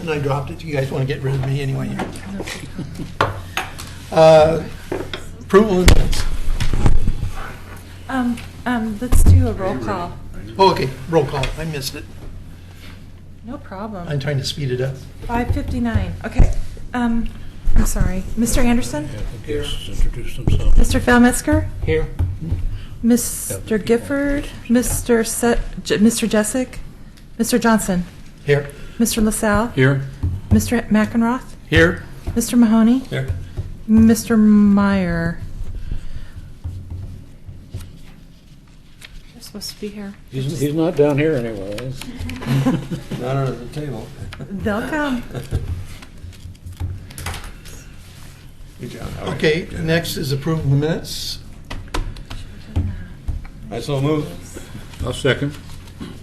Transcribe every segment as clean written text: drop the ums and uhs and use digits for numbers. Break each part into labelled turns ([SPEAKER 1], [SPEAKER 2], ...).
[SPEAKER 1] And I dropped it. You guys want to get rid of me anyway? Approval of minutes.
[SPEAKER 2] Let's do a roll call.
[SPEAKER 1] Oh, okay, roll call. I missed it.
[SPEAKER 2] No problem.
[SPEAKER 1] I'm trying to speed it up.
[SPEAKER 2] 5:59. Okay. I'm sorry. Mr. Anderson?
[SPEAKER 3] Here. Introduce themselves.
[SPEAKER 2] Mr. Falmetzker?
[SPEAKER 1] Here.
[SPEAKER 2] Mr. Gifford? Mr. Jessic? Mr. Johnson?
[SPEAKER 1] Here.
[SPEAKER 2] Mr. LaSalle?
[SPEAKER 3] Here.
[SPEAKER 2] Mr. McEnroth?
[SPEAKER 1] Here.
[SPEAKER 2] Mr. Mahoney?
[SPEAKER 1] Here.
[SPEAKER 2] Mr. Meyer? They're supposed to be here.
[SPEAKER 3] He's not down here anyway.
[SPEAKER 4] Not under the table.
[SPEAKER 2] They'll come.
[SPEAKER 4] Good job. All right.
[SPEAKER 1] Okay, next is approval of minutes.
[SPEAKER 4] I so move.
[SPEAKER 3] I'll second.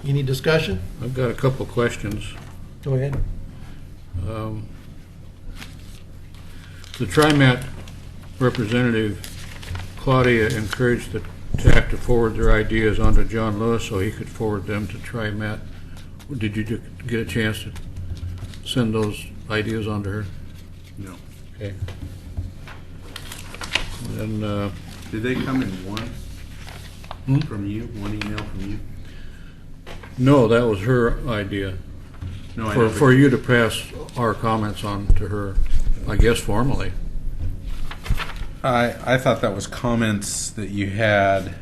[SPEAKER 1] Any discussion?
[SPEAKER 3] I've got a couple of questions.
[SPEAKER 1] Go ahead.
[SPEAKER 3] The TriMet representative, Claudia, encouraged the TAC to forward their ideas onto John Lewis so he could forward them to TriMet. Did you get a chance to send those ideas on to her?
[SPEAKER 4] No.
[SPEAKER 3] Okay. And
[SPEAKER 4] Did they come in one from you? One email from you?
[SPEAKER 3] no, that was her idea.
[SPEAKER 4] No, I know.
[SPEAKER 3] For you to pass our comments on to her, I guess formally.
[SPEAKER 5] I thought that was comments that you had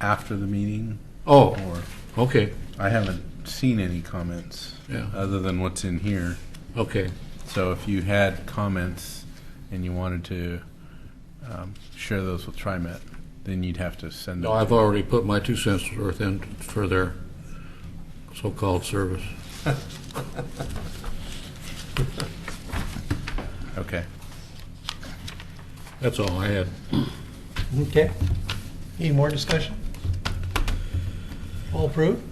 [SPEAKER 5] after the meeting.
[SPEAKER 3] Oh,
[SPEAKER 5] Or
[SPEAKER 3] okay,
[SPEAKER 5] I haven't seen any comments
[SPEAKER 3] yeah,
[SPEAKER 5] other than what's in here.
[SPEAKER 3] okay.
[SPEAKER 5] So if you had comments and you wanted to share those with TriMet, then you'd have to send them.
[SPEAKER 3] No, I've already put my 2 cents worth in for their so-called service.
[SPEAKER 5] Okay.
[SPEAKER 3] That's all I had.
[SPEAKER 1] Okay. Any more discussion? All approved?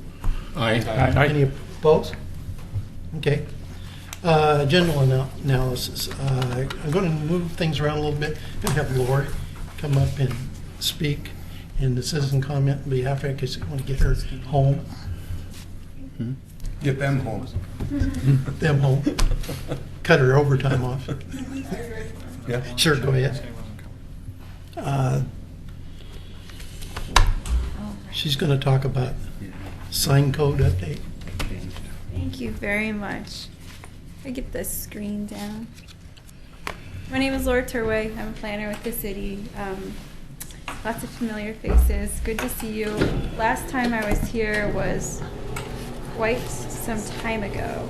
[SPEAKER 3] Aye.
[SPEAKER 1] Any opposed? Okay. General analysis. I'm going to move things around a little bit and have Lori come up and speak in the citizen comment on behalf of her because I want to get her home.
[SPEAKER 5] Get them home.
[SPEAKER 1] Them home. Cut her overtime off.
[SPEAKER 5] Yeah.
[SPEAKER 1] Sure, go ahead. She's going to talk about sign code update.
[SPEAKER 6] Thank you very much. I get this screen down. My name is Laura Turway. I'm a planner with the city. Lots of familiar faces. Good to see you. Last time I was here was quite some time ago.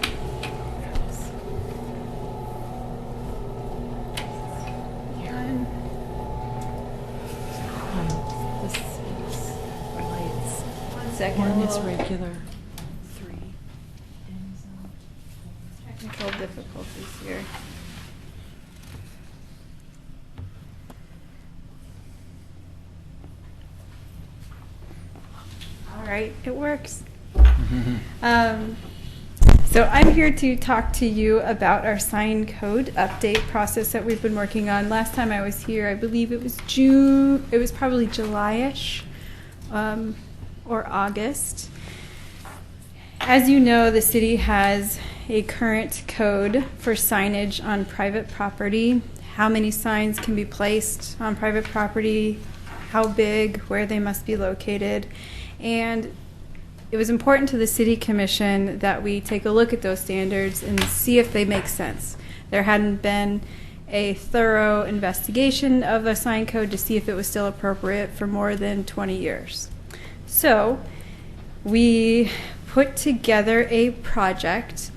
[SPEAKER 2] This is lights.
[SPEAKER 6] One second.
[SPEAKER 2] One is
[SPEAKER 6] little
[SPEAKER 2] regular. 3.
[SPEAKER 6] Technical difficulties here. All right, it works. So I'm here to talk to you about our sign code update process that we've been working on. Last time I was here, I believe it was June, it was probably July-ish or August. As you know, the city has a current code for signage on private property, how many signs can be placed on private property, how big, where they must be located, and it was important to the City Commission that we take a look at those standards and see if they make sense. There hadn't been a thorough investigation of the sign code to see if it was still appropriate for more than 20 years. So we put together a project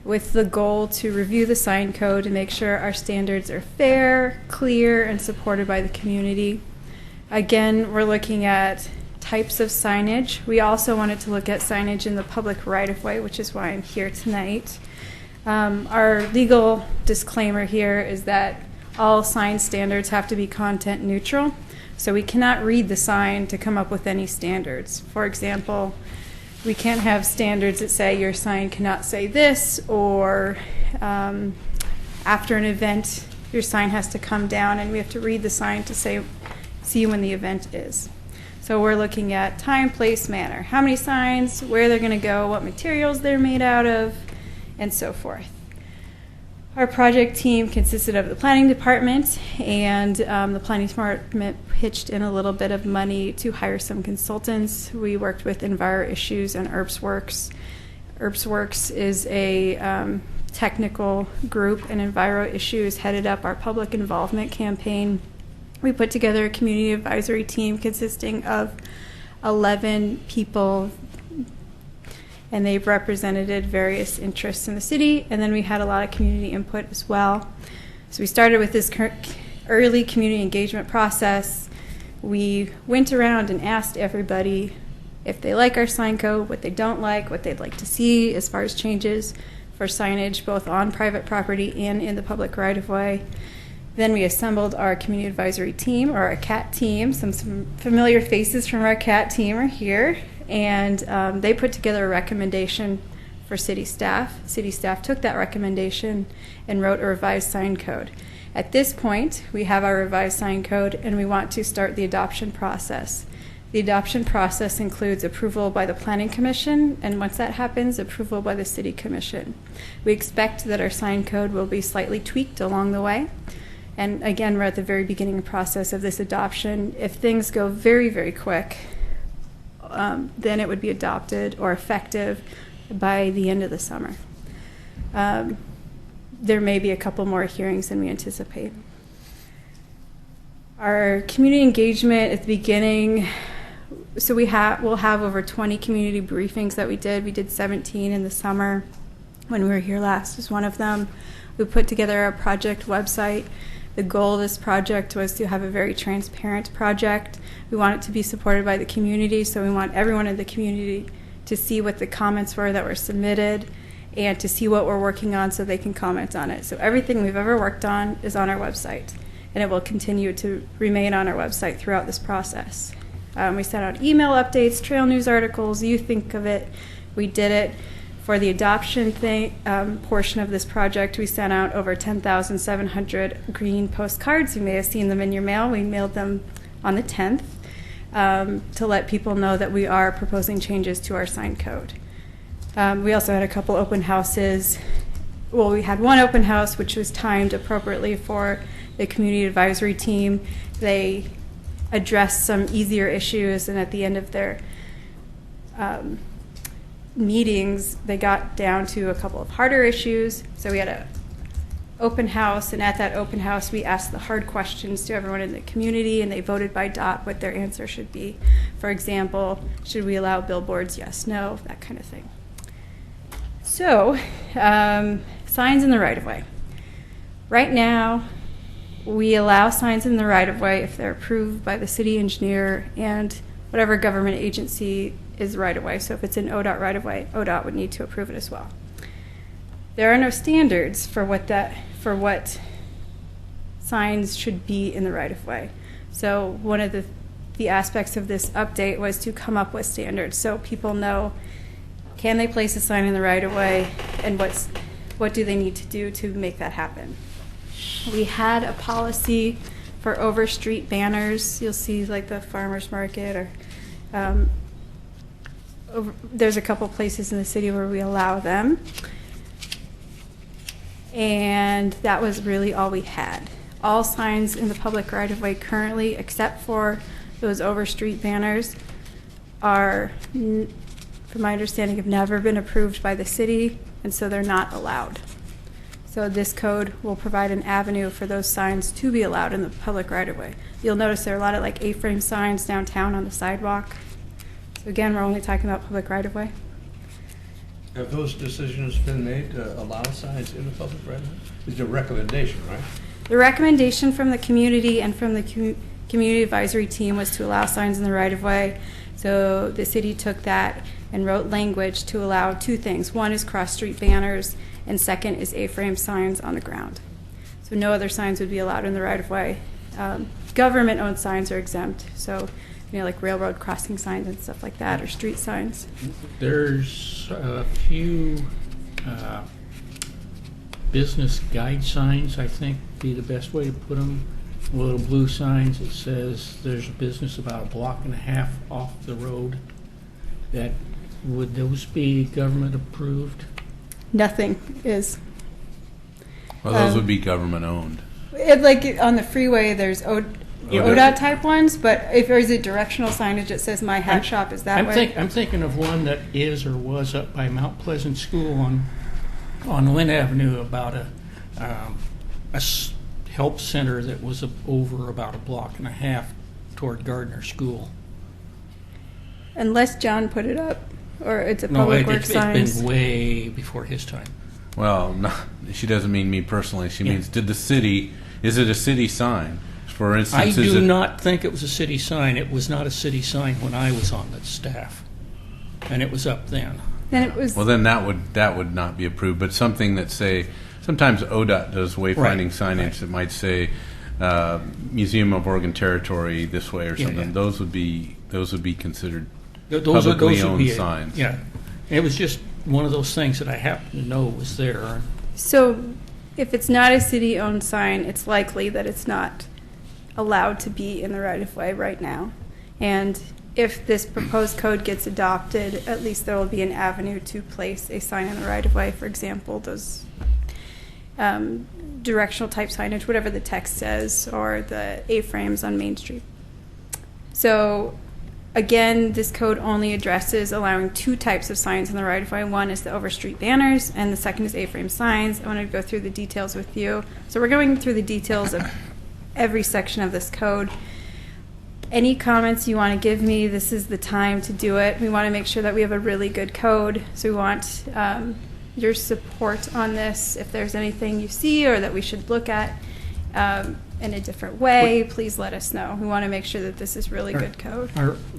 [SPEAKER 6] with the goal to review the sign code and make sure our standards are fair, clear, and supported by the community. Again, we're looking at types of signage. We also wanted to look at signage in the public right-of-way, which is why I'm here tonight. Our legal disclaimer here is that all sign standards have to be content neutral, so we cannot read the sign to come up with any standards. For example, we can't have standards that say your sign cannot say this, or after an event your sign has to come down and we have to read the sign to say see when the event is. So we're looking at time, place, manner. How many signs, where they're going to go, what materials they're made out of, and so forth. Our project team consisted of the planning department, and the planning department pitched in a little bit of money to hire some consultants. We worked with Enviro Issues and ERPsWorks. ERPsWorks is a technical group, and Enviro Issues headed up our public involvement campaign. We put together a community advisory team consisting of 11 people, and they've represented various interests in the city, and then we had a lot of community input as well. So we started with this early community engagement process. We went around and asked everybody if they like our sign code, what they don't like, what they'd like to see as far as changes for signage both on private property and in the public right-of-way. Then we assembled our community advisory team, or our CAT team. Some familiar faces from our CAT team are here. And they put together a recommendation for city staff. City staff took that recommendation and wrote a revised sign code. At this point, we have our revised sign code, and we want to start the adoption process. The adoption process includes approval by the Planning Commission, and once that happens, approval by the City Commission. We expect that our sign code will be slightly tweaked along the way. And again, we're at the very beginning process of this adoption. If things go very, very quick, then it would be adopted or effective by the end of the summer. There may be a couple more hearings than we anticipate. Our community engagement at the beginning, so we'll have over 20 community briefings that we did. We did 17 in the summer when we were here last was one of them. We put together a project website. The goal of this project was to have a very transparent project. We want it to be supported by the community, so we want everyone in the community to see what the comments were that were submitted and to see what we're working on so they can comment on it. So everything we've ever worked on is on our website, and it will continue to remain on our website throughout this process. We sent out email updates, trail news articles, you think of it, we did it. For the adoption portion of this project, we sent out over 10,700 green postcards. You may have seen them in your mail. We mailed them on the 10th to let people know that we are proposing changes to our sign code. We also had a couple open houses. Well, we had one open house which was timed appropriately for the community advisory team. They addressed some easier issues, and at the end of their meetings, they got down to a couple of harder issues. So we had an open house, and at that open house, we asked the hard questions to everyone in the community, and they voted by dot what their answer should be. For example, should we allow billboards? Yes, no, that kind of thing. So, signs in the right-of-way. Right now, we allow signs in the right-of-way if they're approved by the city engineer and whatever government agency is right-of-way. So if it's an ODOT right-of-way, ODOT would need to approve it as well. There are no standards for what signs should be in the right-of-way. So one of the aspects of this update was to come up with standards so people know, can they place a sign in the right-of-way, and what do they need to do to make that happen. We had a policy for over-street banners. You'll see like the farmer's market, or there's a couple places in the city where we allow them. And that was really all we had. All signs in the public right-of-way currently, except for those over-street banners, are, from my understanding, have never been approved by the city, and so they're not allowed. So this code will provide an avenue for those signs to be allowed in the public right-of-way. You'll notice there are a lot of like A-frame signs downtown on the sidewalk. So again, we're only talking about public right-of-way.
[SPEAKER 7] Have those decisions been made to allow signs in the public right-of-way? It's a recommendation, right?
[SPEAKER 6] The recommendation from the community and from the community advisory team was to allow signs in the right-of-way. So the city took that and wrote language to allow two things. One is cross-street banners, and second is A-frame signs on the ground. So no other signs would be allowed in the right-of-way. Government-owned signs are exempt, so like railroad crossing signs and stuff like that, or street signs.
[SPEAKER 3] There's a few business guide signs, I think, be the best way to put them. Little blue signs that says there's a business about a block and a half off the road. Would those be government approved?
[SPEAKER 6] nothing is.
[SPEAKER 5] Well, those
[SPEAKER 6] Um,
[SPEAKER 5] would be government owned.
[SPEAKER 6] Like on the freeway, there's ODOT type ones, but if there's a directional signage that says my hat shop is that way.
[SPEAKER 8] I'm thinking of one that is or was up by Mount Pleasant School on Lynn Avenue about a help center that was over about a block and a half toward Gardner School.
[SPEAKER 6] Unless John put it up, or it's a
[SPEAKER 8] No,
[SPEAKER 6] public works
[SPEAKER 8] it's
[SPEAKER 6] signs.
[SPEAKER 8] been way before his time.
[SPEAKER 5] Well, no, she doesn't mean me personally. She
[SPEAKER 8] Yeah.
[SPEAKER 5] means, is it a city sign? For
[SPEAKER 8] I
[SPEAKER 5] instance,
[SPEAKER 8] do not think it was a city sign. It was not a city sign when I was on the staff, and it was up then.
[SPEAKER 6] Then it was.
[SPEAKER 5] Well, then that would not be approved. But something that say, sometimes ODOT does wayfinding
[SPEAKER 8] Right,
[SPEAKER 5] signage
[SPEAKER 8] right.
[SPEAKER 5] that might say Museum of Oregon Territory this way or
[SPEAKER 8] Yeah,
[SPEAKER 5] something.
[SPEAKER 8] yeah.
[SPEAKER 5] Those would be considered
[SPEAKER 8] Those
[SPEAKER 5] publicly
[SPEAKER 8] would
[SPEAKER 5] owned
[SPEAKER 8] be
[SPEAKER 5] signs.
[SPEAKER 8] Yeah, it was just one of those things that I happened to know was there.
[SPEAKER 6] So, if it's not a city-owned sign, it's likely that it's not allowed to be in the right-of-way right now. And if this proposed code gets adopted, at least there will be an avenue to place a sign in the right-of-way. For example, those directional type signage, whatever the text says, or the A-frames on Main Street. So, again, this code only addresses allowing two types of signs in the right-of-way. One is the overstreet banners, and the second is A-frame signs. I want to go through the details with you. So we're going through the details of every section of this code. Any comments you want to give me, this is the time to do it. We want to make sure that we have a really good code, so we want your support on this. If there's anything you see or that we should look at in a different way, please let us know. We want to make sure that this is really good code.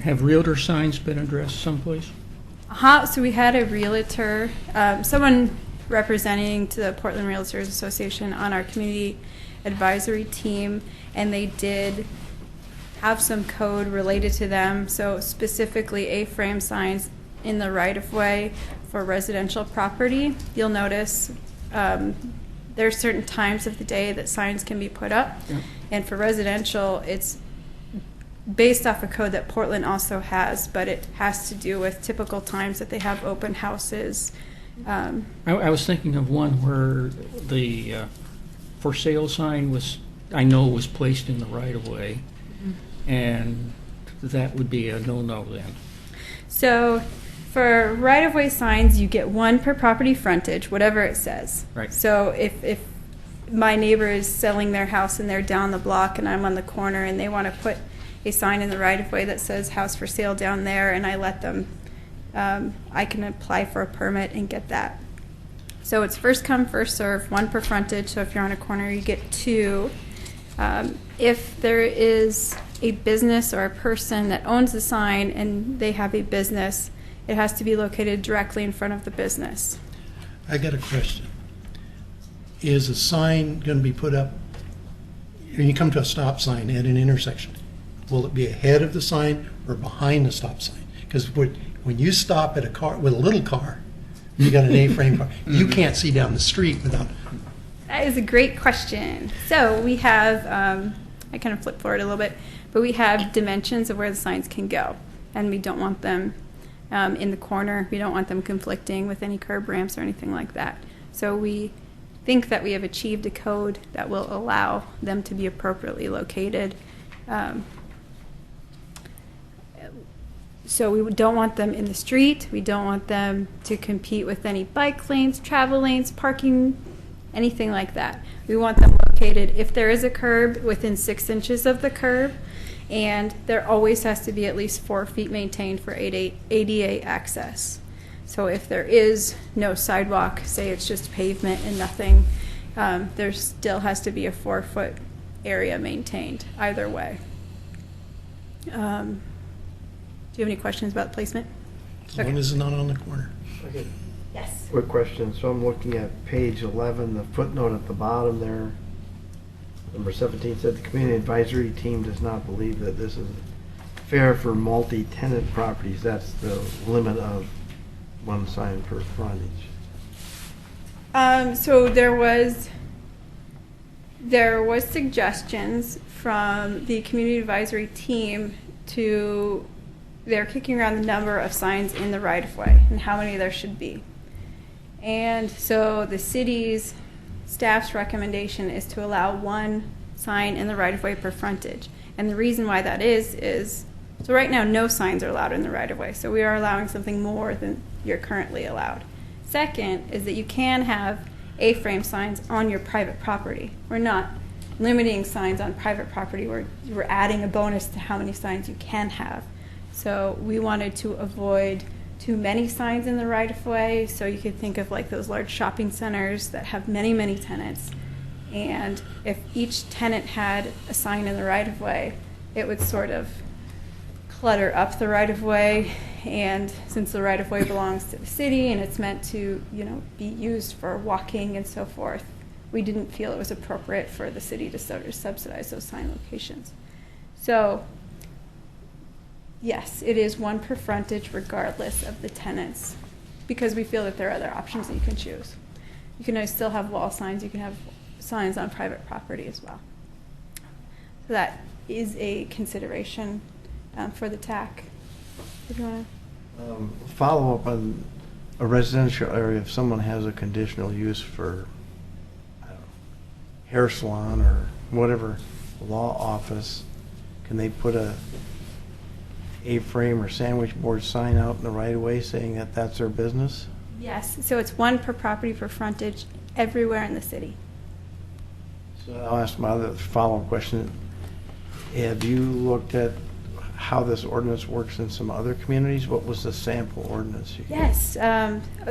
[SPEAKER 8] Have realtor signs been addressed someplace?
[SPEAKER 6] So we had a realtor, someone representing to the Portland Realtors Association on our community advisory team, and they did have some code related to them. So specifically A-frame signs in the right-of-way for residential property. You'll notice there are certain times of the day that signs can be put up.
[SPEAKER 8] Yeah. And
[SPEAKER 6] for residential, it's based off a code that Portland also has, but it has to do with typical times that they have open houses.
[SPEAKER 8] I was thinking of one where the for sale sign was placed in the right of way, and that would be a no-no then.
[SPEAKER 6] So for right-of-way signs, you get one per property frontage, whatever it says.
[SPEAKER 8] Right.
[SPEAKER 6] So if my neighbor is selling their house and they're down the block and I'm on the corner and they want to put a sign in the right-of-way that says house for sale down there, and I let them, I can apply for a permit and get that. So it's first come, first serve, one per frontage. So if you're on a corner, you get two. If there is a business or a person that owns the sign and they have a business, it has to be located directly in front of the business.
[SPEAKER 1] I got a question. Is a sign going to be put up, when you come to a stop sign at an intersection, will it be ahead of the sign or behind the stop sign? Because when you stop at a car, with a little car, you got an A-frame car, you can't see down the street without.
[SPEAKER 6] That is a great question. So we have, I kind of flip forward a little bit, but we have dimensions of where the signs can go, and we don't want them in the corner. We don't want them conflicting with any curb ramps or anything like that. So we think that we have achieved a code that will allow them to be appropriately located. So we don't want them in the street. We don't want them to compete with any bike lanes, travel lanes, parking, anything like that. We want them located, if there is a curb, within 6 inches of the curb, and there always has to be at least 4 feet maintained for ADA access. So if there is no sidewalk, say it's just pavement and nothing, there still has to be a 4-foot area maintained either way. Do you have any questions about placement?
[SPEAKER 1] As long as it's not on the corner.
[SPEAKER 6] Yes.
[SPEAKER 9] Quick question. So I'm looking at page 11, the footnote at the bottom there. Number 17 said the community advisory team does not believe that this is fair for multi-tenant properties. That's the limit of one sign per frontage.
[SPEAKER 6] So there was suggestions from the community advisory team to, they're kicking around the number of signs in the right-of-way and how many there should be. And so the city's staff's recommendation is to allow one sign in the right-of-way per frontage. And the reason why that is, so right now no signs are allowed in the right-of-way. So we are allowing something more than you're currently allowed. Second is that you can have A-frame signs on your private property. We're not limiting signs on private property. We're adding a bonus to how many signs you can have. So we wanted to avoid too many signs in the right-of-way. So you could think of like those large shopping centers that have many, many tenants. And if each tenant had a sign in the right-of-way, it would sort of clutter up the right-of-way. And since the right-of-way belongs to the city and it's meant to, be used for walking and so forth, we didn't feel it was appropriate for the city to sort of subsidize those sign locations. So, yes, it is one per frontage regardless of the tenants, because we feel that there are other options that you can choose. You can still have wall signs, you can have signs on private property as well. So that is a consideration for the TAC. If you want to
[SPEAKER 9] Follow up on a residential area, if someone has a conditional use for, I don't know, hair salon or whatever, law office, can they put a A-frame or sandwich board sign out in the right of way saying that that's their business?
[SPEAKER 6] Yes, so it's one per property per frontage everywhere in the city.
[SPEAKER 9] So I'll ask my other follow-up question. Have you looked at how this ordinance works in some other communities? What was the sample ordinance you gave?
[SPEAKER 6] Yes,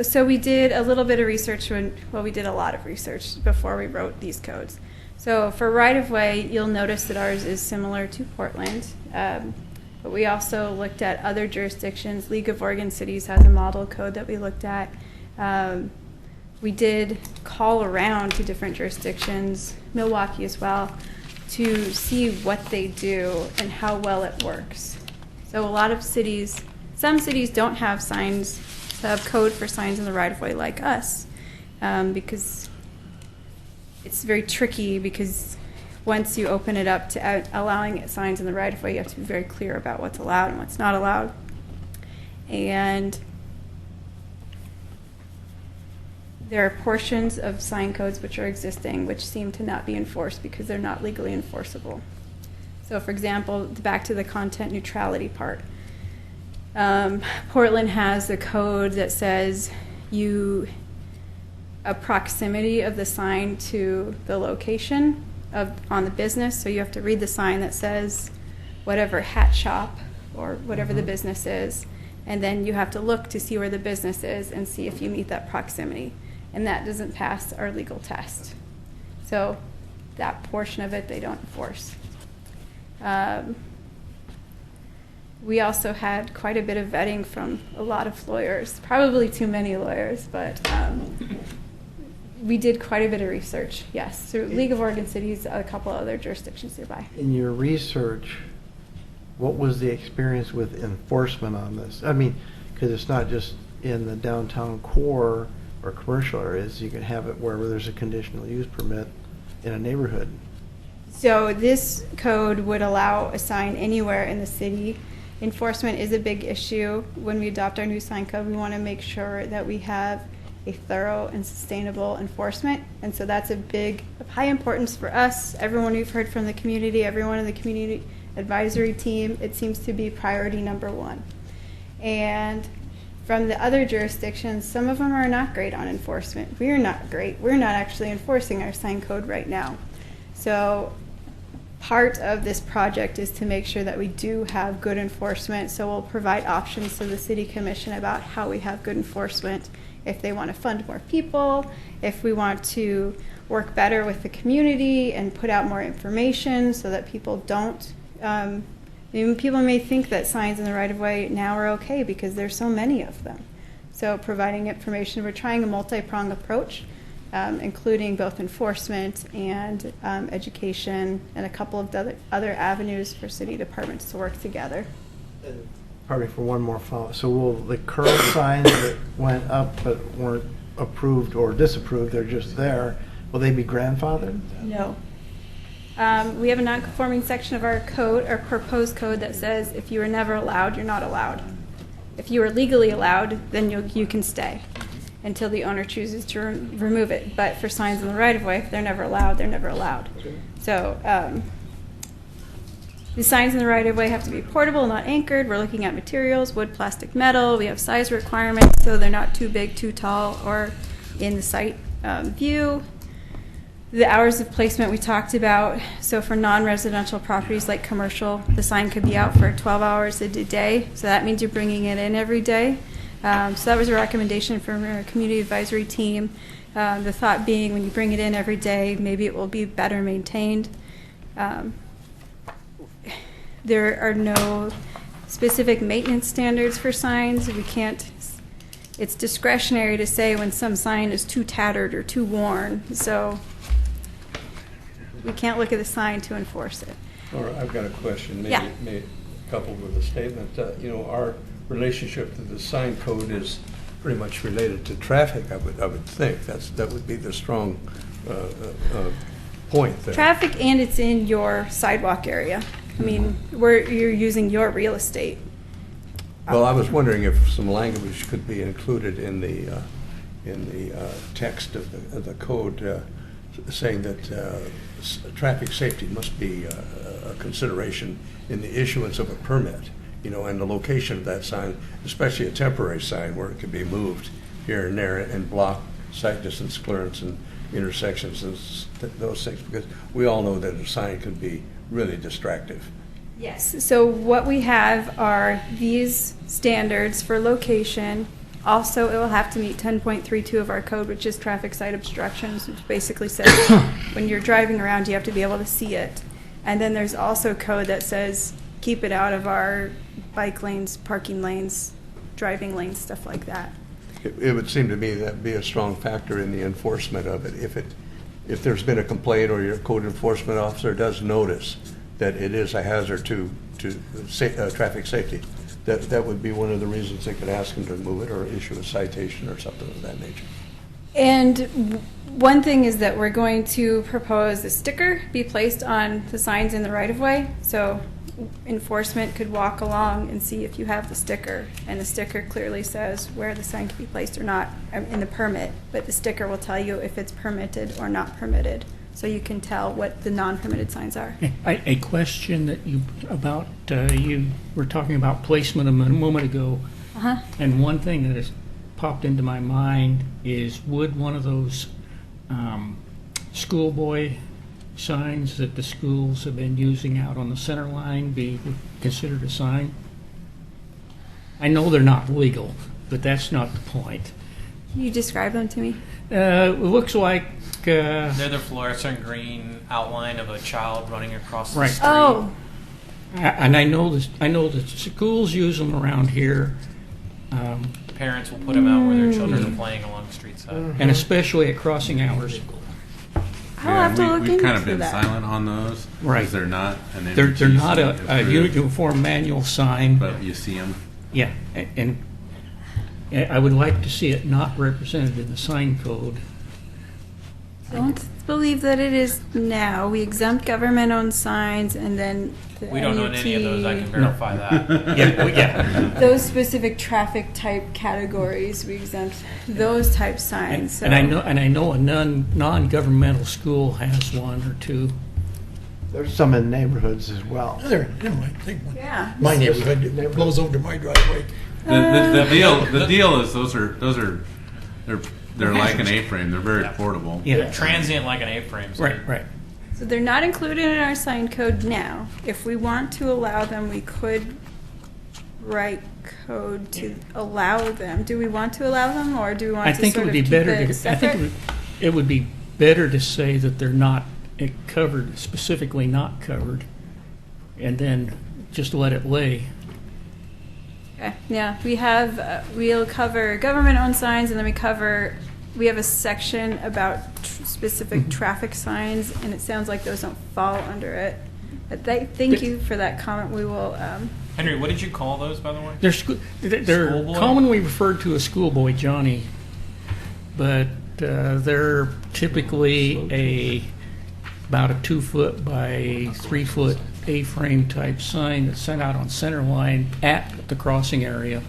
[SPEAKER 6] so we did a little bit of research we did a lot of research before we wrote these codes. So for right-of-way, you'll notice that ours is similar to Portland, but we also looked at other jurisdictions. League of Oregon Cities has a model code that we looked at. We did call around to different jurisdictions, Milwaukee as well, to see what they do and how well it works. So a lot of cities, some cities don't have signs, have code for signs in the right-of-way like us, because it's very tricky, because once you open it up to allowing signs in the right-of-way, you have to be very clear about what's allowed and what's not allowed. And there are portions of sign codes which are existing which seem to not be enforced because they're not legally enforceable. So for example, back to the content neutrality part. Portland has a code that says a proximity of the sign to the location on the business. So you have to read the sign that says whatever hat shop or whatever the business is, and then you have to look to see where the business is and see if you meet that proximity. And that doesn't pass our legal test. So that portion of it they don't enforce. We also had quite a bit of vetting from a lot of lawyers, probably too many lawyers, but we did quite a bit of research, yes, through League of Oregon Cities, a couple other jurisdictions nearby.
[SPEAKER 9] In your research, what was the experience with enforcement on this? I mean, because it's not just in the downtown core or commercial areas, you can have it wherever there's a conditional use permit in a neighborhood.
[SPEAKER 6] So this code would allow a sign anywhere in the city. Enforcement is a big issue. When we adopt our new sign code, we want to make sure that we have a thorough and sustainable enforcement. And so that's of high importance for us. Everyone we've heard from the community, everyone in the community advisory team, it seems to be priority number one. And from the other jurisdictions, some of them are not great on enforcement. We're not great. We're not actually enforcing our sign code right now. So part of this project is to make sure that we do have good enforcement. So we'll provide options to the City Commission about how we have good enforcement. If they want to fund more people, if we want to work better with the community and put out more information so that people don't people may think that signs in the right-of-way now are okay because there's so many of them. So providing information, we're trying a multi-pronged approach, including both enforcement and education and a couple of other avenues for city departments to work together.
[SPEAKER 9] Probably for one more follow-up. So will the current signs that went up but weren't approved or disapproved, they're just there, will they be grandfathered?
[SPEAKER 6] No. We have a non-conforming section of our code, our proposed code, that says if you were never allowed, you're not allowed. If you are legally allowed, then you can stay. until the owner chooses to remove it. But for signs in the right-of-way, if they're never allowed, they're never allowed. So the signs in the right-of-way have to be portable, not anchored. We're looking at materials, wood, plastic, metal. We have size requirements, so they're not too big, too tall, or in the site view. The hours of placement we talked about. So for non-residential properties like commercial, the sign could be out for 12 hours a day. So that means you're bringing it in every day. So that was a recommendation from our community advisory team. The thought being when you bring it in every day, maybe it will be better maintained. There are no specific maintenance standards for signs. We can't, it's discretionary to say when some sign is too tattered or too worn. So we can't look at the sign to enforce it.
[SPEAKER 7] Or I've got a question,
[SPEAKER 6] Yeah.
[SPEAKER 7] maybe coupled with a statement. Our relationship to the sign code is pretty much related to traffic, I would think. That would be the strong point there.
[SPEAKER 6] Traffic, and it's in your sidewalk area. I mean, where you're using your real estate.
[SPEAKER 7] Well, I was wondering if some language could be included in the text of the code saying that traffic safety must be a consideration in the issuance of a permit, and the location of that sign, especially a temporary sign where it can be moved here and there and block sight distance clearance and intersections and those things, because we all know that a sign can be really distractive.
[SPEAKER 6] Yes, so what we have are these standards for location. Also, it will have to meet 10.32 of our code, which is traffic sight obstructions, which basically says when you're driving around, you have to be able to see it. And then there's also code that says keep it out of our bike lanes, parking lanes, driving lanes, stuff like that.
[SPEAKER 7] It would seem to me that be a strong factor in the enforcement of it. If there's been a complaint or your code enforcement officer does notice that it is a hazard to traffic safety, that would be one of the reasons they could ask him to remove it or issue a citation or something of that nature.
[SPEAKER 6] And one thing is that we're going to propose a sticker be placed on the signs in the right-of-way. So enforcement could walk along and see if you have the sticker, and the sticker clearly says where the sign can be placed or not in the permit, but the sticker will tell you if it's permitted or not permitted, so you can tell what the non-permitted signs are.
[SPEAKER 8] A question that you were talking about placement a moment ago, and one thing that has popped into my mind is, would one of those schoolboy signs that the schools have been using out on the center line be considered a sign? I know they're not legal, but that's not the point.
[SPEAKER 6] Can you describe them to me?
[SPEAKER 8] It looks like
[SPEAKER 10] they're the fluorescent green outline of a child running across the
[SPEAKER 8] Right.
[SPEAKER 10] street.
[SPEAKER 6] Oh,
[SPEAKER 8] and I know that schools use them around here,
[SPEAKER 10] Parents will put them out where their children are playing along the street side.
[SPEAKER 8] and especially at crossing hours.
[SPEAKER 6] I'll have to look
[SPEAKER 5] we've
[SPEAKER 6] into
[SPEAKER 5] kind of been
[SPEAKER 6] that.
[SPEAKER 5] silent on those.
[SPEAKER 8] Right.
[SPEAKER 5] Because they're not an
[SPEAKER 8] They're
[SPEAKER 5] NHTC
[SPEAKER 8] not a
[SPEAKER 5] approved,
[SPEAKER 8] uniform manual sign.
[SPEAKER 5] but you see them.
[SPEAKER 8] Yeah, and I would like to see it not represented in the sign code.
[SPEAKER 6] Don't believe that it is now. We exempt government-owned signs, and then the
[SPEAKER 10] We don't own any of those. I can
[SPEAKER 6] NUT,
[SPEAKER 10] verify that.
[SPEAKER 8] Yeah.
[SPEAKER 6] those specific traffic type categories, we exempt those type signs. So.
[SPEAKER 8] And I know a non-governmental school has one or two.
[SPEAKER 9] There's some in neighborhoods as well.
[SPEAKER 1] There, never mind.
[SPEAKER 6] Yeah.
[SPEAKER 1] My neighborhood it blows over to my driveway.
[SPEAKER 5] The deal is they're like an A-frame. They're very portable.
[SPEAKER 8] Yeah.
[SPEAKER 10] Transient like an A-frame. So
[SPEAKER 8] Right.
[SPEAKER 6] So they're not included in our sign code now. If we want to allow them, we could write code to allow them. Do we want to allow them, or do we want
[SPEAKER 8] I
[SPEAKER 6] to
[SPEAKER 8] think it
[SPEAKER 6] sort
[SPEAKER 8] would
[SPEAKER 6] of
[SPEAKER 8] be
[SPEAKER 6] keep
[SPEAKER 8] better.
[SPEAKER 6] it
[SPEAKER 8] I
[SPEAKER 6] separate?
[SPEAKER 8] think it would be better to say that they're not covered, specifically not covered, and then just let it lay.
[SPEAKER 6] Okay. Yeah, we have, we'll cover government-owned signs, and then we have a section about specific traffic signs, and it sounds like those don't fall under it. But thank you for that comment. We will,
[SPEAKER 10] Henry, what did you call those, by the way?
[SPEAKER 8] They're
[SPEAKER 10] Schoolboy?
[SPEAKER 8] commonly referred to as schoolboy Johnny, but they're typically about a 2-foot by 3-foot A-frame type sign that's sent out on center line at the crossing area,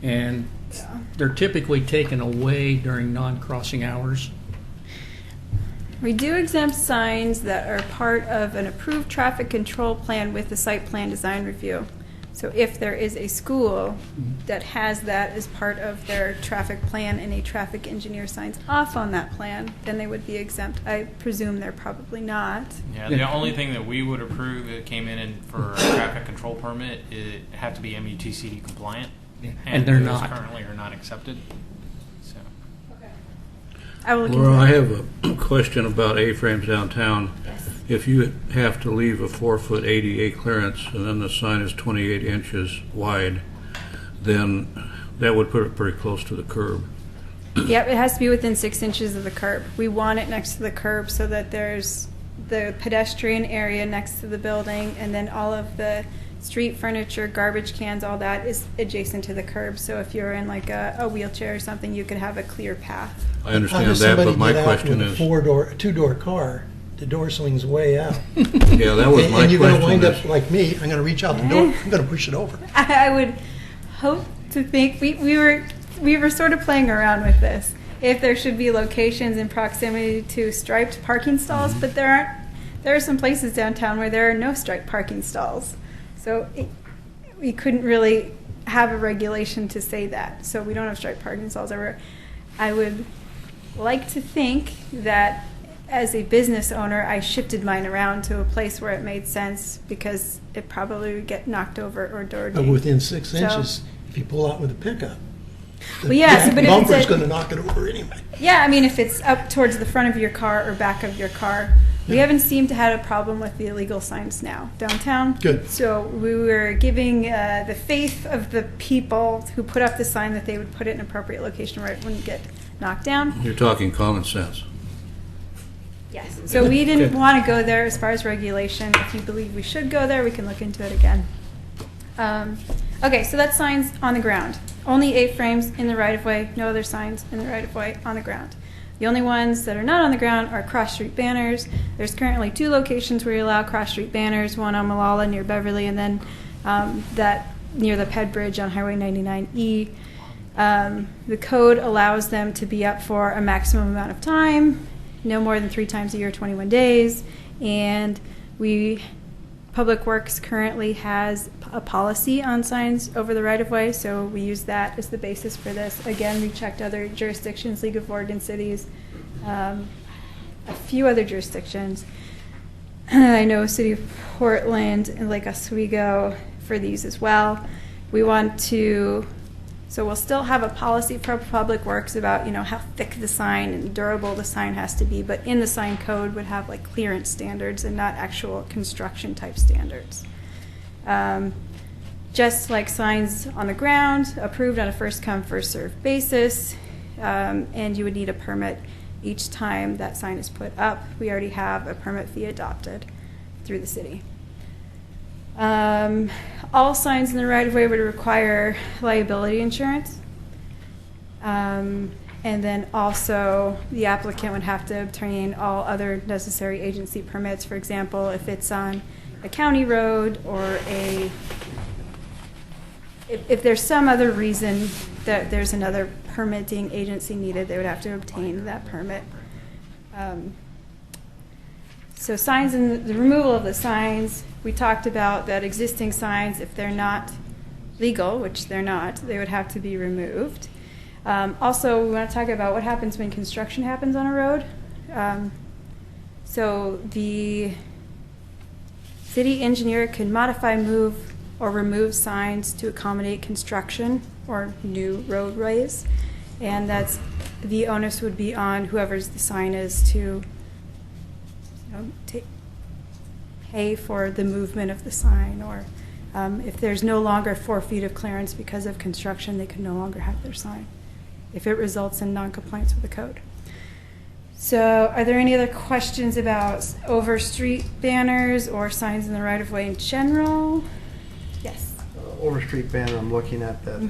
[SPEAKER 8] and They're typically taken away during non-crossing hours.
[SPEAKER 6] We do exempt signs that are part of an approved traffic control plan with the site plan design review. So if there is a school that has that as part of their traffic plan and a traffic engineer signs off on that plan, then they would be exempt. I presume they're probably not.
[SPEAKER 10] Yeah, the only thing that we would approve that came in and for a traffic control permit, it have to be MUTCD compliant.
[SPEAKER 8] Yeah. And they're
[SPEAKER 10] those
[SPEAKER 8] not.
[SPEAKER 10] currently are not accepted. So.
[SPEAKER 6] I will look
[SPEAKER 3] Laura, I
[SPEAKER 6] into that.
[SPEAKER 3] have a question about A-frames downtown.
[SPEAKER 6] Yes.
[SPEAKER 3] If you have to leave a 4-foot ADA clearance and then the sign is 28 inches wide, then that would put it pretty close to the curb.
[SPEAKER 6] Yep, it has to be within 6 inches of the curb. We want it next to the curb so that there's the pedestrian area next to the building, and then all of the street furniture, garbage cans, all that is adjacent to the curb. So if you're in like a wheelchair or something, you could have a clear path.
[SPEAKER 3] I understand that, but my question is,
[SPEAKER 1] A two-door car, the door swings way out.
[SPEAKER 3] yeah, that was my
[SPEAKER 1] And you're going to wind
[SPEAKER 3] question
[SPEAKER 1] up
[SPEAKER 3] is,
[SPEAKER 1] like me, I'm going to reach out the door, I'm going to push it over.
[SPEAKER 6] I would hope to think we were sort of playing around with this. If there should be locations in proximity to striped parking stalls, but there are some places downtown where there are no striped parking stalls. So we couldn't really have a regulation to say that. So we don't have striped parking stalls everywhere. I would like to think that as a business owner, I shifted mine around to a place where it made sense because it probably would get knocked over or door
[SPEAKER 1] But
[SPEAKER 6] dinged.
[SPEAKER 1] within 6
[SPEAKER 6] So-
[SPEAKER 1] inches, if you pull out with a pickup,
[SPEAKER 6] Well, yeah, so, but if it's
[SPEAKER 1] bumper's
[SPEAKER 6] a-
[SPEAKER 1] going to knock it over anyway.
[SPEAKER 6] Yeah, I mean, if it's up towards the front of your car or back of your car, we
[SPEAKER 1] Yeah.
[SPEAKER 6] haven't seemed to have a problem with the illegal signs now downtown.
[SPEAKER 1] Good.
[SPEAKER 6] So we were giving the faith of the people who put up the sign that they would put it in an appropriate location where it wouldn't get knocked down.
[SPEAKER 3] you're talking common sense.
[SPEAKER 6] Yes. So we didn't
[SPEAKER 3] Okay.
[SPEAKER 6] want to go there as far as regulation. If you believe we should go there, we can look into it again. Okay, so that's signs on the ground. Only A-frames in the right-of-way, no other signs in the right-of-way on the ground. The only ones that are not on the ground are cross-street banners. There's currently 2 locations where you allow cross-street banners, one on Malala near Beverly, and then that near the Ped Bridge on Highway 99E. The code allows them to be up for a maximum amount of time, no more than 3 times a year, 21 days, and Public Works currently has a policy on signs over the right-of-way, so we use that as the basis for this. Again, we checked other jurisdictions, League of Oregon Cities, a few other jurisdictions. I know City of Portland and Lake Oswego for these as well. We want to, so we'll still have a policy for Public Works about, how thick the sign and durable the sign has to be, but in the sign code would have like clearance standards and not actual construction type standards. Just like signs on the ground, approved on a first come, first served basis, and you would need a permit each time that sign is put up. We already have a permit fee adopted through the city. All signs in the right-of-way would require liability insurance. And then also, the applicant would have to obtain all other necessary agency permits. For example, if it's on a county road or if there's some other reason that there's another permitting agency needed, they would have to obtain that permit. So signs and the removal of the signs, we talked about that existing signs, if they're not legal, which they're not, they would have to be removed. Also, we want to talk about what happens when construction happens on a road. So the city engineer can modify, move, or remove signs to accommodate construction or new roadways. And that's, the onus would be on whoever's the sign is to pay for the movement of the sign, or if there's no longer 4 feet of clearance because of construction, they can no longer have their sign if it results in non-compliance with the code. So are there any other questions about over street banners or signs in the right-of-way in general? Yes.
[SPEAKER 9] Over street banner, I'm looking at that,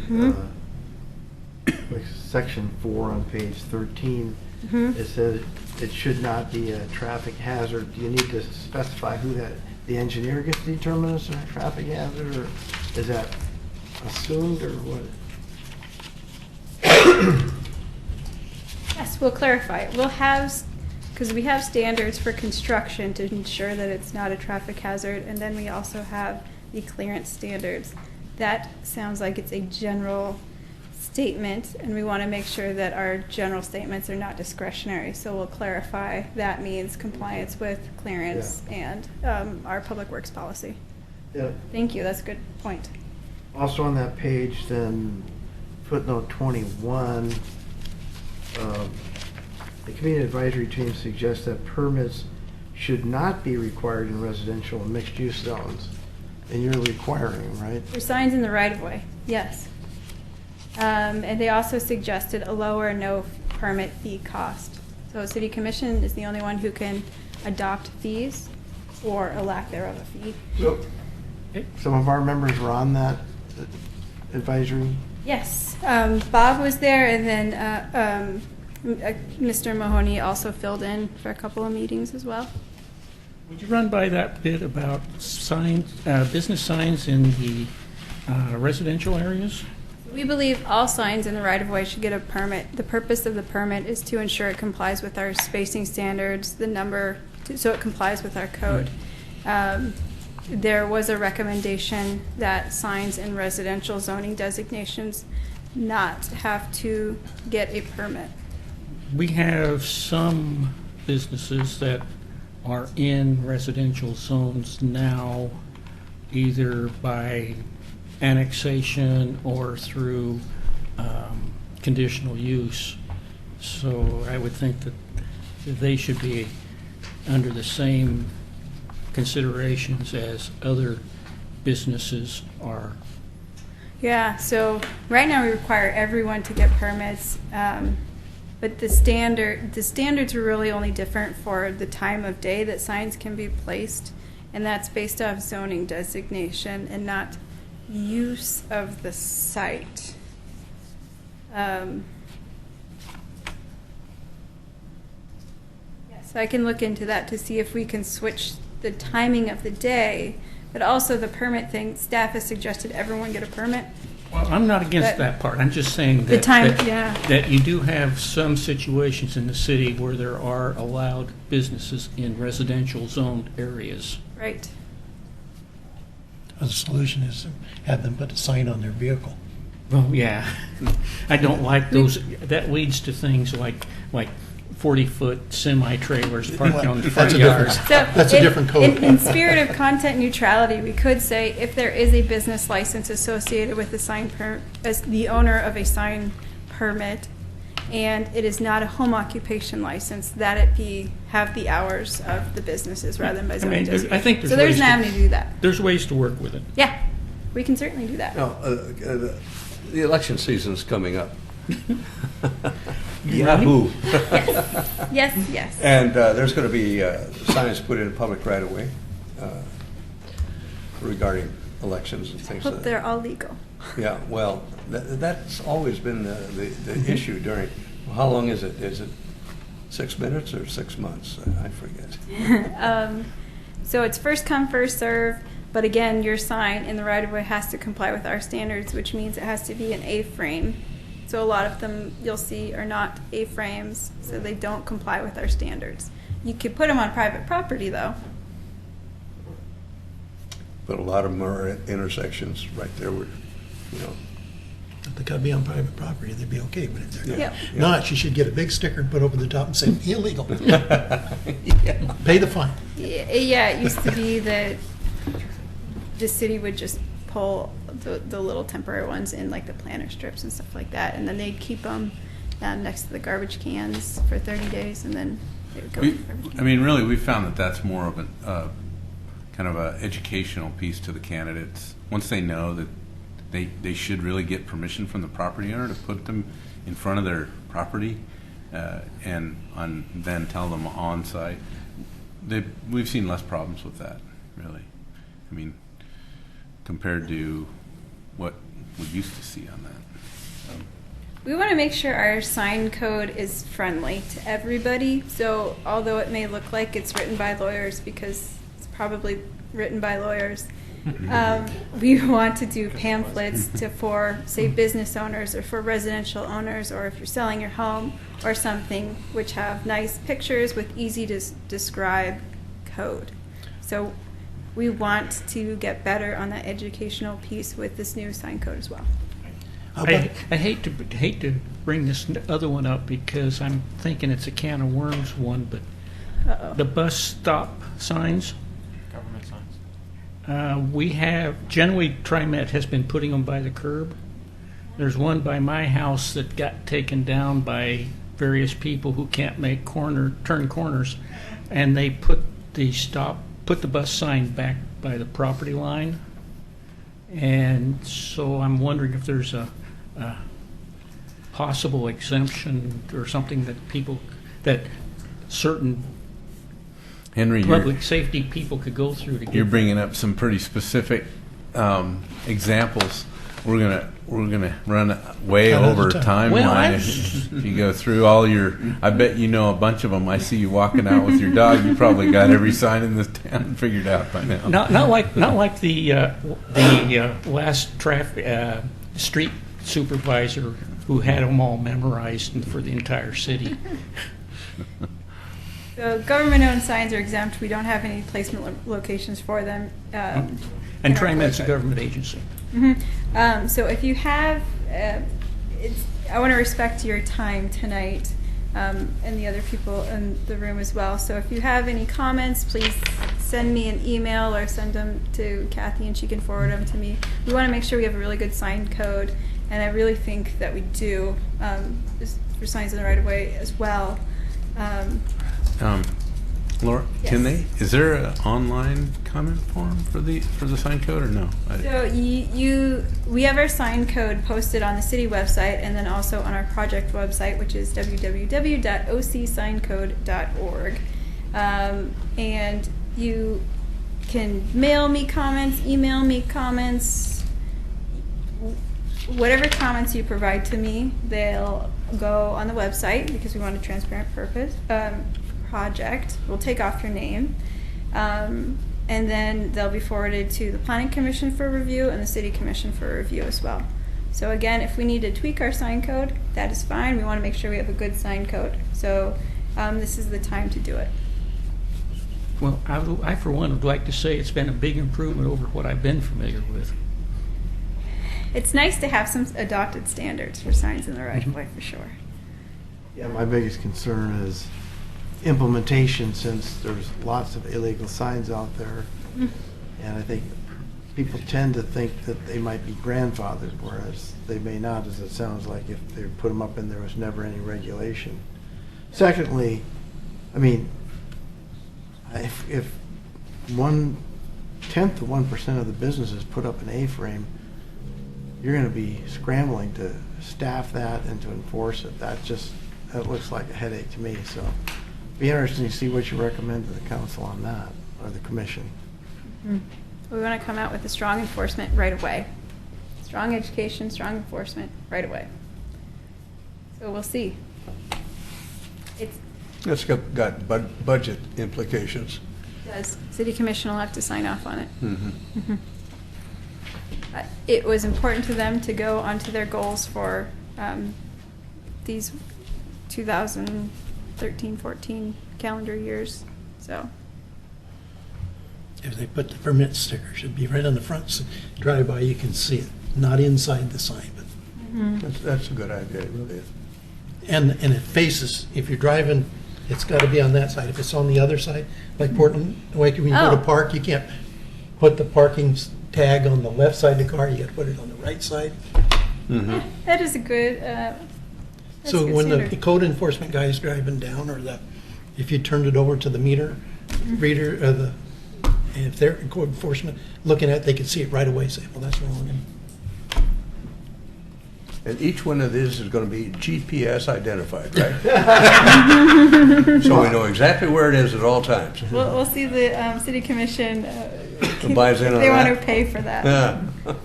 [SPEAKER 9] like section 4 on page 13. It says it should not be a traffic hazard. Do you need to specify who the engineer gets to determine it's a traffic hazard, or is that assumed, or what?
[SPEAKER 6] Yes, we'll clarify it. We'll have, because we have standards for construction to ensure that it's not a traffic hazard, and then we also have the clearance standards. That sounds like it's a general statement, and we want to make sure that our general statements are not discretionary. So we'll clarify that means compliance with clearance and our public works policy.
[SPEAKER 9] Yeah.
[SPEAKER 6] Thank you. That's a good point.
[SPEAKER 9] Also on that page, then footnote 21, the community advisory team suggests that permits should not be required in residential and mixed-use zones. And you're requiring, right?
[SPEAKER 6] For signs in the right-of-way, yes. And they also suggested a lower no permit fee cost. So City Commission is the only one who can adopt fees or a lack thereof a fee.
[SPEAKER 9] So, some of our members were on that advisory.
[SPEAKER 6] Yes, Bob was there, and then Mr. Mahoney also filled in for a couple of meetings as well.
[SPEAKER 8] Would you run by that bit about signs, business signs in the residential areas?
[SPEAKER 6] We believe all signs in the right-of-way should get a permit. The purpose of the permit is to ensure it complies with our spacing standards, the number, so it complies with our code. There was a recommendation that signs in residential zoning designations not have to get a permit.
[SPEAKER 8] We have some businesses that are in residential zones now, either by annexation or through conditional use. So I would think that they should be under the same considerations as other businesses are.
[SPEAKER 6] Yeah, so right now we require everyone to get permits, but the standards are really only different for the time of day that signs can be placed, and that's based off zoning designation and not use of the site. Yes, I can look into that to see if we can switch the timing of the day, but also the permit thing. Staff has suggested everyone get a permit.
[SPEAKER 8] Well, I'm not against that part. I'm just saying
[SPEAKER 6] The
[SPEAKER 8] that,
[SPEAKER 6] time,
[SPEAKER 8] that,
[SPEAKER 6] yeah.
[SPEAKER 8] that you do have some situations in the city where there are allowed businesses in residential zoned areas.
[SPEAKER 6] Right.
[SPEAKER 1] The solution is to have them put a sign on their vehicle.
[SPEAKER 8] Well, yeah. I don't like those. That leads to things like 40-foot semi-trailers parked on the front
[SPEAKER 1] That's a
[SPEAKER 8] yards.
[SPEAKER 1] different, that's a different code.
[SPEAKER 6] In spirit of content neutrality, we could say if there is a business license associated with the sign as the owner of a sign permit, and it is not a home occupation license, that it have the hours of the businesses rather than by zoning designation.
[SPEAKER 8] I think
[SPEAKER 6] so there's
[SPEAKER 8] ways
[SPEAKER 6] an avenue to do that.
[SPEAKER 8] There's ways to work with it.
[SPEAKER 6] Yeah, we can certainly do that.
[SPEAKER 7] Now, the election season's coming up. Yahoo!
[SPEAKER 6] Yes.
[SPEAKER 7] And there's going to be signs put in public right away regarding elections and things
[SPEAKER 6] Hope
[SPEAKER 7] like that.
[SPEAKER 6] they're all legal.
[SPEAKER 7] Yeah, well, that's always been the issue during, how long is it? Is it 6 minutes or 6 months? I forget.
[SPEAKER 6] So it's first come, first serve. But again, your sign in the right-of-way has to comply with our standards, which means it has to be an A-frame. So a lot of them you'll see are not A-frames, so they don't comply with our standards. You could put them on private property, though.
[SPEAKER 7] But a lot of them are at intersections right there where,
[SPEAKER 1] If they gotta be on private property, they'd be okay, but if they're
[SPEAKER 6] Yeah.
[SPEAKER 1] not, you should get a big sticker and put over the top and say, illegal. Pay the fine.
[SPEAKER 6] Yeah, it used to be that the city would just pull the little temporary ones in, like the planter strips and stuff like that, and then they'd keep them next to the garbage cans for 30 days, and then they would go.
[SPEAKER 5] Really, we found that that's more of a kind of a educational piece to the candidates. Once they know that they should really get permission from the property owner to put them in front of their property, and then tell them on site. We've seen less problems with that, really. I mean, compared to what we used to see on that.
[SPEAKER 6] We want to make sure our sign code is friendly to everybody. So although it may look like it's written by lawyers, because it's probably written by lawyers, We want to do pamphlets for, say, business owners or for residential owners, or if you're selling your home or something, which have nice pictures with easy to describe code. So we want to get better on that educational piece with this new sign code as well.
[SPEAKER 1] How about-
[SPEAKER 8] I hate to bring this other one up because I'm thinking it's a can of worms one, but
[SPEAKER 6] Uh-oh.
[SPEAKER 8] the bus stop signs,
[SPEAKER 10] Government signs.
[SPEAKER 8] we have, generally TriMet has been putting them by the curb. There's one by my house that got taken down by various people who can't make turn corners, and they put the bus sign back by the property line. And so I'm wondering if there's a possible exemption or something that certain
[SPEAKER 5] Henry,
[SPEAKER 8] public safety people could go through to get.
[SPEAKER 5] you're bringing up some pretty specific examples. We're gonna run way
[SPEAKER 1] Out of
[SPEAKER 5] over
[SPEAKER 1] time.
[SPEAKER 8] Well,
[SPEAKER 5] timeline if you go through all your. I bet you know a bunch of them. I see you walking out with your dog. You probably got every sign in this town figured out by now.
[SPEAKER 8] Not like the last traffic street supervisor who had them all memorized for the entire city.
[SPEAKER 6] So government-owned signs are exempt. We don't have any placement locations for them.
[SPEAKER 8] And
[SPEAKER 6] in our
[SPEAKER 8] TriMet's a
[SPEAKER 6] code.
[SPEAKER 8] government agency.
[SPEAKER 6] So if you have, I want to respect your time tonight, and the other people in the room as well. So if you have any comments, please send me an email or send them to Kathy and she can forward them to me. We want to make sure we have a really good sign code, and I really think that we do, for signs in the right of way as well.
[SPEAKER 5] Laura,
[SPEAKER 6] Yes.
[SPEAKER 5] can they? Is there an online comment form for the sign code or no?
[SPEAKER 6] So we have our sign code posted on the city website and then also on our project website, which is www.ocsigncode.org. And you can mail me comments, email me comments, whatever comments you provide to me, they'll go on the website because we want a transparent project. We'll take off your name. And then they'll be forwarded to the Planning Commission for review and the City Commission for review as well. So again, if we need to tweak our sign code, that is fine. We want to make sure we have a good sign code. So this is the time to do it.
[SPEAKER 8] Well, I for one would like to say it's been a big improvement over what I've been familiar with.
[SPEAKER 6] It's nice to have some adopted standards for signs in the right of way, for sure.
[SPEAKER 9] Yeah, my biggest concern is implementation, since there's lots of illegal signs out there. And I think people tend to think that they might be grandfathered, whereas they may not, as it sounds like if they put them up and there was never any regulation. Secondly, I mean, if 1/10 of 1% of the businesses put up an A-frame, you're going to be scrambling to staff that and to enforce it. That looks like a headache to me. So be interesting to see what you recommend to the council on that, or the commission.
[SPEAKER 6] We want to come out with a strong enforcement right away. Strong education, strong enforcement right away. So we'll see.
[SPEAKER 7] It's got budget implications.
[SPEAKER 6] Does City Commission will have to sign off on it.
[SPEAKER 7] Mhm.
[SPEAKER 6] It was important to them to go onto their goals for these 2013-14 calendar years. So
[SPEAKER 1] If they put the permit sticker, it should be right on the front. Drive by, you can see it, not inside the sign, but
[SPEAKER 7] That's a good idea, it really is.
[SPEAKER 1] and it faces. If you're driving, it's got to be on that side. If it's on the other side, like Portland, like when you go to
[SPEAKER 6] Oh.
[SPEAKER 1] park, you can't put the parking tag on the left side of the car. You got to put it on the right side.
[SPEAKER 6] that is a good. That's
[SPEAKER 1] So
[SPEAKER 6] a good
[SPEAKER 1] when the
[SPEAKER 6] standard.
[SPEAKER 1] code enforcement guy is driving down, or if you turned it over to the meter reader, and if they're code enforcement looking at it, they could see it right away, say, well, that's wrong.
[SPEAKER 7] And each one of these is going to be GPS identified, right? So we know exactly where it is at all times.
[SPEAKER 6] We'll see the City Commission.
[SPEAKER 7] Buys in
[SPEAKER 6] if
[SPEAKER 7] on
[SPEAKER 6] they want
[SPEAKER 7] that.
[SPEAKER 6] to pay for that.
[SPEAKER 7] Yeah.
[SPEAKER 6] All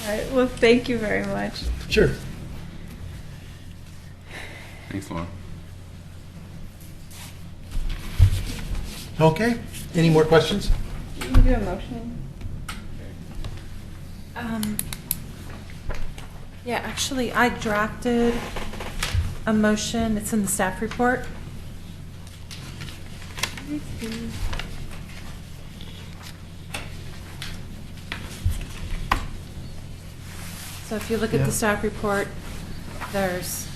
[SPEAKER 6] right. Well, thank you very much.
[SPEAKER 1] Sure.
[SPEAKER 5] Thanks, Laura.
[SPEAKER 1] Okay. Any more questions?
[SPEAKER 6] You can do a motion.
[SPEAKER 2] Yeah, actually, I drafted a motion. It's in the staff report. So if you look at
[SPEAKER 9] Yeah.
[SPEAKER 2] the staff report, there's,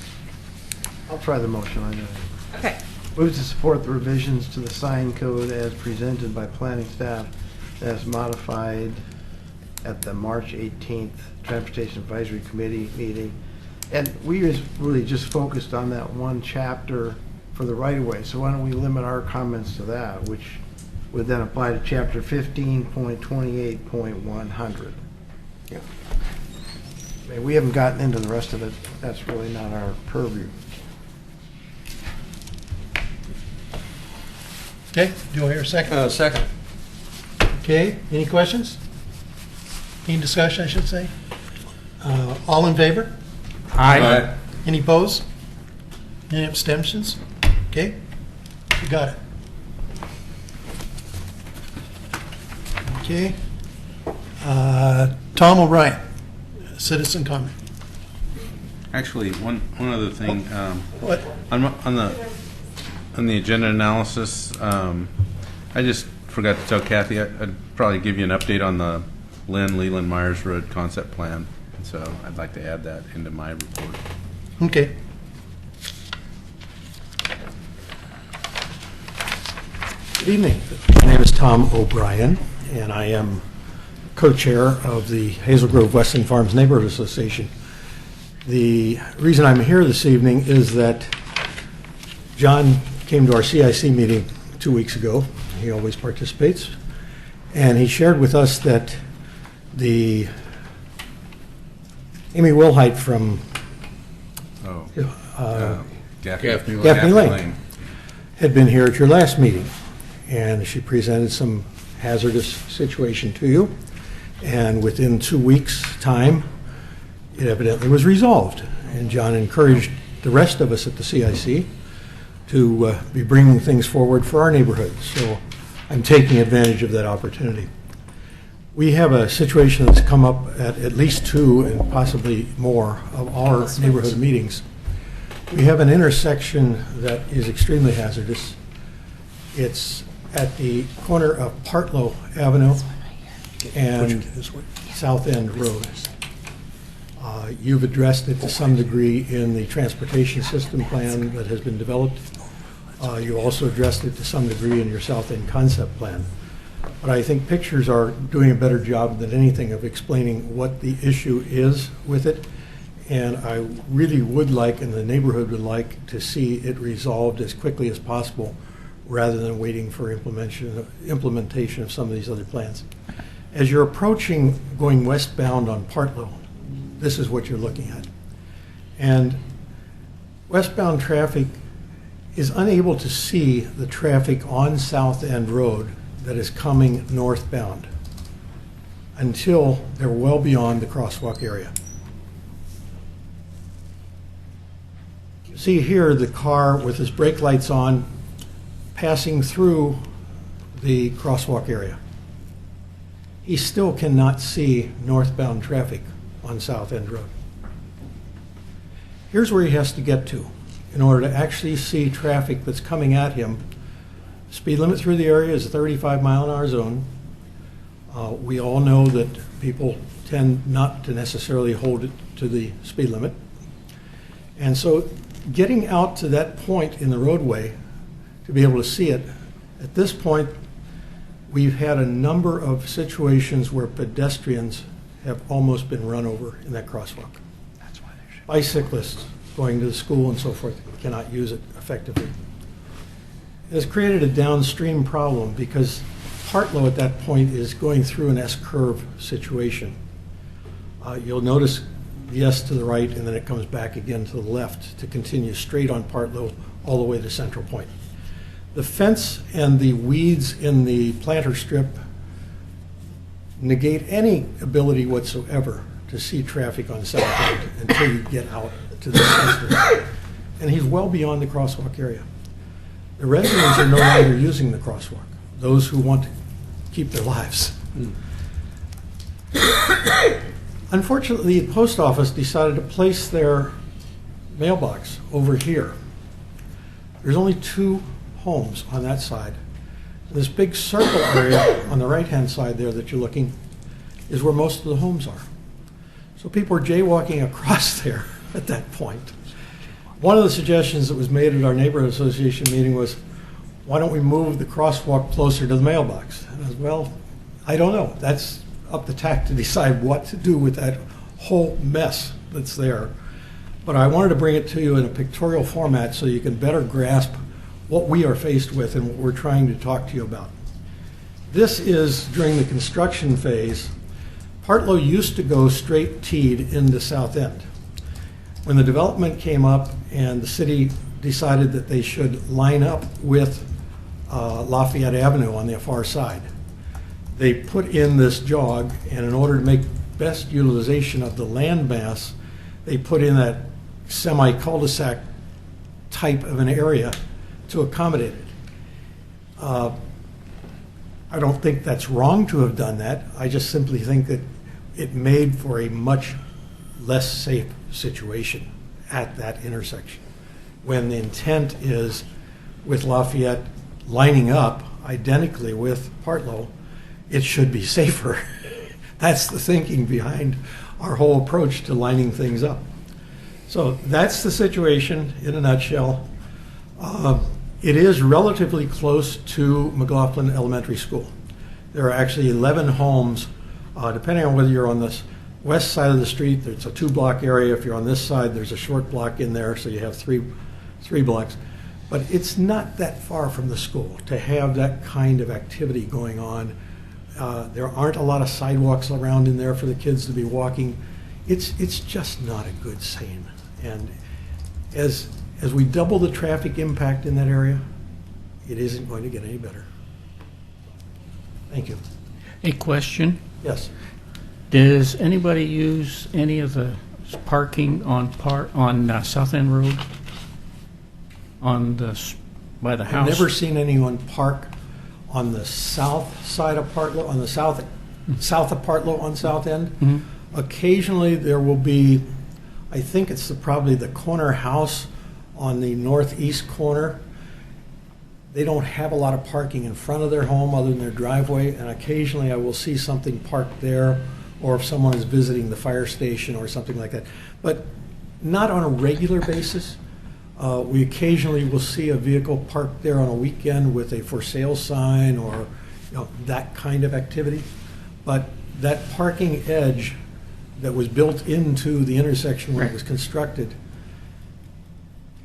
[SPEAKER 9] I'll try the motion on that.
[SPEAKER 2] okay.
[SPEAKER 9] Move to support the revisions to the sign code as presented by planning staff as modified at the March 18th Transportation Advisory Committee meeting. And we really just focused on that one chapter for the right-of-way. So why don't we limit our comments to that, which would then apply to chapter 15.28.100.
[SPEAKER 7] Yeah.
[SPEAKER 9] I mean, we haven't gotten into the rest of it. That's really not our purview.
[SPEAKER 1] Okay, do I hear a second?
[SPEAKER 7] Second.
[SPEAKER 1] Okay, any questions? Any discussion, I should say? All in favor?
[SPEAKER 8] Aye.
[SPEAKER 1] Any opposed? Any abstentions? Okay, you got it. Okay. Tom O'Brien, citizen comment.
[SPEAKER 5] Actually, one other thing,
[SPEAKER 1] What?
[SPEAKER 5] on the agenda analysis, I just forgot to tell Kathy, I'd probably give you an update on the Leland Myers Road concept plan. So I'd like to add that into my report.
[SPEAKER 1] Okay.
[SPEAKER 11] Good evening. My name is Tom O'Brien, and I am co-chair of the Hazel Grove Weston Farms Neighborhood Association. The reason I'm here this evening is that John came to our CIC meeting 2 weeks ago. He always participates. And he shared with us that the Amy Wilhite from
[SPEAKER 5] Gaffney
[SPEAKER 11] Gaffney Lane had been here at your last meeting, and she presented some hazardous situation to you, and within 2 weeks' time, it evidently was resolved. And John encouraged the rest of us at the CIC to be bringing things forward for our neighborhood. So I'm taking advantage of that opportunity. We have a situation that's come up at least 2 and possibly more of our neighborhood meetings. We have an intersection that is extremely hazardous. It's at the corner of Partlow Avenue and South End Road. You've addressed it to some degree in the transportation system plan that has been developed. You also addressed it to some degree in your South End concept plan. But I think pictures are doing a better job than anything of explaining what the issue is with it. And I really would like, and the neighborhood would like, to see it resolved as quickly as possible rather than waiting for implementation of some of these other plans. As you're approaching going westbound on Partlow, this is what you're looking at. And westbound traffic is unable to see the traffic on South End Road that is coming northbound until they're well beyond the crosswalk area. You see here the car with his brake lights on passing through the crosswalk area. He still cannot see northbound traffic on South End Road. Here's where he has to get to in order to actually see traffic that's coming at him. Speed limit through the area is a 35-mile-an-hour zone. We all know that people tend not to necessarily hold it to the speed limit. And so getting out to that point in the roadway to be able to see it, at this point, we've had a number of situations where pedestrians have almost been run over in that crosswalk. That's why bicyclists going to the school and so forth cannot use it effectively. It has created a downstream problem because Partlow at that point is going through an S-curve situation. You'll notice the S to the right, and then it comes back again to the left to continue straight on Partlow all the way to Central Point. The fence and the weeds in the planter strip negate any ability whatsoever to see traffic on South End until you get out to the distance. And he's well beyond the crosswalk area. The residents are no longer using the crosswalk. Those who want to keep their lives. Unfortunately, the post office decided to place their mailbox over here. There's only 2 homes on that side. This big circle area on the right-hand side there that you're looking is where most of the homes are. So people are jaywalking across there at that point. One of the suggestions that was made at our neighborhood association meeting was, why don't we move the crosswalk closer to the mailbox? And I was, well, I don't know. That's up to TAC to decide what to do with that whole mess that's there. But I wanted to bring it to you in a pictorial format so you can better grasp what we are faced with and what we're trying to talk to you about. This is during the construction phase. Partlow used to go straight teed into South End. When the development came up and the city decided that they should line up with Lafayette Avenue on the far side, they put in this jog, and in order to make best utilization of the land mass, they put in that semi-cul-de-sac type of an area to accommodate it. I don't think that's wrong to have done that. I just simply think that it made for a much less safe situation at that intersection, when the intent is with Lafayette lining up identically with Partlow, it should be safer. That's the thinking behind our whole approach to lining things up. So that's the situation in a nutshell. It is relatively close to McLaughlin Elementary School. There are actually 11 homes, depending on whether you're on the west side of the street, it's a 2-block area. If you're on this side, there's a short block in there, so you have three blocks. But it's not that far from the school to have that kind of activity going on. There aren't a lot of sidewalks around in there for the kids to be walking. It's just not a good scene. And as we double the traffic impact in that area, it isn't going to get any better. Thank you.
[SPEAKER 8] A question.
[SPEAKER 11] Yes.
[SPEAKER 8] Does anybody use any of the parking on South End Road? By the house?
[SPEAKER 11] I've never seen anyone park on the south side of Partlow, on the south of Partlow on South End.
[SPEAKER 8] Mm-hmm.
[SPEAKER 11] Occasionally there will be, I think it's probably the corner house on the northeast corner. They don't have a lot of parking in front of their home other than their driveway, and occasionally I will see something parked there, or if someone is visiting the fire station or something like that. But not on a regular basis. We occasionally will see a vehicle parked there on a weekend with a for sale sign or that kind of activity. But that parking edge that was built into the intersection when it was constructed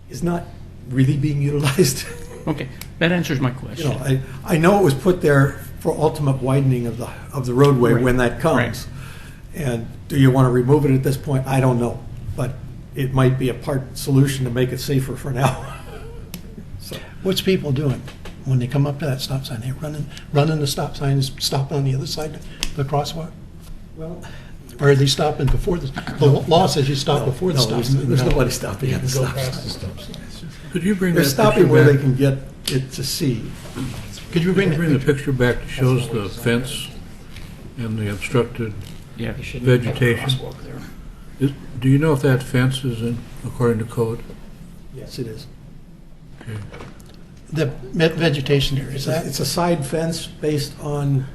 [SPEAKER 11] is not really being utilized.
[SPEAKER 8] Okay, that answers my question.
[SPEAKER 11] I know it was put there for ultimate widening of the roadway when that comes.
[SPEAKER 8] Right.
[SPEAKER 11] And do you want to remove it at this point? I don't know, but it might be a part solution to make it safer for now. So,
[SPEAKER 1] What's people doing when they come up to that stop sign? They running the stop signs, stopping on the other side of the crosswalk?
[SPEAKER 11] well,
[SPEAKER 1] Or are they stopping before the law says you stop before the stop sign?
[SPEAKER 11] there's nobody stopping at the stop sign.
[SPEAKER 3] Could you bring
[SPEAKER 11] They're
[SPEAKER 3] that
[SPEAKER 11] stopping
[SPEAKER 3] picture
[SPEAKER 11] where they
[SPEAKER 3] back?
[SPEAKER 11] can get it to see.
[SPEAKER 1] Could you bring
[SPEAKER 3] Bring the
[SPEAKER 1] that?
[SPEAKER 3] picture back that shows the fence and the obstructed
[SPEAKER 8] Yeah.
[SPEAKER 3] vegetation. Do you know if that fence is in, according to code?
[SPEAKER 11] Yes, it is.
[SPEAKER 3] Okay.
[SPEAKER 1] The vegetation area, is that?
[SPEAKER 11] It's a side fence based on,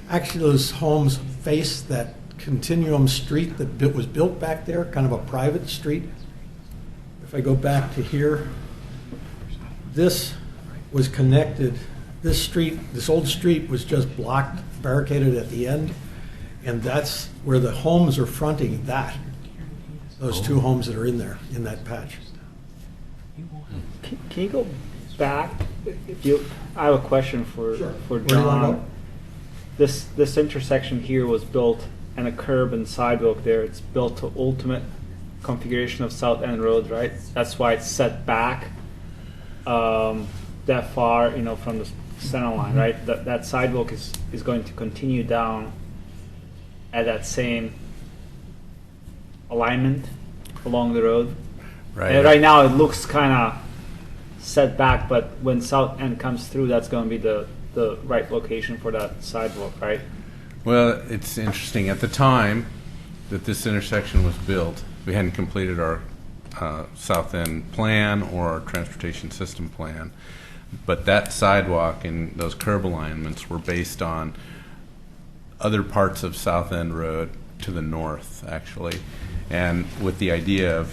[SPEAKER 11] actually those homes face that continuum street that was built back there, kind of a private street. If I go back to here, this was connected, this old street was just blocked, barricaded at the end, and that's where the homes are fronting those 2 homes that are in there, in that patch.
[SPEAKER 12] Can you go back? I have a question for
[SPEAKER 11] Where do you wanna
[SPEAKER 12] John.
[SPEAKER 11] go?
[SPEAKER 12] This intersection here was built, and a curb and sidewalk there. It's built to ultimate configuration of South End Road, right? That's why it's set back that far, from the center line, right? That sidewalk is going to continue down at that same alignment along the road.
[SPEAKER 5] Right.
[SPEAKER 12] And right now it looks kind of set back, but when South End comes through, that's going to be the the right location for that sidewalk, right?
[SPEAKER 5] Well, it's interesting. At the time that this intersection was built, we hadn't completed our South End plan or our transportation system plan. But that sidewalk and those curb alignments were based on other parts of South End Road to the north, actually. And with the idea of,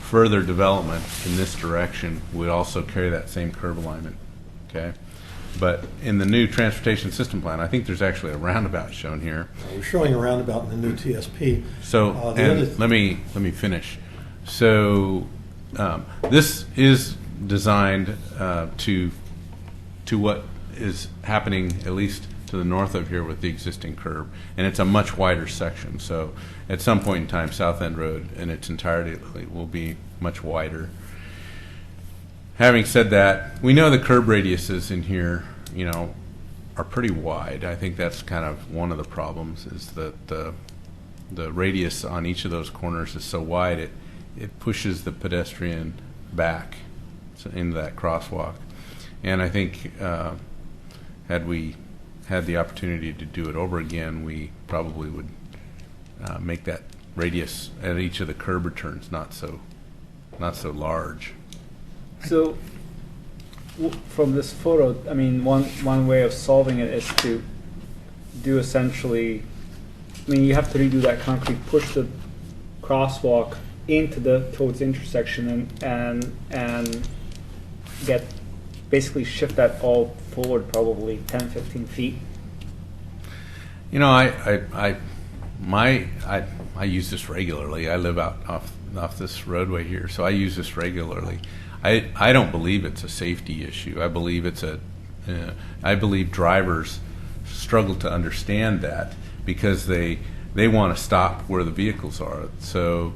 [SPEAKER 5] further development in this direction would also carry that same curb alignment, okay? But in the new transportation system plan, I think there's actually a roundabout shown here.
[SPEAKER 11] We're showing a roundabout in the new TSP.
[SPEAKER 5] So, and let me finish. So, this is designed to what is happening at least to the north of here with the existing curb, and it's a much wider section. So, at some point in time, South End Road in its entirety will be much wider. Having said that, we know the curb radiuses in here, are pretty wide. I think that's kind of one of the problems, is that the radius on each of those corners is so wide it pushes the pedestrian back into that crosswalk. And I think had we had the opportunity to do it over again, we probably would make that radius at each of the curb returns not so large.
[SPEAKER 12] So, from this photo, I mean, one way of solving it is to do essentially, you have to redo that concrete, push the crosswalk towards the intersection and shift that all forward probably 10, 15 feet.
[SPEAKER 5] I use this regularly. I live out off this roadway here, so I use this regularly. I don't believe it's a safety issue. I believe I believe drivers struggle to understand that because they want to stop where the vehicles are. So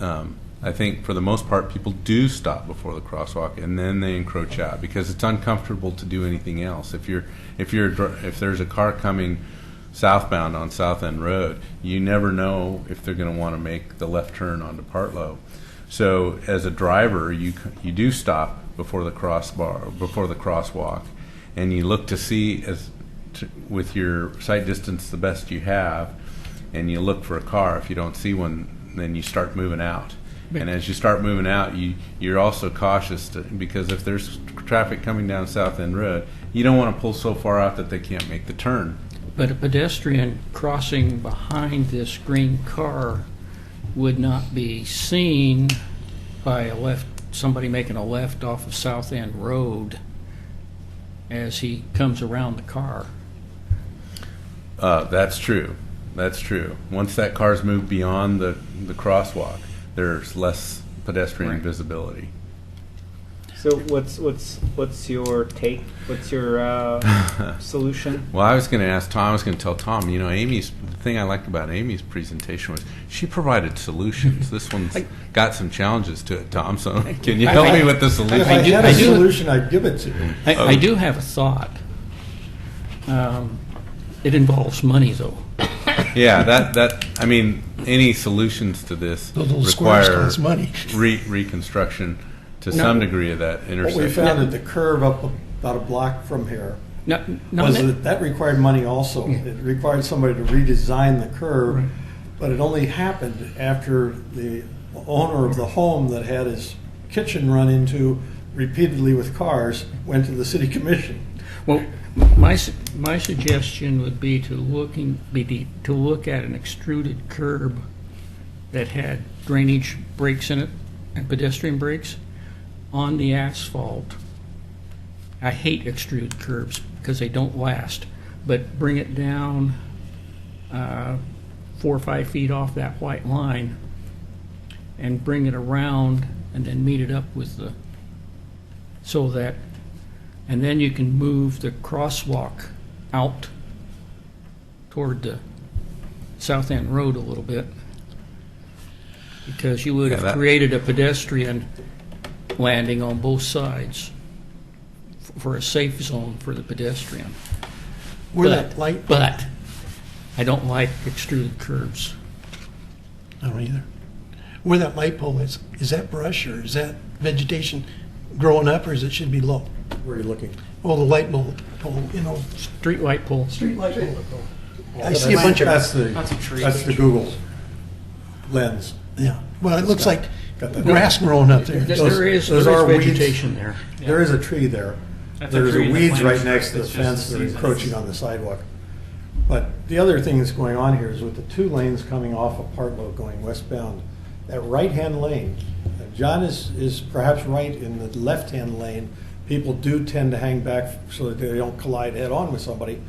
[SPEAKER 5] I think for the most part, people do stop before the crosswalk and then they encroach out because it's uncomfortable to do anything else. If there's a car coming southbound on South End Road, you never know if they're going to want to make the left turn onto Partlow. So as a driver, you do stop before the crosswalk, and you look to see with your sight distance the best you have, and you look for a car. If you don't see one, then you start moving out. And as you start moving out, you're also cautious because if there's traffic coming down South End Road, you don't want to pull so far out that they can't make the turn.
[SPEAKER 8] But a pedestrian crossing behind this green car would not be seen by somebody making a left off of South End Road as he comes around the car.
[SPEAKER 5] That's true. That's true. Once that car's moved beyond the crosswalk, there's less pedestrian visibility.
[SPEAKER 12] So what's your take? What's your solution?
[SPEAKER 5] Well, I was going to tell Tom, the thing I liked about Amy's presentation was she provided solutions. This one's got some challenges to it, Tom, so can you help me with the solution?
[SPEAKER 11] If I had a solution, I'd give it to you.
[SPEAKER 8] I do have a thought. It involves money, though.
[SPEAKER 5] Yeah, any solutions to this require reconstruction to some degree of that intersection.
[SPEAKER 11] What we found at the curve up about a block from here that required money also. It required somebody to redesign the curve, right. But it only happened after the owner of the home that had his kitchen run into repeatedly with cars went to the city commission.
[SPEAKER 8] Well, my suggestion would be to look at an extruded curb that had drainage breaks in it and pedestrian breaks on the asphalt. I hate extruded curbs because they don't last, but bring it down 4 or 5 feet off that white line and bring it around and then meet it up with and then you can move the crosswalk out toward the South End Road a little bit, because you would have created a pedestrian landing on both sides for a safe zone for the pedestrian. But I don't like extruded curves.
[SPEAKER 1] I don't either. Where that light pole is that brush or is that vegetation growing up, or is it should be low?
[SPEAKER 11] Where are you looking?
[SPEAKER 1] Oh, the light bulb, you know,
[SPEAKER 8] Street light pole.
[SPEAKER 1] street light bulb. I see a bunch of,
[SPEAKER 10] That's a tree.
[SPEAKER 11] That's the Google lens.
[SPEAKER 1] yeah, well, it looks like
[SPEAKER 11] Got that.
[SPEAKER 1] grass growing up there.
[SPEAKER 8] There is
[SPEAKER 11] those are weeds.
[SPEAKER 8] vegetation there.
[SPEAKER 11] There is a tree there.
[SPEAKER 10] That's a
[SPEAKER 11] There's
[SPEAKER 10] tree
[SPEAKER 11] a
[SPEAKER 10] in the
[SPEAKER 11] weeds right
[SPEAKER 10] planting
[SPEAKER 11] next to
[SPEAKER 10] strip.
[SPEAKER 11] the
[SPEAKER 10] It's just
[SPEAKER 11] fence that are
[SPEAKER 10] seasons.
[SPEAKER 11] encroaching on the sidewalk. But the other thing that's going on here is with the two lanes coming off of Partlow going westbound, that right-hand lane, John is perhaps right in the left-hand lane. People do tend to hang back so that they don't collide head-on with somebody.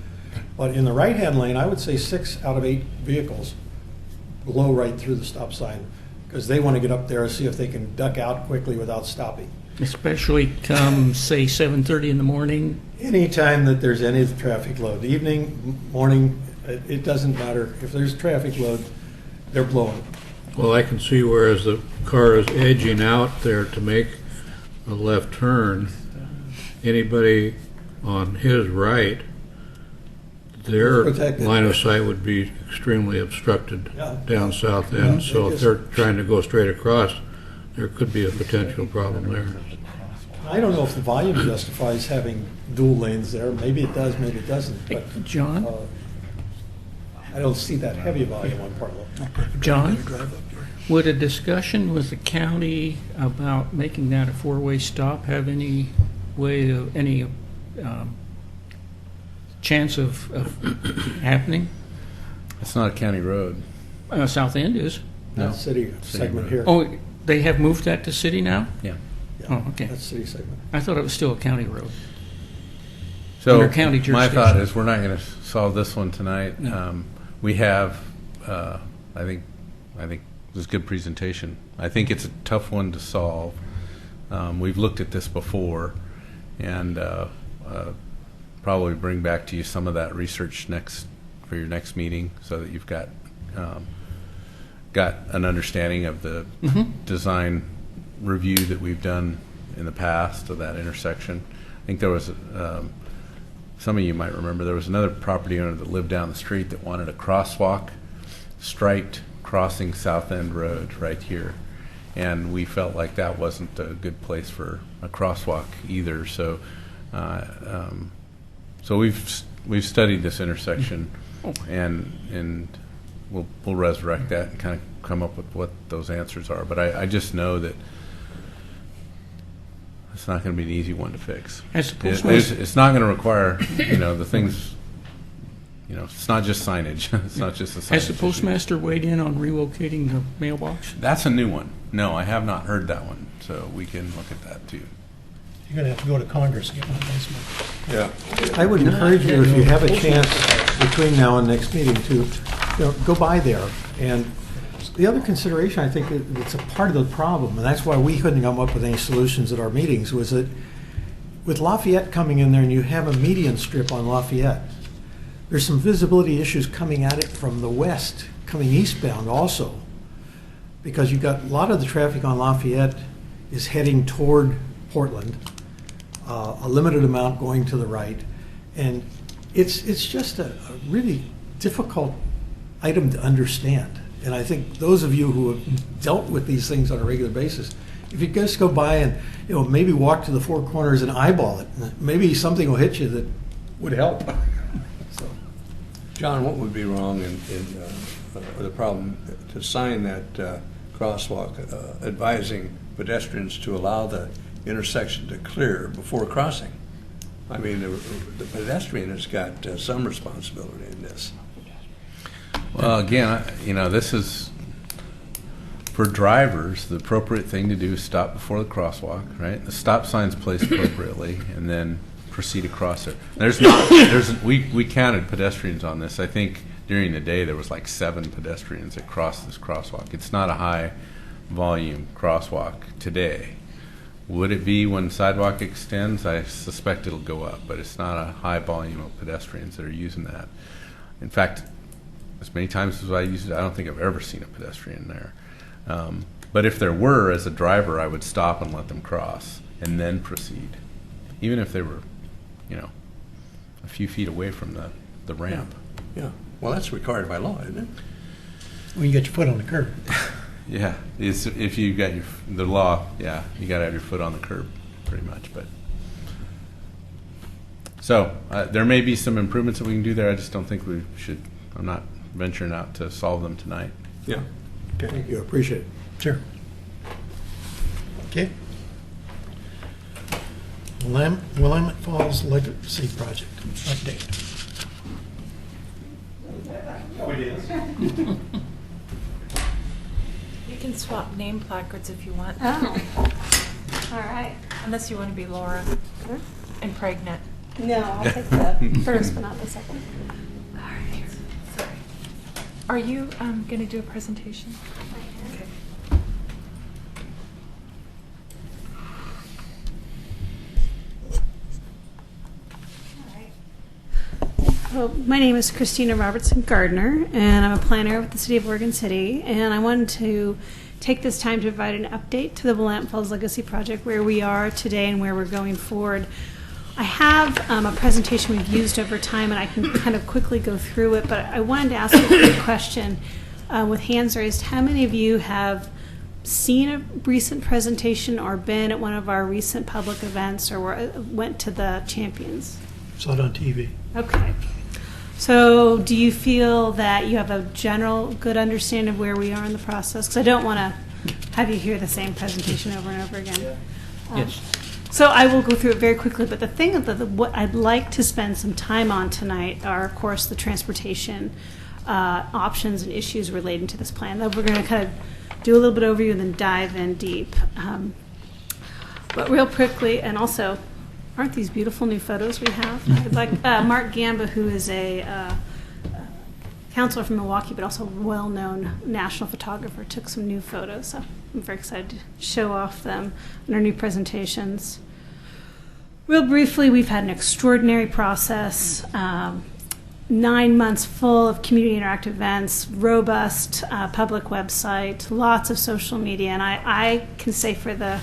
[SPEAKER 11] But in the right-hand lane, I would say 6 out of 8 vehicles blow right through the stop sign because they want to get up there and see if they can duck out quickly without stopping.
[SPEAKER 8] Especially come, say, 7:30 in the morning.
[SPEAKER 11] Anytime that there's any traffic load, evening, morning, it doesn't matter. If there's traffic load, they're blowing.
[SPEAKER 3] Well, I can see where as the car is edging out there to make a left turn, anybody on his right, their
[SPEAKER 11] Protected.
[SPEAKER 3] line of sight would be extremely obstructed
[SPEAKER 11] Yeah.
[SPEAKER 3] down south end.
[SPEAKER 11] Yeah,
[SPEAKER 3] So
[SPEAKER 11] they
[SPEAKER 3] if they're trying to go straight across, there could be a potential problem there.
[SPEAKER 11] I don't know if the volume justifies having dual lanes there. Maybe it does, maybe it doesn't. But
[SPEAKER 8] John?
[SPEAKER 11] I don't see that heavy volume on Partlow.
[SPEAKER 8] John, would a discussion with the county about making that a four-way stop have any way of, any chance of happening?
[SPEAKER 5] It's not a county road.
[SPEAKER 8] South End is.
[SPEAKER 11] That city segment
[SPEAKER 5] road.
[SPEAKER 11] here.
[SPEAKER 8] Oh, they have moved that to city now?
[SPEAKER 5] Yeah.
[SPEAKER 11] Yeah,
[SPEAKER 8] Oh, okay.
[SPEAKER 11] That's city segment.
[SPEAKER 8] I thought it was still a county road.
[SPEAKER 5] So
[SPEAKER 8] Under county
[SPEAKER 5] my thought
[SPEAKER 8] jurisdiction.
[SPEAKER 5] is we're not going to solve this one tonight.
[SPEAKER 8] No.
[SPEAKER 5] We have, I think it was a good presentation. I think it's a tough one to solve. We've looked at this before, and probably bring back to you some of that research for your next meeting, so that you've got an understanding of the design review that we've done in the past of that intersection. I think there was, some of you might remember, there was another property owner that lived down the street that wanted a crosswalk, striped crossing South End Road right here. And we felt like that wasn't a good place for a crosswalk either. So, so we've studied this intersection, and we'll resurrect that and kind of come up with what those answers are. But I just know that it's not going to be an easy one to fix. It's not going to require, the things, it's not just signage. It's not just a signage
[SPEAKER 8] Has the
[SPEAKER 5] issue.
[SPEAKER 8] postmaster weighed in on relocating the mailbox?
[SPEAKER 5] That's a new one. No, I have not heard that one, so we can look at that too.
[SPEAKER 1] You're gonna have to go to Congress to get one of those.
[SPEAKER 11] Yeah. I would encourage you, if you have a chance between now and next meeting, to go by there. And the other consideration, I think, it's a part of the problem, and that's why we couldn't come up with any solutions at our meetings, was that with Lafayette coming in there and you have a median strip on Lafayette, there's some visibility issues coming at it from the west, coming eastbound also, because you've got a lot of the traffic on Lafayette is heading toward Portland, a limited amount going to the right, and it's just a really difficult item to understand. And I think those of you who have dealt with these things on a regular basis, if you just go by and maybe walk to the four corners and eyeball it, maybe something will hit you that would help. So,
[SPEAKER 7] John, what would be wrong in the problem to sign that crosswalk advising pedestrians to allow the intersection to clear before crossing? I mean, the pedestrian has got some responsibility in this.
[SPEAKER 5] Well, again, this is, for drivers, the appropriate thing to do is stop before the crosswalk, right? The stop sign's placed appropriately, and then proceed across it. We counted pedestrians on this. I think during the day there was like 7 pedestrians that crossed this crosswalk. It's not a high volume crosswalk today. Would it be when sidewalk extends? I suspect it'll go up, but it's not a high volume of pedestrians that are using that. In fact, as many times as I use it, I don't think I've ever seen a pedestrian there. But if there were, as a driver, I would stop and let them cross and then proceed, even if they were, a few feet away from the ramp.
[SPEAKER 7] Yeah. Well, that's required by law, isn't it?
[SPEAKER 1] When you get your foot on the curb.
[SPEAKER 5] Yeah, if you got the law, yeah, you got to have your foot on the curb. pretty much. But so there may be some improvements that we can do there. I just don't think we should. I'm not venturing out to solve them tonight.
[SPEAKER 7] Yeah.
[SPEAKER 11] Okay, thank you, appreciate it.
[SPEAKER 1] Sure. Okay. Willamette Falls Legacy Project update.
[SPEAKER 2] You can swap name placards if you want.
[SPEAKER 6] Oh, all right.
[SPEAKER 2] Unless you want to be Laura and pregnant.
[SPEAKER 6] No, I'll take the first, but not the second.
[SPEAKER 2] All right. Sorry. Are you going to do a presentation? Okay.
[SPEAKER 13] Well, my name is Christina Robertson Gardner, and I'm a planner with the City of Oregon City. And I wanted to take this time to provide an update to the Willamette Falls Legacy Project, where we are today and where we're going forward. I have a presentation we've used over time, and I can kind of quickly go through it, but I wanted to ask a quick question with hands raised. How many of you have seen a recent presentation or been at one of our recent public events or went to the Champions?
[SPEAKER 1] Saw it on TV.
[SPEAKER 13] Okay. So do you feel that you have a general good understanding of where we are in the process? Because I don't want to have you hear the same presentation over and over again.
[SPEAKER 8] Yes.
[SPEAKER 13] So I will go through it very quickly, but the thing what I'd like to spend some time on tonight are, of course, the transportation options and issues relating to this plan. We're going to kind of do a little bit overview and then dive in deep. But real quickly, and also, aren't these beautiful new photos we have? Like Mark Gamba, who is a counselor from Milwaukee, but also a well-known national photographer, took some new photos. So I'm very excited to show off them in our new presentations. Real briefly, we've had an extraordinary process. 9 months full of community interactive events, robust public website, lots of social media, and I can say for the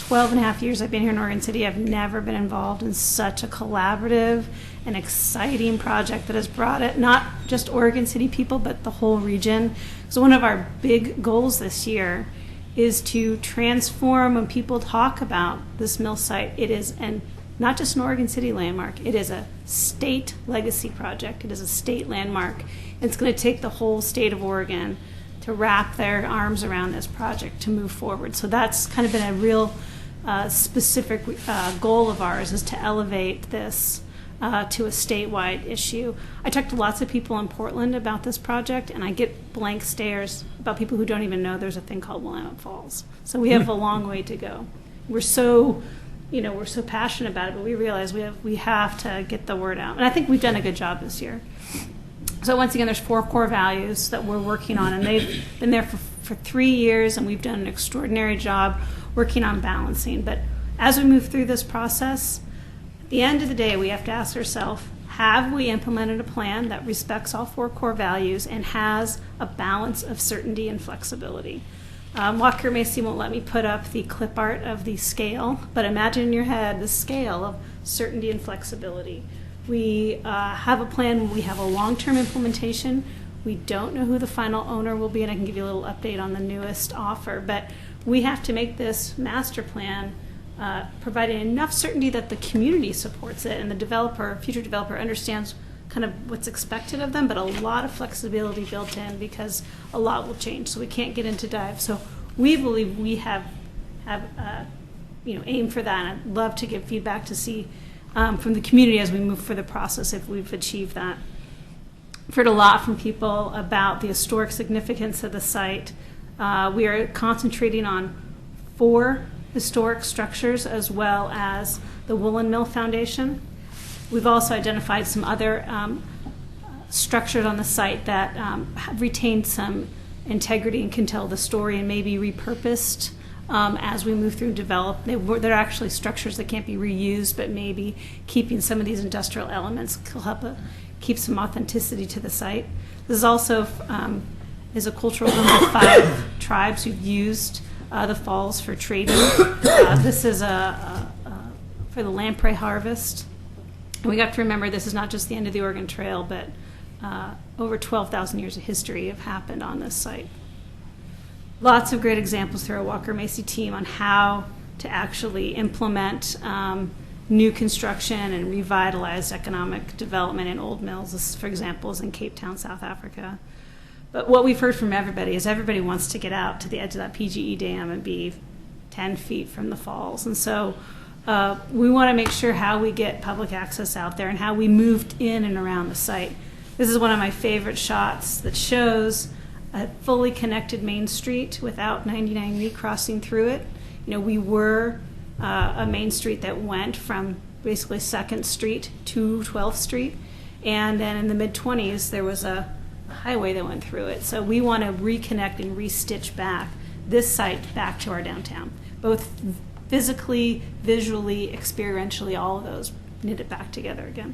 [SPEAKER 13] 12 and a half years I've been here in Oregon City, I've never been involved in such a collaborative and exciting project that has brought it, not just Oregon City people, but the whole region. So one of our big goals this year is to transform when people talk about this mill site. It is not just an Oregon City landmark, it is a state legacy project. It is a state landmark. And it's going to take the whole state of Oregon to wrap their arms around this project to move forward. So that's kind of been a real specific goal of ours, is to elevate this to a statewide issue. I talked to lots of people in Portland about this project, and I get blank stares about people who don't even know there's a thing called Willamette Falls. So we have a long way to go. We're so passionate about it, but we realize we have to get the word out. And I think we've done a good job this year. So once again, there's 4 core values that we're working on, and they've been there for 3 years, and we've done an extraordinary job working on balancing. But as we move through this process, at the end of the day, we have to ask ourselves, have we implemented a plan that respects all 4 core values and has a balance of certainty and flexibility? Walker Macy won't let me put up the clip art of the scale, but imagine in your head the scale of certainty and flexibility. We have a plan. We have a long-term implementation. We don't know who the final owner will be, and I can give you a little update on the newest offer. But we have to make this master plan providing enough certainty that the community supports it and the future developer understands kind of what's expected of them, but a lot of flexibility built in because a lot will change. So we can't get into dive. So we believe we have aimed for that, and I'd love to give feedback to see from the community as we move through the process if we've achieved that. I've heard a lot from people about the historic significance of the site. We are concentrating on 4 historic structures as well as the Woolen Mill Foundation. We've also identified some other structures on the site that have retained some integrity and can tell the story and may be repurposed as we move through and develop. They're actually structures that can't be reused, but maybe keeping some of these industrial elements will help keep some authenticity to the site. This is also is a cultural home of 5 tribes who've used the falls for trading. This is for the lamprey harvest. And we have to remember this is not just the end of the Oregon Trail, but over 12,000 years of history have happened on this site. Lots of great examples through our Walker Macy team on how to actually implement new construction and revitalize economic development in old mills. This, for example, is in Cape Town, South Africa. But what we've heard from everybody is everybody wants to get out to the edge of that PGE dam and be 10 feet from the falls. And so we want to make sure how we get public access out there and how we moved in and around the site. This is one of my favorite shots that shows a fully connected Main Street without 99E crossing through it. You know, we were a Main Street that went from basically 2nd Street to 12th Street. And then in the mid-20s, there was a highway that went through it. So we want to reconnect and restitch back this site back to our downtown, both physically, visually, experientially, all of those, knit it back together again.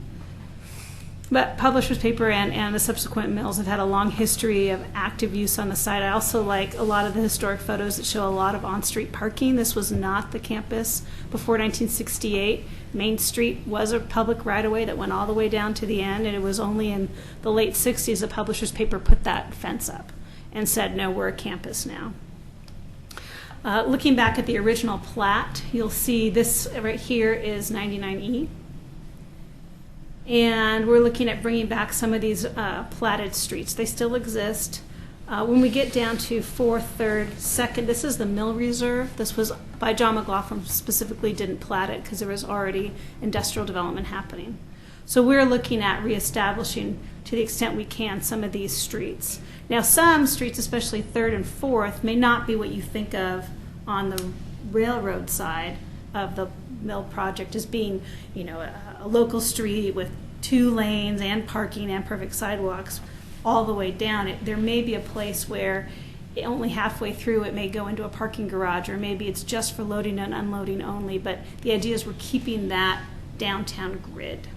[SPEAKER 13] But Publisher's Paper and the subsequent mills have had a long history of active use on the site. I also like a lot of the historic photos that show a lot of on-street parking. This was not the campus before 1968. Main Street was a public right-of-way that went all the way down to the end, and it was only in the late 60s that Publisher's Paper put that fence up and said, no, we're a campus now. Looking back at the original plat, you'll see this right here is 99E. And we're looking at bringing back some of these platted streets. They still exist. When we get down to 4th, 3rd, 2nd, this is the Mill Reserve. This was by John McLaughlin, specifically didn't plat it because there was already industrial development happening. So we're looking at reestablishing, to the extent we can, some of these streets. Now, some streets, especially 3rd and 4th, may not be what you think of on the railroad side of the mill project as being, you know, a local street with 2 lanes and parking and perfect sidewalks all the way down. There may be a place where only halfway through it may go into a parking garage, or maybe it's just for loading and unloading only, but the idea is we're keeping that downtown grid.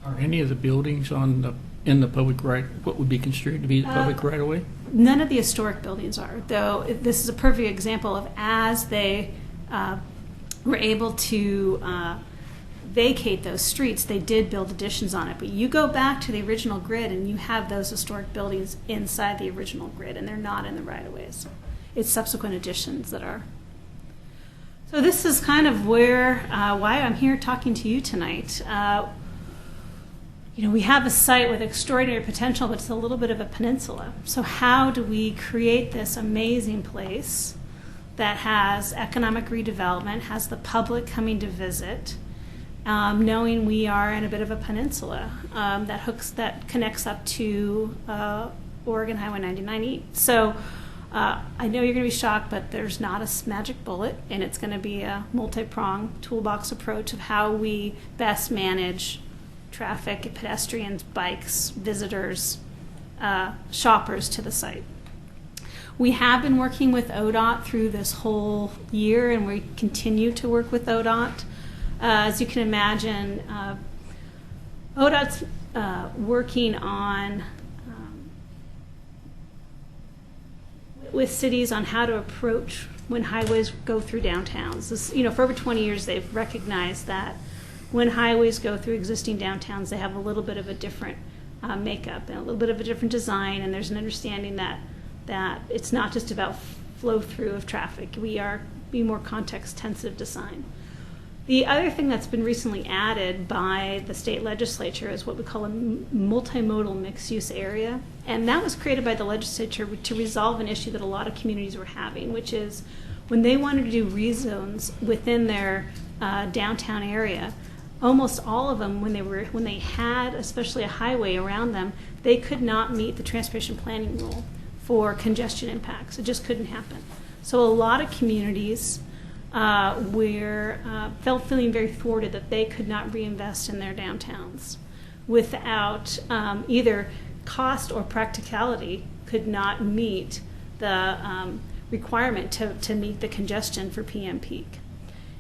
[SPEAKER 8] Are any of the buildings in the public right, what would be considered to be the public right of way?
[SPEAKER 13] None of the historic buildings are, though this is a perfect example of as they were able to vacate those streets, they did build additions on it. But you go back to the original grid and you have those historic buildings inside the original grid, and they're not in the right-of-ways. It's subsequent additions that are. So this is kind of where, why I'm here talking to you tonight. You know, we have a site with extraordinary potential, but it's a little bit of a peninsula. So how do we create this amazing place that has economic redevelopment, has the public coming to visit, knowing we are in a bit of a peninsula that connects up to Oregon Highway 99E. So I know you're going to be shocked, but there's not a magic bullet, and it's going to be a multi-pronged toolbox approach of how we best manage traffic, pedestrians, bikes, visitors, shoppers to the site. We have been working with ODOT through this whole year, and we continue to work with ODOT. As you can imagine, ODOT's working on with cities on how to approach when highways go through downtowns. This, you know, for over 20 years, they've recognized that when highways go through existing downtowns, they have a little bit of a different makeup and a little bit of a different design, and there's an understanding that it's not just about flow through of traffic. We are being more context-intensive design. The other thing that's been recently added by the state legislature is what we call a multimodal mixed-use area, and that was created by the legislature to resolve an issue that a lot of communities were having, which is when they wanted to do rezones within their downtown area, almost all of them, when they had especially a highway around them, they could not meet the transportation planning rule for congestion impacts. It just couldn't happen. So a lot of communities felt feeling very thwarted that they could not reinvest in their downtowns without either cost or practicality, could not meet the requirement to meet the congestion for PM peak.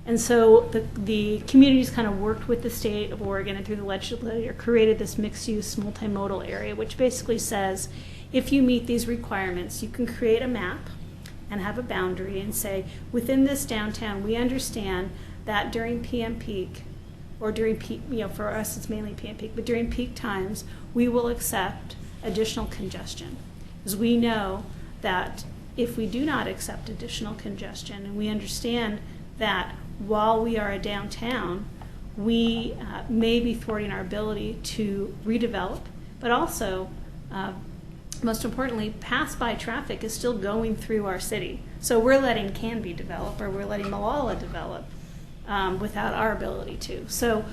[SPEAKER 13] And so the communities kind of worked with the state of Oregon and through the legislature created this mixed-use multimodal area, which basically says if you meet these requirements, you can create a map and have a boundary and say, within this downtown, we understand that during PM peak, or during peak, you know, for us it's mainly PM peak, but during peak times, we will accept additional congestion. Because we know that if we do not accept additional congestion, and we understand that while we are a downtown, we may be thwarting our ability to redevelop, but also, most importantly, pass-by traffic is still going through our city. So we're letting Canby develop, or we're letting Malala develop without our ability to. So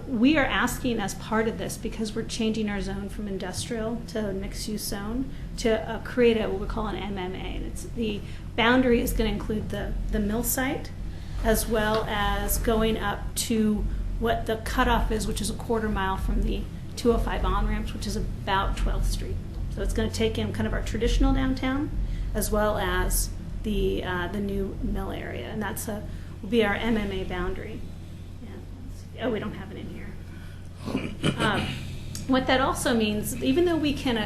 [SPEAKER 13] we are asking as part of this, because we're changing our zone from industrial to mixed-use zone, to create what we call an MMA. And the boundary is going to include the mill site, as well as going up to what the cutoff is, which is a quarter mile from the 205 on-ramps, which is about 12th Street. So it's going to take in kind of our traditional downtown, as well as the new mill area, and that's will be our MMA boundary. Oh, we don't have it in here. What that also means, even though we can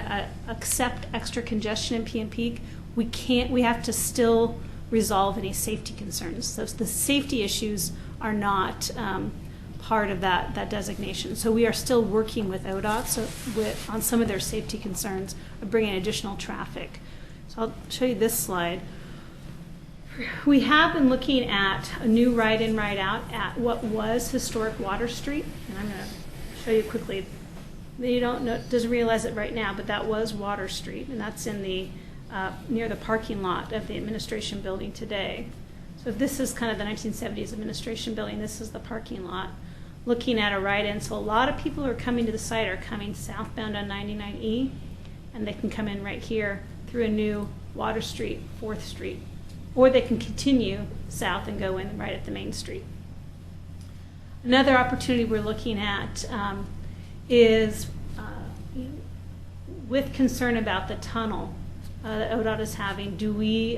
[SPEAKER 13] accept extra congestion in P and Peak, we have to still resolve any safety concerns. So the safety issues are not part of that designation. So we are still working with ODOT on some of their safety concerns of bringing additional traffic. So I'll show you this slide. We have been looking at a new right-in, right-out at what was historic Water Street, and I'm going to show you quickly. You don't know, doesn't realize it right now, but that was Water Street, and that's in the near the parking lot of the administration building today. So this is kind of the 1970s administration building. This is the parking lot. Looking at a right-in, so a lot of people who are coming to the site are coming southbound on 99E, and they can come in right here through a new Water Street, 4th Street. Or they can continue south and go in right at the main street. Another opportunity we're looking at is with concern about the tunnel that ODOT is having, do we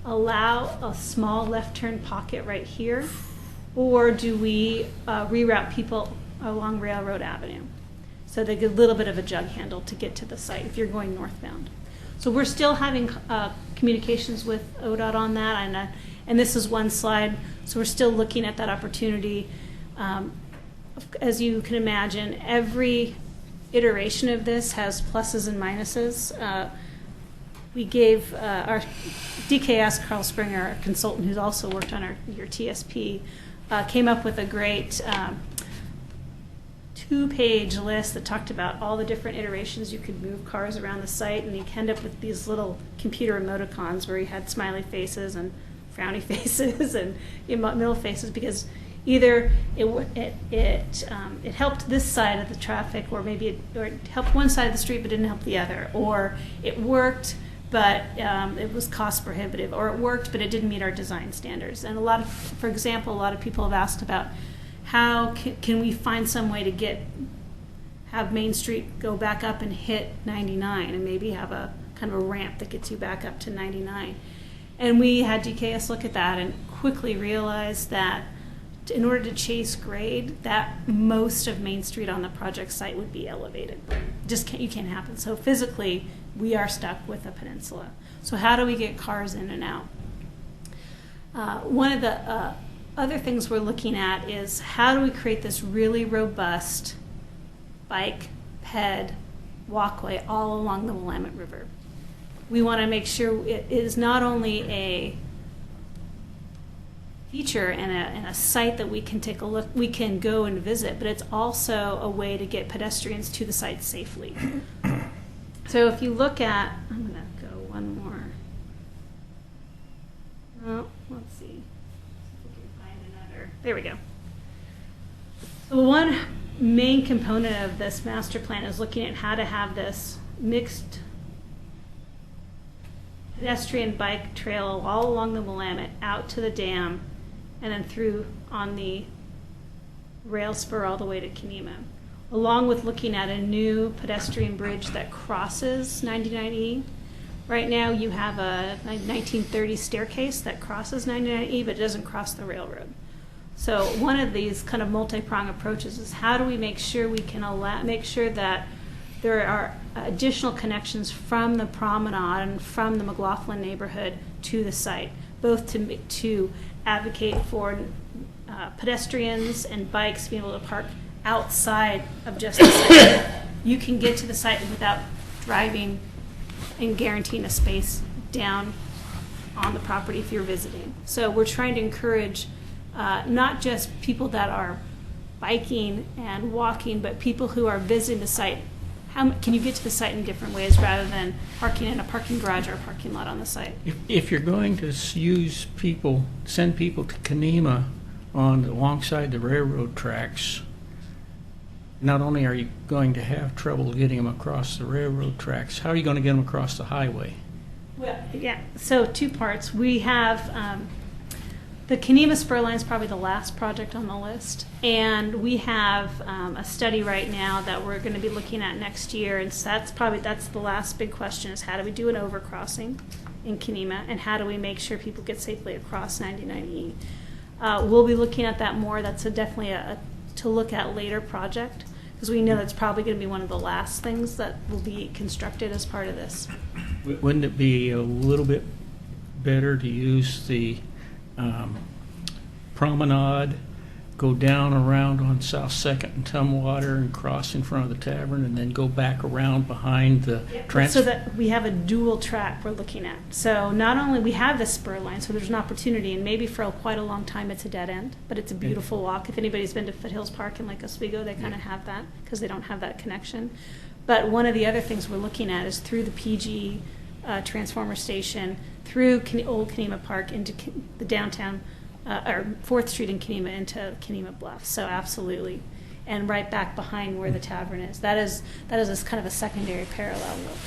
[SPEAKER 13] allow a small left turn pocket right here, or do we reroute people along Railroad Avenue so they get a little bit of a jug handle to get to the site if you're going northbound? So we're still having communications with ODOT on that, and this is one slide. So we're still looking at that opportunity. As you can imagine, every iteration of this has pluses and minuses. We gave our DKS, Carl Springer, a consultant who's also worked on your TSP, came up with a great 2-page list that talked about all the different iterations you could move cars around the site, and he ended up with these little computer emoticons where he had smiley faces and frowny faces and middle faces, because either it helped this side of the traffic, or maybe it helped one side of the street but didn't help the other, or it worked but it was cost prohibitive, or it worked but it didn't meet our design standards. And for example, a lot of people have asked about how can we find some way to have Main Street go back up and hit 99 and maybe have a kind of a ramp that gets you back up to 99. And we had DKS look at that and quickly realized that in order to chase grade, that most of Main Street on the project site would be elevated. You can't happen. So physically, we are stuck with a peninsula. So how do we get cars in and out? One of the other things we're looking at is how do we create this really robust bike, ped, walkway all along the Willamette River. We want to make sure it is not only a feature and a site that we can take a look, we can go and visit, but it's also a way to get pedestrians to the site safely. So if you look at, I'm going to go one more. Oh, let's see. There we go. So one main component of this master plan is looking at how to have this mixed pedestrian bike trail all along the Willamette out to the dam and then through on the rail spur all the way to Kenema, along with looking at a new pedestrian bridge that crosses 99E. Right now you have a 1930 staircase that crosses 99E, but it doesn't cross the railroad. So one of these kind of multi-pronged approaches is how do we make sure we can make sure that there are additional connections from the promenade and from the McLaughlin neighborhood to the site, both to advocate for pedestrians and bikes being able to park outside of just the site. You can get to the site without driving and guaranteeing a space down on the property if you're visiting. So we're trying to encourage not just people that are biking and walking, but people who are visiting the site. How can you get to the site in different ways rather than parking in a parking garage or a parking lot on the site?
[SPEAKER 8] If you're going to send people to Kenema alongside the railroad tracks, not only are you going to have trouble getting them across the railroad tracks, how are you going to get them across the highway?
[SPEAKER 13] Well, yeah, so two parts. We have the Kenema Spur Line is probably the last project on the list, and we have a study right now that we're going to be looking at next year, and so that's the last big question: is how do we do an overcrossing in Kenema, and how do we make sure people get safely across 99E? We'll be looking at that more. That's definitely a to look at later project, because we know that's probably going to be one of the last things that will be constructed as part of this.
[SPEAKER 8] Wouldn't it be a little bit better to use the promenade, go down around on South 2nd and Tumwater and cross in front of the tavern, and then go back around behind the
[SPEAKER 13] So that we have a dual track we're looking at. So not only we have the spur line, so there's an opportunity, and maybe for quite a long time it's a dead end, but it's a beautiful walk. If anybody's been to Foothills Park in Lake Oswego, they kind of have that because they don't have that connection. But one of the other things we're looking at is through the PG transformer station, through Old Kenema Park into the downtown, or 4th Street in Kenema into Kenema Bluff. So absolutely. And right back behind where the tavern is. That is this kind of a secondary parallel look.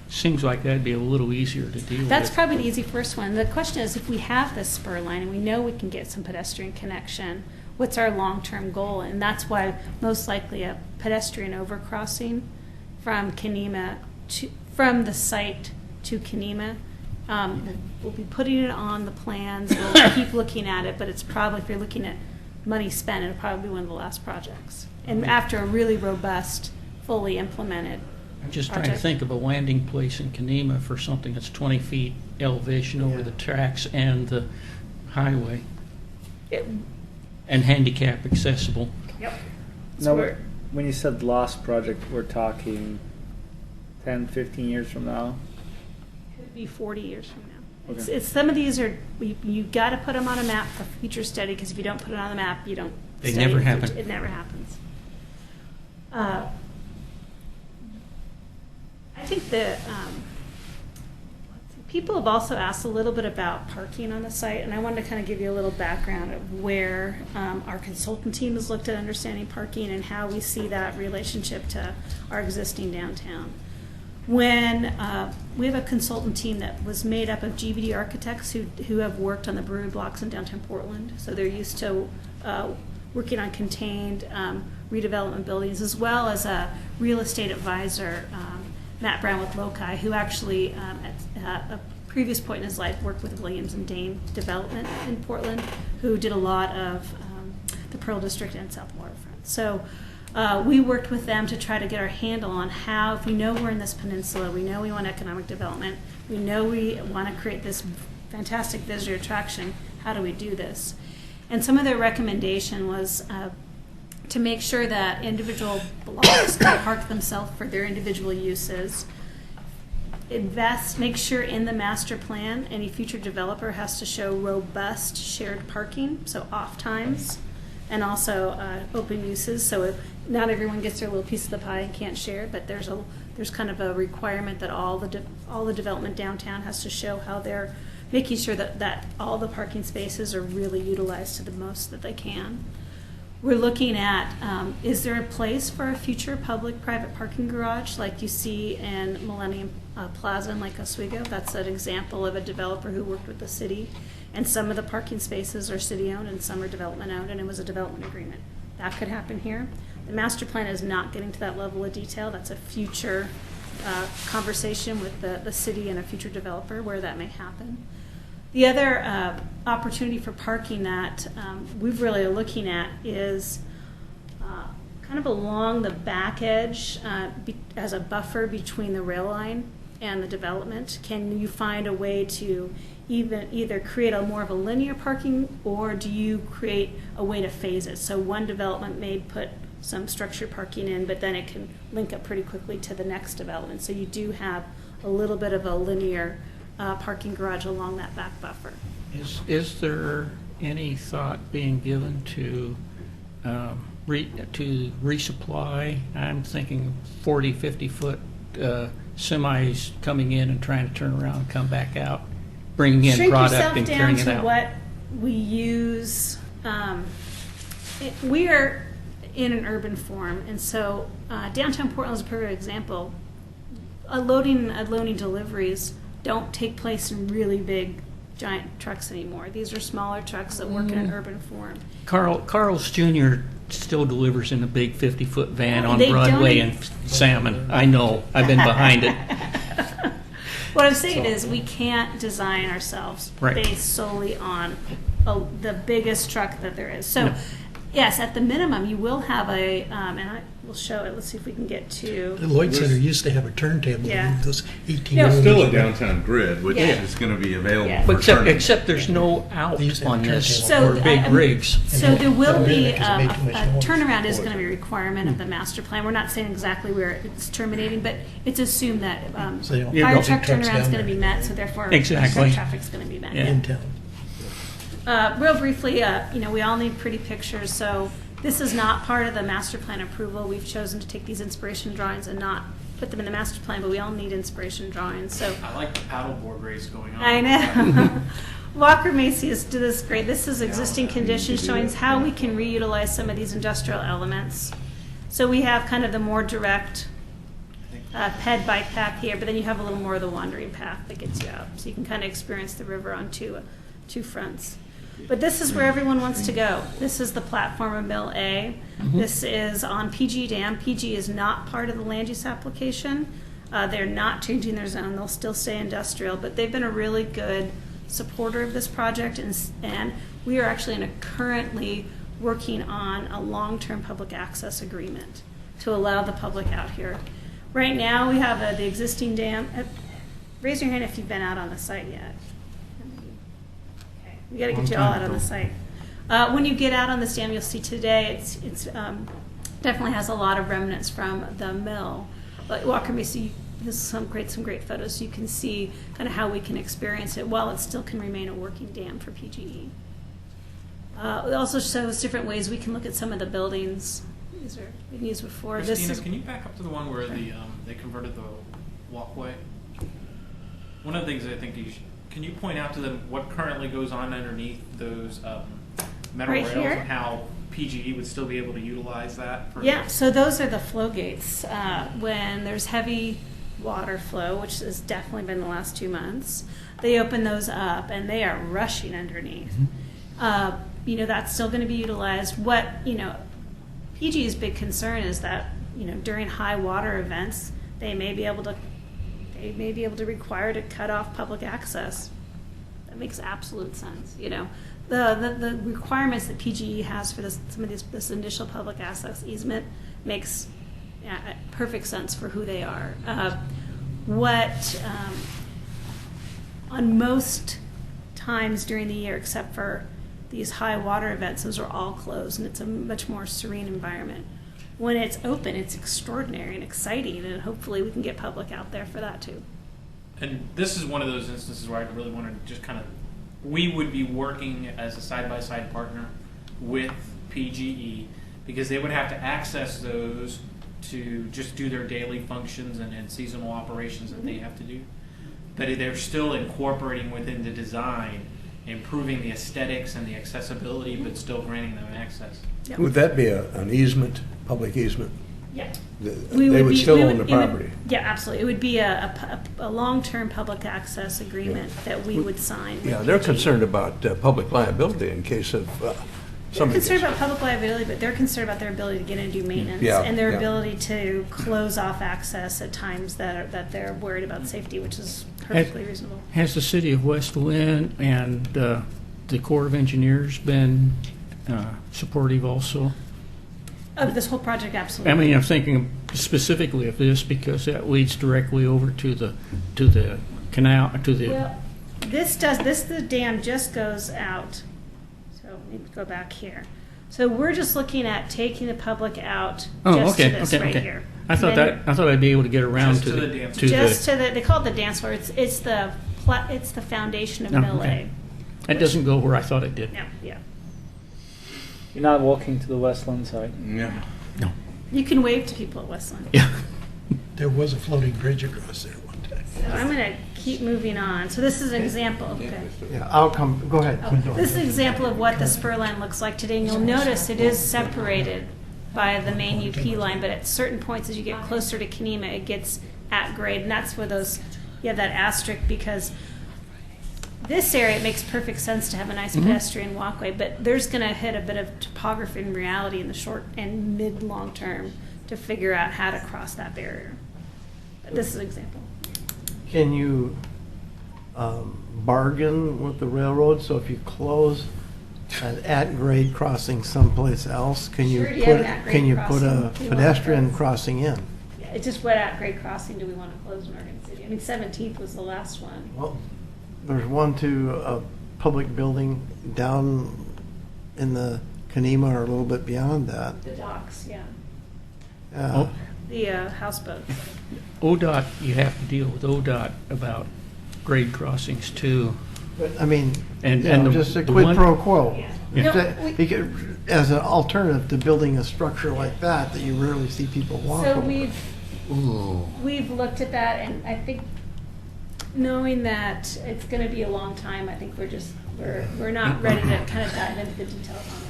[SPEAKER 8] Seems like that'd be a little easier to deal with.
[SPEAKER 13] That's probably the easy first one. The question is, if we have this spur line and we know we can get some pedestrian connection, what's our long-term goal? And that's why most likely a pedestrian overcrossing from Kenema from the site to Kenema. We'll be putting it on the plans. We'll keep looking at it, but it's probably, if you're looking at money spent, it'll probably be one of the last projects. And after a really robust, fully implemented
[SPEAKER 8] I'm just trying
[SPEAKER 13] project.
[SPEAKER 8] to think of a landing place in Kenema for something that's 20 feet elevation over the tracks and the highway, and handicap accessible.
[SPEAKER 13] Yep.
[SPEAKER 12] Now, when you said lost project, we're talking 10, 15 years from now?
[SPEAKER 13] Could be 40 years from now.
[SPEAKER 12] Okay.
[SPEAKER 13] It's some of these are, you got to put them on a map for future study, because if you don't put it on the map, you don't
[SPEAKER 8] They
[SPEAKER 13] study
[SPEAKER 8] never
[SPEAKER 13] it.
[SPEAKER 8] happen.
[SPEAKER 13] It never happens. I think that people have also asked a little bit about parking on the site, and I wanted to kind of give you a little background of where our consultant team has looked at understanding parking and how we see that relationship to our existing downtown. When we have a consultant team that was made up of GBD architects who have worked on the brewery blocks in downtown Portland, so they're used to working on contained redevelopment buildings, as well as a real estate advisor, Matt Brown with Loci, who actually at a previous point in his life worked with Williams and Dane Development in Portland, who did a lot of the Pearl District and South Waterfront. So we worked with them to try to get our handle on how, if we know we're in this peninsula, we know we want economic development, we know we want to create this fantastic visitor attraction, how do we do this? And some of their recommendation was to make sure that individual blocks can park themselves for their individual uses. Make sure in the master plan, any future developer has to show robust shared parking, so off times, and also open uses. So if not everyone gets their little piece of the pie and can't share, but there's kind of a requirement that all the development downtown has to show how they're making sure that all the parking spaces are really utilized to the most that they can. We're looking at, is there a place for a future public-private parking garage like you see in Millennium Plaza in Lake Oswego? That's an example of a developer who worked with the city, and some of the parking spaces are city-owned and some are development-owned, and it was a development agreement. That could happen here. The master plan is not getting to that level of detail. That's a future conversation with the city and a future developer where that may happen. The other opportunity for parking that we've really are looking at is kind of along the back edge as a buffer between the rail line and the development. Can you find a way to either create a more of a linear parking, or do you create a way to phase it? So one development may put some structured parking in, but then it can link up pretty quickly to the next development. So you do have a little bit of a linear parking garage along that back buffer.
[SPEAKER 8] Is there any thought being given to resupply? I'm thinking 40, 50-foot semis coming in and trying to turn around and come back out, bringing in
[SPEAKER 13] Shrink
[SPEAKER 8] product
[SPEAKER 13] yourself
[SPEAKER 8] and
[SPEAKER 13] down
[SPEAKER 8] carrying it
[SPEAKER 13] to
[SPEAKER 8] out.
[SPEAKER 13] what we use. We are in an urban form, and so downtown Portland is a perfect example. Unloading and unloading deliveries don't take place in really big, giant trucks anymore. These are smaller trucks that work in an urban form.
[SPEAKER 8] Carl's Jr. still delivers in a big 50-foot van on
[SPEAKER 13] They
[SPEAKER 8] Broadway
[SPEAKER 13] don't-
[SPEAKER 8] and Salmon. I know. I've been behind it.
[SPEAKER 13] What I'm saying is we can't design ourselves
[SPEAKER 8] Right.
[SPEAKER 13] based solely on the biggest truck that there is. So,
[SPEAKER 8] No.
[SPEAKER 13] yes, at the minimum, you will have a, and I will show it. Let's see if we can get to.
[SPEAKER 1] The Lloyd Center used to have a turntable to
[SPEAKER 13] Yeah.
[SPEAKER 1] move those 18
[SPEAKER 13] Yeah.
[SPEAKER 1] wheelers.
[SPEAKER 5] Still a downtown grid, which
[SPEAKER 13] Yeah.
[SPEAKER 5] is going to be available
[SPEAKER 13] Yeah.
[SPEAKER 5] for
[SPEAKER 8] Except,
[SPEAKER 5] turning.
[SPEAKER 8] except there's no out
[SPEAKER 1] They used to have
[SPEAKER 8] on this
[SPEAKER 1] turntable.
[SPEAKER 8] for big rigs.
[SPEAKER 13] So there will be
[SPEAKER 1] Because it made too much
[SPEAKER 13] a
[SPEAKER 1] noise.
[SPEAKER 13] turnaround is going to be a requirement of the master plan. We're not saying exactly where it's terminating, but it's assumed that
[SPEAKER 1] So they don't
[SPEAKER 8] You
[SPEAKER 13] fire
[SPEAKER 8] go-
[SPEAKER 13] truck
[SPEAKER 1] trucks
[SPEAKER 13] turnaround is
[SPEAKER 1] down
[SPEAKER 13] going to
[SPEAKER 1] there.
[SPEAKER 13] be met, so therefore
[SPEAKER 8] Exactly.
[SPEAKER 13] truck traffic's going to be met.
[SPEAKER 8] Yeah.
[SPEAKER 1] In town.
[SPEAKER 13] Real briefly, we all need pretty pictures, so this is not part of the master plan approval. We've chosen to take these inspiration drawings and not put them in the master plan, but we all need inspiration drawings, so.
[SPEAKER 10] I like the paddleboard race going on.
[SPEAKER 13] I know. Walker Macy is do this great. This is existing conditions showing us how we can reutilize some of these industrial elements. So we have kind of the more direct ped bike path here, but then you have a little more of the wandering path that gets you out. So you can kind of experience the river on two fronts. But this is where everyone wants to go. This is the platform of Mill A. This is on PG Dam. PG is not part of the land use application. They're not changing their zone. They'll still stay industrial, but they've been a really good supporter of this project, and we are actually currently working on a long-term public access agreement to allow the public out here. Right now, we have the existing dam. Raise your hand if you've been out on the site yet. Okay, we got to get you all out on the site. When you get out on this dam, you'll see today it's definitely has a lot of remnants from the mill. But Walker Macy has some great photos, so you can see kind of how we can experience it while it still can remain a working dam for PGE. It also shows different ways we can look at some of the buildings. These are been used before.
[SPEAKER 10] Christina,
[SPEAKER 13] This is
[SPEAKER 10] can you back up to the one where they converted the walkway? One of the things I think can you point out to them what currently goes on underneath those metal
[SPEAKER 13] Right
[SPEAKER 10] rails
[SPEAKER 13] here?
[SPEAKER 10] and how PGE would still be able to utilize that?
[SPEAKER 13] Yeah, so those are the flow gates. When there's heavy water flow, which has definitely been the last 2 months, they open those up and they are rushing underneath. That's still going to be utilized. PG's big concern is that, during high water events, they may be able to require to cut off public access. That makes absolute sense, The requirements that PGE has for this initial public access easement makes perfect sense for who they are. On most times during the year, except for these high water events, those are all closed, and it's a much more serene environment. When it's open, it's extraordinary and exciting, and hopefully we can get public out there for that too.
[SPEAKER 10] And this is one of those instances where I really want to just we would be working as a side-by-side partner with PGE because they would have to access those to just do their daily functions and seasonal operations that they have to do. But they're still incorporating within the design, improving the aesthetics and the accessibility, but still granting them access.
[SPEAKER 13] Yep.
[SPEAKER 7] Would that be an easement, public easement?
[SPEAKER 13] Yeah.
[SPEAKER 7] They would still own the property?
[SPEAKER 13] Yeah, absolutely. It would be a long-term public access agreement that we would sign. with
[SPEAKER 7] Yeah, they're
[SPEAKER 13] PG.
[SPEAKER 7] concerned about public liability in case of
[SPEAKER 13] They're
[SPEAKER 7] somebody
[SPEAKER 13] concerned
[SPEAKER 7] gets...
[SPEAKER 13] about public liability, but they're concerned about their ability to get in and do maintenance
[SPEAKER 7] Yeah,
[SPEAKER 13] and their
[SPEAKER 7] yeah.
[SPEAKER 13] ability to close off access at times that they're worried about safety, which is perfectly reasonable.
[SPEAKER 8] Has the city of West Lynn and the Corps of Engineers been supportive also?
[SPEAKER 13] Of this whole project,
[SPEAKER 8] I
[SPEAKER 13] absolutely.
[SPEAKER 8] mean, I'm thinking specifically of this because that leads directly over to the canal,
[SPEAKER 13] Well, the dam just goes out. So let me go back here. So we're just looking at taking the public out just to this right here.
[SPEAKER 8] I thought
[SPEAKER 13] Then
[SPEAKER 8] I'd be able to get around
[SPEAKER 10] Just
[SPEAKER 8] to
[SPEAKER 10] to
[SPEAKER 8] the
[SPEAKER 10] the dance
[SPEAKER 13] Just to they call it the dance floor. It's the it's the foundation of
[SPEAKER 8] Oh,
[SPEAKER 13] Mill
[SPEAKER 8] okay.
[SPEAKER 13] A.
[SPEAKER 8] It doesn't go where I thought it did.
[SPEAKER 13] No, yeah.
[SPEAKER 12] You're not walking to the Westland side.
[SPEAKER 5] Yeah.
[SPEAKER 8] No.
[SPEAKER 13] You can wave to people at Westland.
[SPEAKER 8] Yeah.
[SPEAKER 1] There was a floating bridge across there one time.
[SPEAKER 13] So I'm going to keep moving on. So this is an example. Okay.
[SPEAKER 9] Yeah, I'll come, go ahead.
[SPEAKER 13] Oh, this is an example of what the spur line looks like today, and you'll notice it is separated by the main UP line, but at certain points as you get closer to Kenema, it gets at grade, and that's where you have that asterisk, because this area, it makes perfect sense to have a nice pedestrian walkway, but there's going to hit a bit of topography and reality in the short and mid-long term to figure out how to cross that barrier. But this is an example.
[SPEAKER 9] Can you bargain with the railroad? So if you close an at-grade crossing someplace else, can you
[SPEAKER 13] Sure, do you have an
[SPEAKER 9] put,
[SPEAKER 13] at-grade
[SPEAKER 9] can you put a
[SPEAKER 13] crossing? Do you want
[SPEAKER 9] pedestrian
[SPEAKER 13] those?
[SPEAKER 9] crossing in?
[SPEAKER 13] Yeah, it's just what at-grade crossing do we want to close in Oregon City? I mean, 17th was the last one.
[SPEAKER 9] Well, there's one to a public building down in the Kenema or a little bit beyond that.
[SPEAKER 13] The docks, yeah.
[SPEAKER 8] Oh.
[SPEAKER 13] The houseboats.
[SPEAKER 8] ODOT, you have to deal with ODOT about grade crossings too.
[SPEAKER 9] But, I mean,
[SPEAKER 8] And-
[SPEAKER 9] you
[SPEAKER 8] and
[SPEAKER 9] know,
[SPEAKER 8] the-
[SPEAKER 9] just a
[SPEAKER 8] the
[SPEAKER 9] quid
[SPEAKER 8] one-
[SPEAKER 9] pro quo.
[SPEAKER 13] Yeah.
[SPEAKER 8] Yeah.
[SPEAKER 13] No,
[SPEAKER 9] That-
[SPEAKER 13] we-
[SPEAKER 9] because as an alternative to building a structure like that you rarely see people walk
[SPEAKER 13] So
[SPEAKER 9] over.
[SPEAKER 13] we've looked at that, and I think, knowing that it's going to be a long time, I think we're not ready to kind of dive into the details on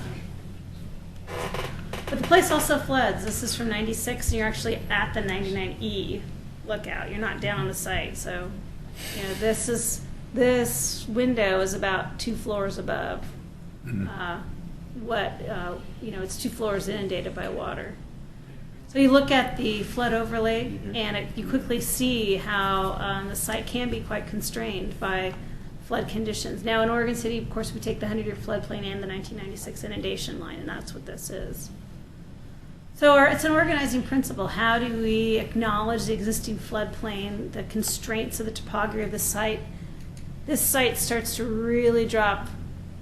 [SPEAKER 13] that. But the place also floods. This is from 96, and you're actually at the 99E lookout. You're not down on the site, so you know this window is about 2 floors above it's 2 floors inundated by water. So you look at the flood overlay, and you quickly see how the site can be quite constrained by flood conditions. Now in Oregon City, of course, we take the 100-year floodplain and the 1996 inundation line, and that's what this is. So it's an organizing principle. How do we acknowledge the existing floodplain, the constraints of the topography of the site? This site starts to really drop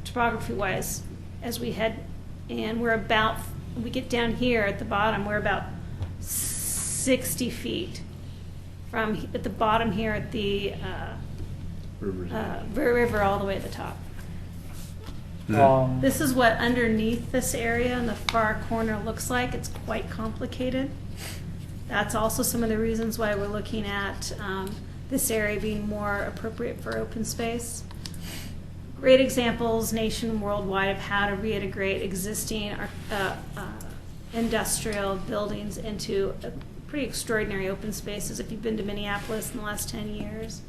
[SPEAKER 13] topography-wise as we head, and we get down here at the bottom, we're about 60 feet from at the bottom here at the river all the way at the top. This is what underneath this area in the far corner looks like. It's quite complicated. That's also some of the reasons why we're looking at this area being more appropriate for open space. Great examples nation and worldwide of how to reintegrate existing industrial buildings into pretty extraordinary open spaces. If you've been to Minneapolis in the last 10 years,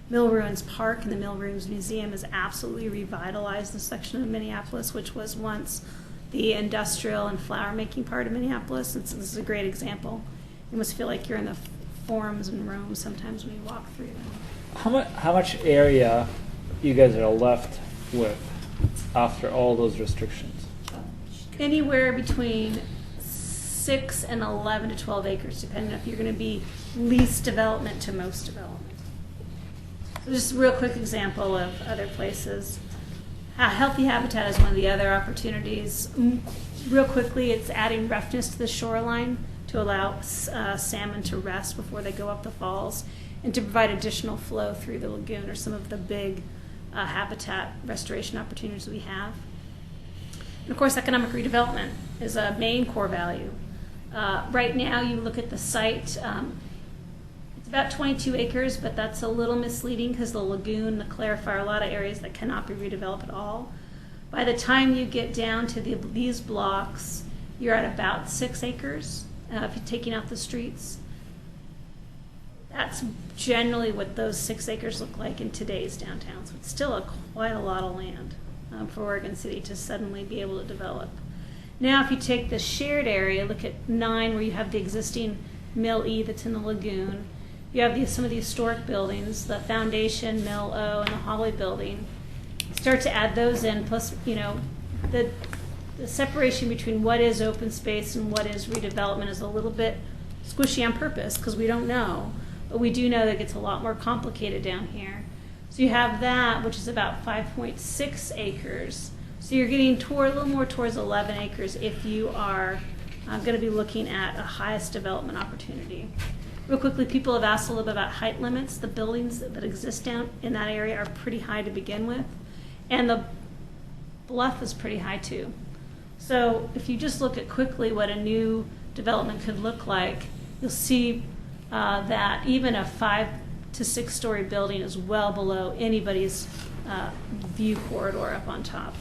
[SPEAKER 13] Mill Ruins Park and the Mill Ruins Museum has absolutely revitalized this section of Minneapolis, which was once the industrial and flower making part of Minneapolis. And so this is a great example. You must feel like you're in the forums and rooms sometimes when you walk through them.
[SPEAKER 12] How much area you guys are left with after all those restrictions?
[SPEAKER 13] Anywhere between 6 and 11 to 12 acres, depending on if you're going to be least development to most development. So just a real quick example of other places. Healthy Habitat is one of the other opportunities. Real quickly, it's adding roughness to the shoreline to allow salmon to rest before they go up the falls, and to provide additional flow through the lagoon are some of the big habitat restoration opportunities we have. And of course, economic redevelopment is a main core value. Right now, you look at the site, it's about 22 acres, but that's a little misleading because the lagoon, the clarifier, a lot of areas that cannot be redeveloped at all. By the time you get down to these blocks, you're at about 6 acres if you're taking out the streets. That's generally what those 6 acres look like in today's downtown. So it's still quite a lot of land for Oregon City to suddenly be able to develop. Now, if you take the shared area, look at 9, where you have the existing Mill E that's in the lagoon. You have some of the historic buildings, the Foundation, Mill O, and the Holly Building. Start to add those in, plus, the separation between what is open space and what is redevelopment is a little bit squishy on purpose because we don't know. But we do know that it gets a lot more complicated down here. So you have that, which is about 5.6 acres. So you're getting a little more towards 11 acres if you are going to be looking at a highest development opportunity. Real quickly, people have asked a little bit about height limits. The buildings that exist down in that area are pretty high to begin with, and the bluff is pretty high too. So if you just look at quickly what a new development could look like, you'll see that even a 5 to 6 story building is well below anybody's view corridor up on top.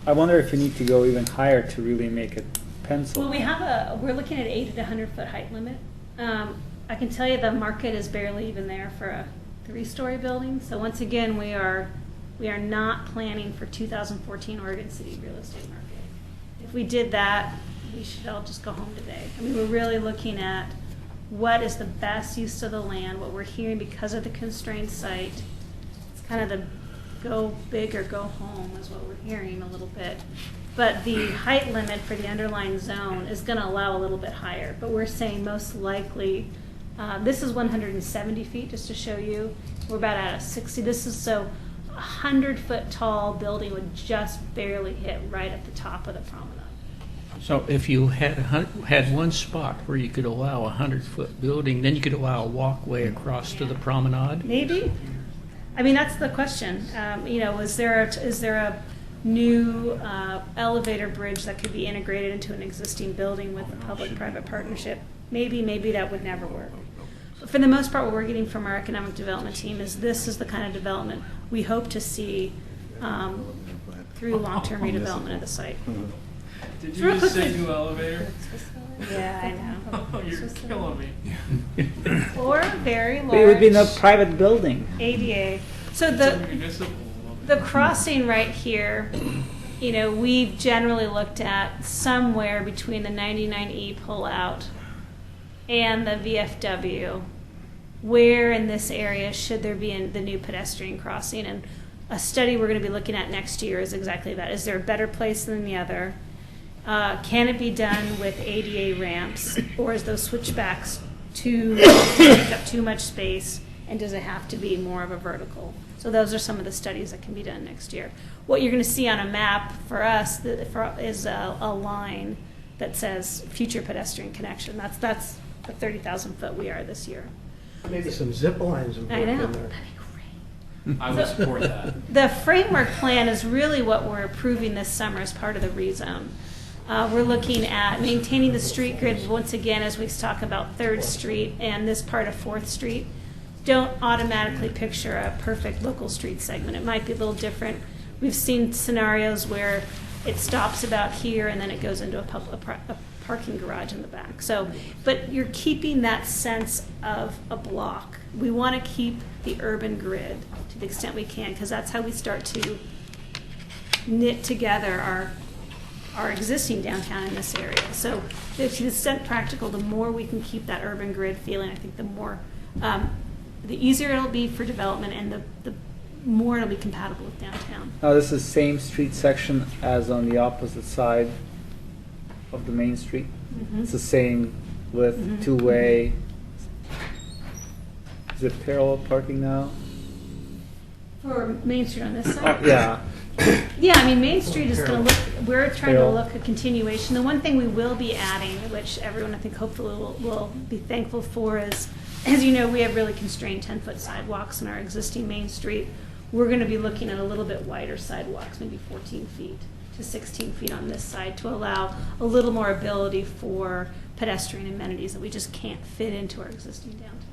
[SPEAKER 12] I wonder if you need to go even higher to really make it pencil.
[SPEAKER 13] Well, we're looking at 80 to 100 foot height limit. I can tell you the market is barely even there for a 3-story building. So once again, we are not planning for 2014 Oregon City real estate market. If we did that, we should all just go home today. I mean, we're really looking at what is the best use of the land, what we're hearing because of the constrained site. It's kind of the go big or go home is what we're hearing a little bit. But the height limit for the underlying zone is going to allow a little bit higher. But we're saying most likely, this is 170 feet, just to show you. We're about at a 60. This is so 100-foot tall building would just barely hit right at the top of the promenade.
[SPEAKER 8] So if you had one spot where you could allow a 100-foot building, then you could allow a walkway across to the promenade?
[SPEAKER 13] Maybe. I mean, that's the question. Is there a new elevator bridge that could be integrated into an existing building with a public-private partnership? Maybe that would never work. But for the most part, what we're getting from our economic development team is this is the kind of development we hope to see through long-term redevelopment of the site.
[SPEAKER 10] Did you just say new elevator?
[SPEAKER 13] Yeah, I know.
[SPEAKER 10] Oh, you're killing me.
[SPEAKER 13] Or very large.
[SPEAKER 12] It would be in a private building.
[SPEAKER 13] ADA. So
[SPEAKER 10] It's a municipal.
[SPEAKER 13] the crossing right here, we've generally looked at somewhere between the 99E pullout and the VFW. Where in this area should there be the new pedestrian crossing? And a study we're going to be looking at next year is exactly that. Is there a better place than the other? Can it be done with ADA ramps, or is those switchbacks take up too much space, and does it have to be more of a vertical? So those are some of the studies that can be done next year. What you're going to see on a map for us is a line that says future pedestrian connection. That's the 30,000 foot we are this year.
[SPEAKER 9] Maybe some zip lines and put
[SPEAKER 13] I
[SPEAKER 9] in
[SPEAKER 13] know.
[SPEAKER 9] there.
[SPEAKER 10] I would support that.
[SPEAKER 13] The framework plan is really what we're approving this summer as part of the rezone. We're looking at maintaining the street grid once again as we talk about 3rd Street and this part of 4th Street. Don't automatically picture a perfect local street segment. It might be a little different. We've seen scenarios where it stops about here and then it goes into a parking garage in the back. But you're keeping that sense of a block. We want to keep the urban grid to the extent we can, because that's how we start to knit together our existing downtown in this area. So to the extent practical, the more we can keep that urban grid feeling, I think the more, the easier it'll be for development, and the more it'll be compatible with downtown.
[SPEAKER 12] Now, this is same street section as on the opposite side of the main street.
[SPEAKER 13] Mhm.
[SPEAKER 12] It's the same width,
[SPEAKER 13] Mhm.
[SPEAKER 12] two-way. Is it parallel parking now?
[SPEAKER 13] For Main Street on this side?
[SPEAKER 12] Oh, yeah.
[SPEAKER 13] Yeah, I mean, Main Street is going to look, we're trying to
[SPEAKER 12] Carol.
[SPEAKER 13] look a continuation. The one thing we will be adding, which everyone I think hopefully will be thankful for, is, as you know, we have really constrained 10-foot sidewalks in our existing Main Street. We're going to be looking at a little bit wider sidewalks, maybe 14 feet to 16 feet on this side, to allow a little more ability for pedestrian amenities that we just can't fit into our existing downtown.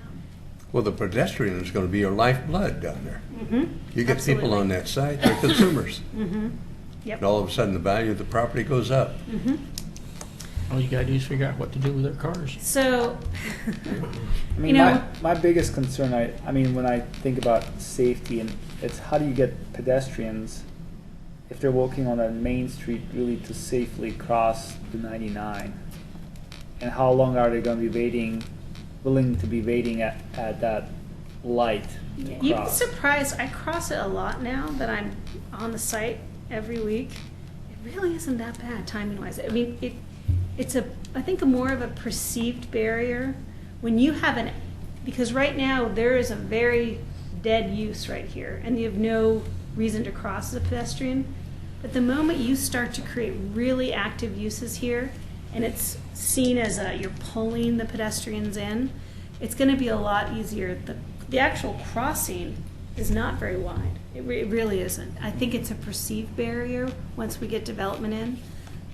[SPEAKER 7] Well, the pedestrian is going to be your lifeblood down there.
[SPEAKER 13] Mm-hmm.
[SPEAKER 7] You get people on that side, they're consumers.
[SPEAKER 13] Mm-hmm. Yep.
[SPEAKER 7] And all of a sudden, the value of the property goes up.
[SPEAKER 13] Mm-hmm.
[SPEAKER 8] All you gotta do is figure out what to do with their cars.
[SPEAKER 13] So,
[SPEAKER 12] I mean,
[SPEAKER 13] you know,
[SPEAKER 12] my biggest concern, I mean, when I think about safety, and it's how do you get pedestrians, if they're walking on a main street, really to safely cross the 99? And how long are they going to be willing to be waiting at that light to
[SPEAKER 13] you'd be
[SPEAKER 12] cross?
[SPEAKER 13] surprised. I cross it a lot now that I'm on the site every week. It really isn't that bad timing-wise. I mean, it's I think more of a perceived barrier when you have because right now there is a very dead use right here, and you have no reason to cross as a pedestrian. But the moment you start to create really active uses here, and it's seen as you're pulling the pedestrians in, it's going to be a lot easier. The actual crossing is not very wide. It really isn't. I think it's a perceived barrier once we get development in.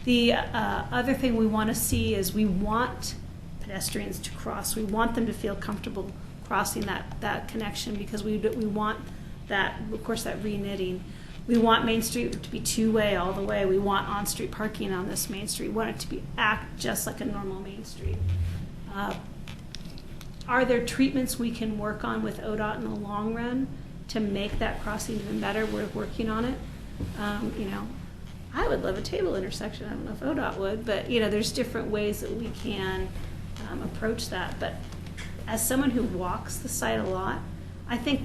[SPEAKER 13] The other thing we want to see is we want pedestrians to cross. We want them to feel comfortable crossing that connection, because we want that, of course, that re-knitting. We want Main Street to be two-way all the way. We want on-street parking on this Main Street. We want it to act just like a normal Main Street. Are there treatments we can work on with ODOT in the long run to make that crossing even better? We're working on it. I would love a table intersection. I don't know if ODOT would, but there's different ways that we can approach that. But as someone who walks the site a lot, I think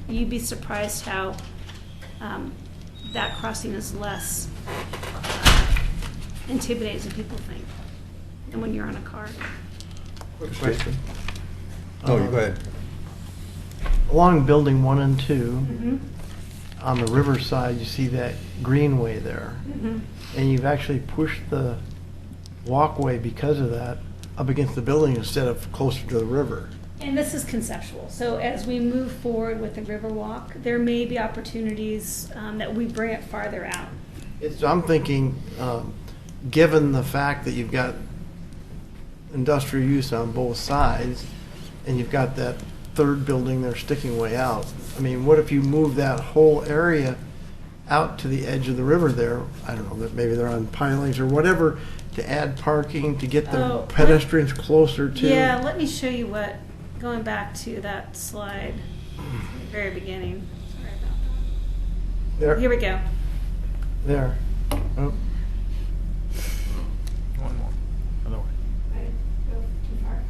[SPEAKER 13] you'd be surprised how that crossing is less intimidating than people think, and when you're on a car.
[SPEAKER 9] Quick question.
[SPEAKER 7] Oh, you go ahead.
[SPEAKER 9] Along building 1 and 2,
[SPEAKER 13] Mm-hmm.
[SPEAKER 9] on the riverside, you see that greenway there.
[SPEAKER 13] Mm-hmm.
[SPEAKER 9] And you've actually pushed the walkway because of that up against the building instead of closer to the river.
[SPEAKER 13] And this is conceptual. So as we move forward with the Riverwalk, there may be opportunities that we bring it farther out.
[SPEAKER 9] I'm thinking, given the fact that you've got industrial use on both sides, and you've got that third building there sticking way out, I mean, what if you move that whole area out to the edge of the river there? I don't know, that maybe they're on pilings or whatever, to add parking, to get the pedestrians closer to.
[SPEAKER 13] Yeah, let me show you what, going back to that slide, at the very beginning. Sorry about that.
[SPEAKER 9] There.
[SPEAKER 13] Here we go.
[SPEAKER 9] There. Oh.
[SPEAKER 10] One more. Other way.
[SPEAKER 13] I go too far.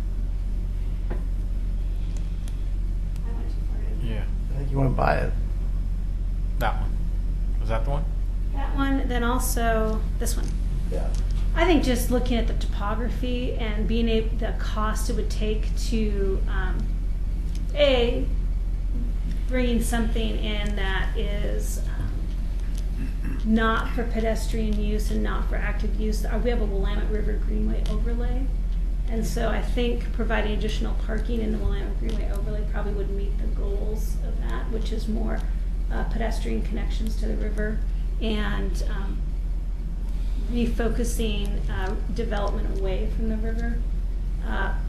[SPEAKER 13] I went too far in.
[SPEAKER 10] Yeah.
[SPEAKER 9] I think you want to buy it.
[SPEAKER 10] That one. Was that the one?
[SPEAKER 13] That one, then also this one.
[SPEAKER 9] Yeah.
[SPEAKER 13] I think just looking at the topography and being able, the cost it would take to, bringing something in that is not for pedestrian use and not for active use. We have a Willamette River Greenway overlay. And so I think providing additional parking in the Willamette Greenway overlay probably would meet the goals of that, which is more pedestrian connections to the river and refocusing development away from the river.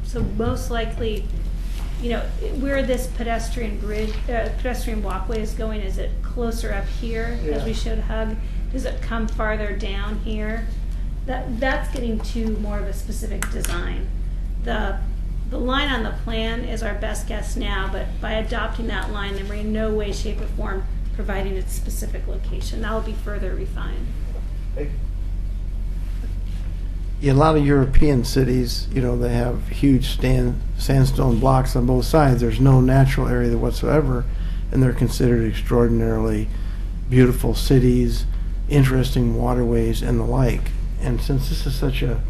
[SPEAKER 13] So most likely, where this pedestrian bridge, pedestrian walkway is going, is it closer up here, as we showed Hug? Does it come farther down here? That's getting to more of a specific design. The line on the plan is our best guess now, but by adopting that line, then we're in no way, shape, or form providing its specific location. That will be further refined.
[SPEAKER 9] In a lot of European cities, they have huge sandstone blocks on both sides. There's no natural area there whatsoever, and they're considered extraordinarily beautiful cities, interesting waterways, and the like. And since this is such a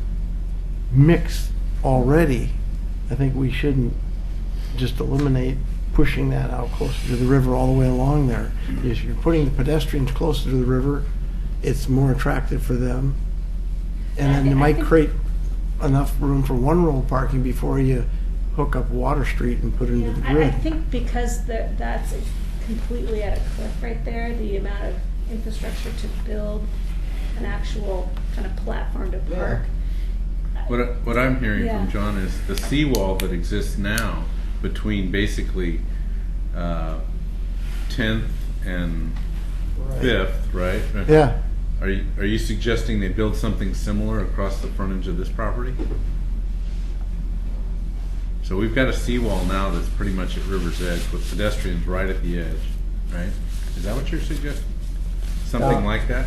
[SPEAKER 9] mix already, I think we shouldn't just eliminate pushing that out closer to the river all the way along there. If you're putting the pedestrians closer to the river, it's more attractive for them. And then you might create enough room for one-row parking before you hook up Water Street and put it into the grid.
[SPEAKER 13] I think because that's completely at a cliff right there, the amount of infrastructure to build an actual kind of platform to park.
[SPEAKER 5] What I'm hearing
[SPEAKER 13] Yeah.
[SPEAKER 5] from John is the seawall that exists now between basically 10th and 5th, right?
[SPEAKER 9] Yeah.
[SPEAKER 5] Are you suggesting they build something similar across the frontage of this property? So we've got a seawall now that's pretty much at river's edge with pedestrians right at the edge, right? Is that what you're suggesting? Something like that?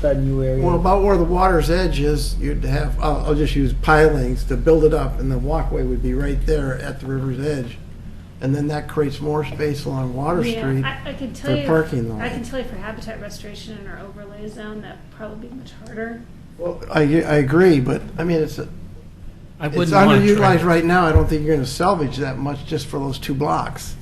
[SPEAKER 12] That new area.
[SPEAKER 9] Well, about where the water's edge is, you'd have, I'll just use pilings to build it up, and the walkway would be right there at the river's edge. And then that creates more space along Water Street
[SPEAKER 13] I can tell
[SPEAKER 9] for
[SPEAKER 13] you,
[SPEAKER 9] parking lot.
[SPEAKER 13] I can tell you for habitat restoration in our overlay zone, that'd probably be much harder.
[SPEAKER 9] Well, I agree, but I mean, it's
[SPEAKER 8] I wouldn't want to
[SPEAKER 9] underutilized right now. I don't think you're going to salvage that much just for those 2 blocks.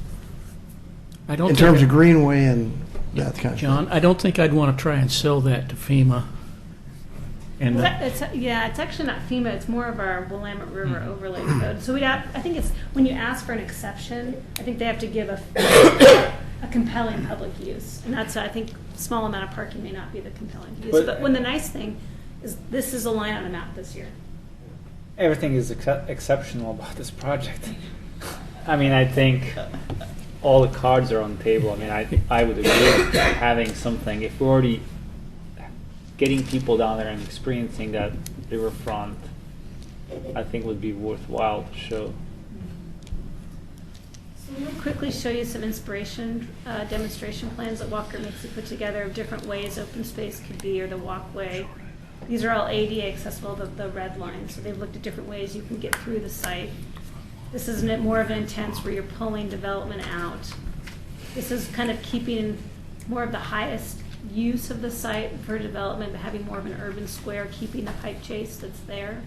[SPEAKER 8] I don't
[SPEAKER 9] In
[SPEAKER 8] think
[SPEAKER 9] terms of Greenway and that kind of
[SPEAKER 8] John, I don't think I'd want to try and sell that to FEMA. And
[SPEAKER 13] It's actually not FEMA, it's more of our Willamette River overlay code. So I think it's, when you ask for an exception, I think they have to give a compelling public use. And that's, I think, small amount of parking may not be the compelling use. But when the nice thing is, this is a line on a map this year.
[SPEAKER 12] Everything is exceptional about this project. I mean, I think all the cards are on the table. I mean, I would agree with having something. If we're already getting people down there and experiencing that riverfront, I think would be worthwhile to show.
[SPEAKER 13] So we'll quickly show you some inspiration demonstration plans that Walker Mixie put together of different ways open space could be, or the walkway. These are all ADA accessible, the red lines. So they've looked at different ways you can get through the site. This is more of an intense where you're pulling development out. This is kind of keeping more of the highest use of the site for development, but having more of an urban square, keeping the pipe chase that's there.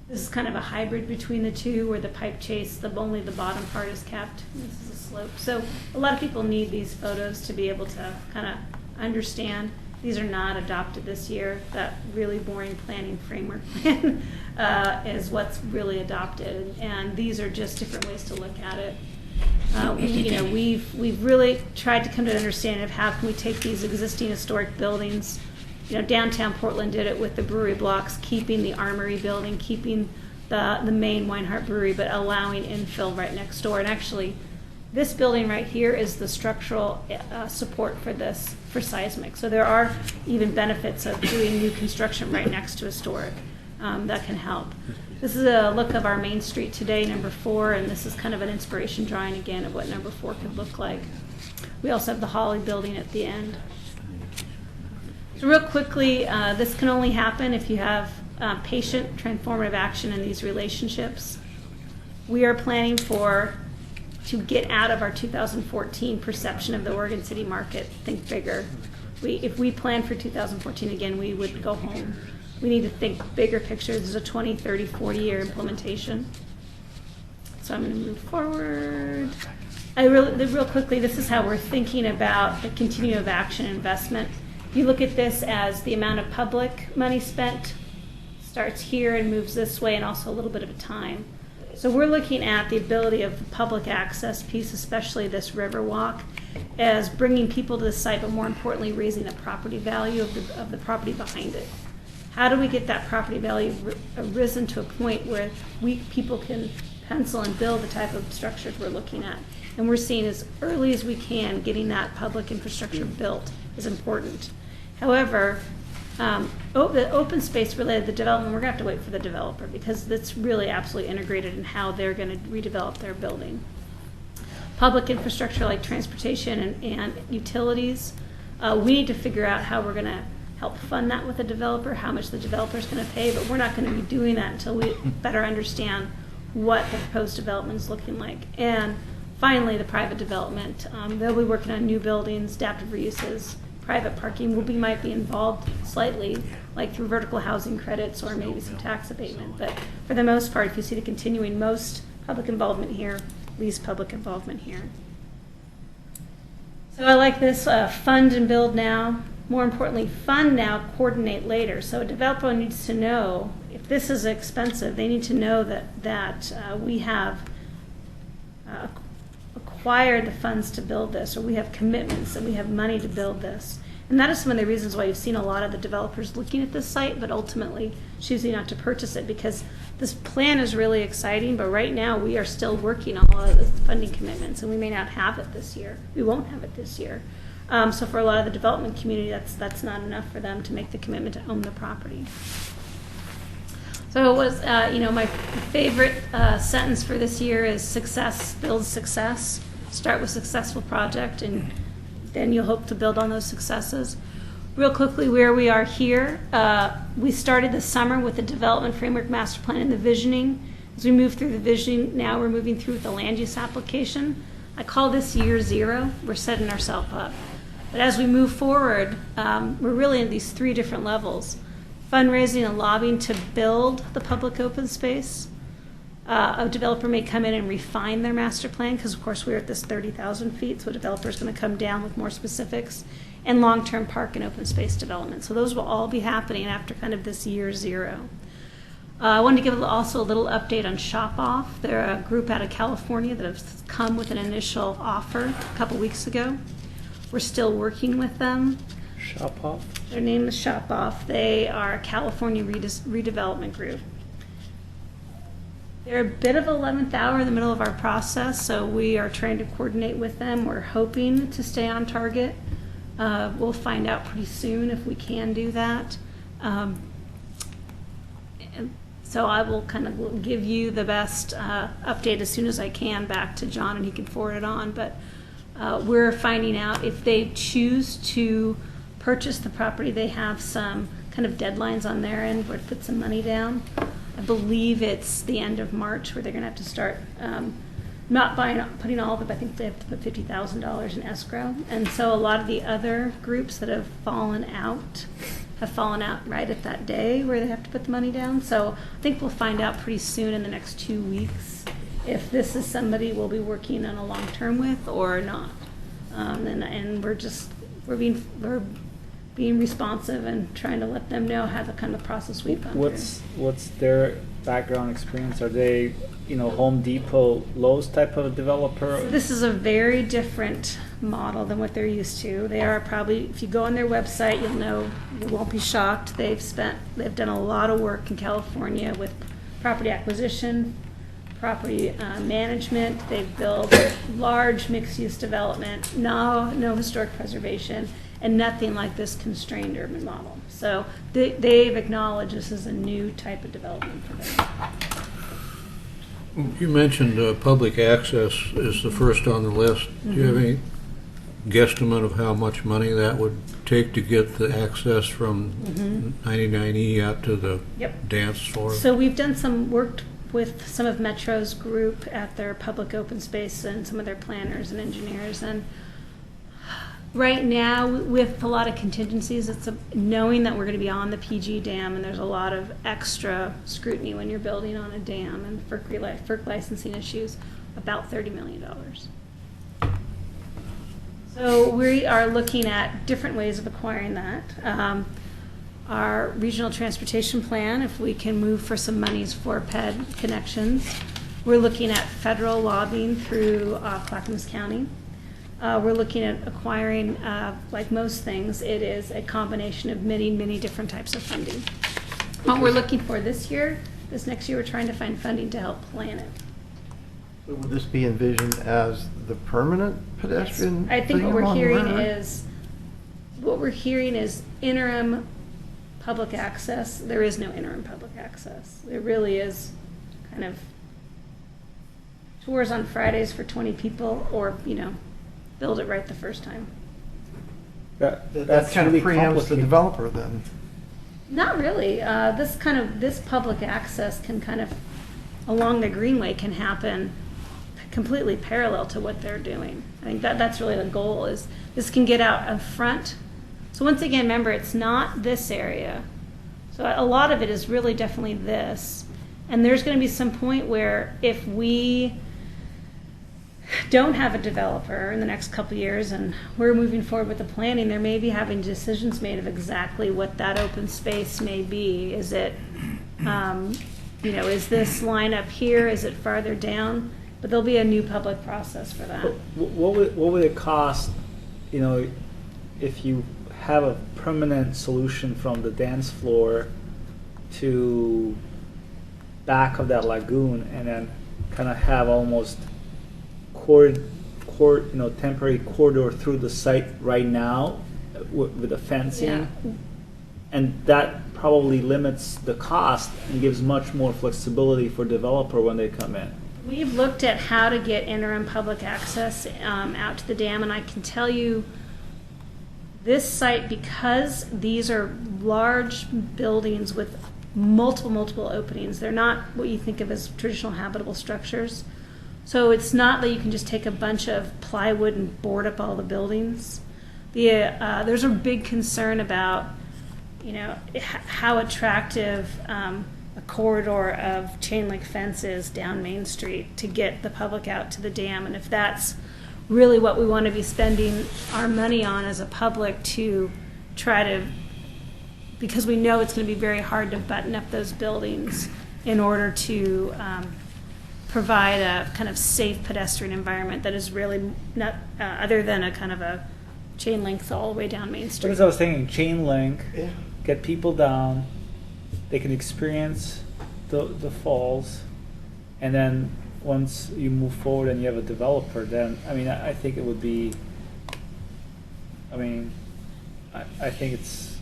[SPEAKER 13] This is kind of a hybrid between the two, where the pipe chase, only the bottom part is kept. This is a slope. So a lot of people need these photos to be able to kind of understand. These are not adopted this year. That really boring planning framework plan is what's really adopted. And these are just different ways to look at it. We've really tried to come to an understanding of how can we take these existing historic buildings. Downtown Portland did it with the brewery blocks, keeping the Armory building, keeping the main Weinhardt Brewery, but allowing infill right next door. And actually, this building right here is the structural support for seismic. So there are even benefits of doing new construction right next to historic that can help. This is a look of our Main Street today, number 4, and this is kind of an inspiration drawing again of what number 4 could look like. We also have the Holly building at the end. So real quickly, this can only happen if you have patient transformative action in these relationships. We are planning to get out of our 2014 perception of the Oregon City market, think bigger. If we plan for 2014 again, we would go home. We need to think bigger picture. This is a 20, 30, 40-year implementation. So I'm going to move forward. Real quickly, this is how we're thinking about the continuum of action investment. You look at this as the amount of public money spent starts here and moves this way, and also a little bit of a time. So we're looking at the ability of the public access piece, especially this river walk, as bringing people to the site, but more importantly, raising the property value of the property behind it. How do we get that property value risen to a point where people can pencil and build the type of structures we're looking at? And we're seeing as early as we can, getting that public infrastructure built is important. However, the open space related to development, we're going to have to wait for the developer, because that's really absolutely integrated in how they're going to redevelop their building. Public infrastructure like transportation and utilities, we need to figure out how we're going to help fund that with the developer, how much the developer is going to pay, but we're not going to be doing that until we better understand what the proposed development is looking like. And finally, the private development. They'll be working on new buildings, adaptive reuses. Private parking might be involved slightly, like through vertical housing credits or maybe some tax abatement. But for the most part, if you see the continuing, most public involvement here, least public involvement here. So I like this, fund and build now. More importantly, fund now, coordinate later. So a developer needs to know, if this is expensive, they need to know that we have acquired the funds to build this, or we have commitments and we have money to build this. And that is some of the reasons why you've seen a lot of the developers looking at this site, but ultimately choosing not to purchase it, because this plan is really exciting, but right now we are still working on a lot of the funding commitments, and we may not have it this year. We won't have it this year. So for a lot of the development community, that's not enough for them to make the commitment to own the property. So it was, my favorite sentence for this year is success builds success. Start with a successful project, and then you'll hope to build on those successes. Real quickly, where we are here, we started this summer with the Development Framework Master Plan and the visioning. As we move through the visioning, now we're moving through the land use application. I call this year 0. We're setting ourselves up. But as we move forward, we're really in these 3 different levels. Fundraising and lobbying to build the public open space. A developer may come in and refine their master plan, because of course we're at this 30,000 feet, so a developer is going to come down with more specifics. and long-term park and open space development. So those will all be happening after kind of this year zero. I wanted to give also a little update on Shop Off. They're a group out of California that have come with an initial offer a couple weeks ago. We're still working with them.
[SPEAKER 12] Shop Off?
[SPEAKER 13] Their name is Shop Off. They are a California redevelopment group. They're a bit of 11th hour in the middle of our process, so we are trying to coordinate with them. We're hoping to stay on target. We'll find out pretty soon if we can do that. So I will kind of give you the best update as soon as I can back to John, and he can forward it on. But we're finding out if they choose to purchase the property, they have some kind of deadlines on their end where to put some money down. I believe it's the end of March where they're going to have to start not putting all of it, but I think they have to put $50,000 in escrow. And so a lot of the other groups that have fallen out right at that day where they have to put the money down. So I think we'll find out pretty soon in the next 2 weeks if this is somebody we'll be working on a long term with or not. And we're being responsive and trying to let them know how the kind of process we've gone
[SPEAKER 12] What's their background experience? Are they, Home Depot, Lowe's type of developer?
[SPEAKER 13] So this is a very different model than what they're used to. They are probably, if you go on their website, you'll know, you won't be shocked. They've done a lot of work in California with property acquisition, property management. They've built large mixed-use development, no historic preservation, and nothing like this constrained urban model. So they've acknowledged this is a new type of development for them.
[SPEAKER 3] You mentioned public access is the first on the list. Do you have any guesstimate of how much money that would take to get the access from 99E out to the dance floor?
[SPEAKER 13] So we've done some work with some of Metro's group at their public open space and some of their planners and engineers. And right now, with a lot of contingencies, it's knowing that we're going to be on the PG dam, and there's a lot of extra scrutiny when you're building on a dam and FERC licensing issues, about $30 million. So we are looking at different ways of acquiring that. Our regional transportation plan, if we can move for some monies for PED connections. We're looking at federal lobbying through Clackamas County. We're looking at acquiring, like most things, it is a combination of many different types of funding. What we're looking for this next year, we're trying to find funding to help plan it.
[SPEAKER 9] Would this be envisioned as the permanent pedestrian?
[SPEAKER 13] I think what we're hearing is interim public access. There is no interim public access. It really is kind of tours on Fridays for 20 people, or build it right the first time.
[SPEAKER 9] That kind of preempts the developer then.
[SPEAKER 13] Not really. This public access can kind of along the greenway can happen completely parallel to what they're doing. I think that's really the goal, is this can get out in front. So once again, remember, it's not this area. So a lot of it is really definitely this. And there's going to be some point where if we don't have a developer in the next couple of years and we're moving forward with the planning, there may be having decisions made of exactly what that open space may be. Is it, is this line up here? Is it farther down? But there'll be a new public process for that.
[SPEAKER 12] What would it cost, if you have a permanent solution from the dance floor to back of that lagoon, and then kind of have almost temporary corridor through the site right now with the fencing, and that probably limits the cost and gives much more flexibility for developer when they come in.
[SPEAKER 13] We've looked at how to get interim public access out to the dam, and I can tell you this site, because these are large buildings with multiple openings, they're not what you think of as traditional habitable structures. So it's not that you can just take a bunch of plywood and board up all the buildings. There's a big concern about, how attractive a corridor of chain link fence is down Main Street to get the public out to the dam. And if that's really what we want to be spending our money on as a public to try to, because we know it's going to be very hard to button up those buildings in order to provide a kind of safe pedestrian environment that is really not, other than a kind of a chain link all the way down Main Street.
[SPEAKER 12] Because I was thinking chain link,
[SPEAKER 9] Yeah.
[SPEAKER 12] get people down, they can experience the falls, and then once you move forward and you have a developer, then, I mean, I think it would be, I mean, I think it's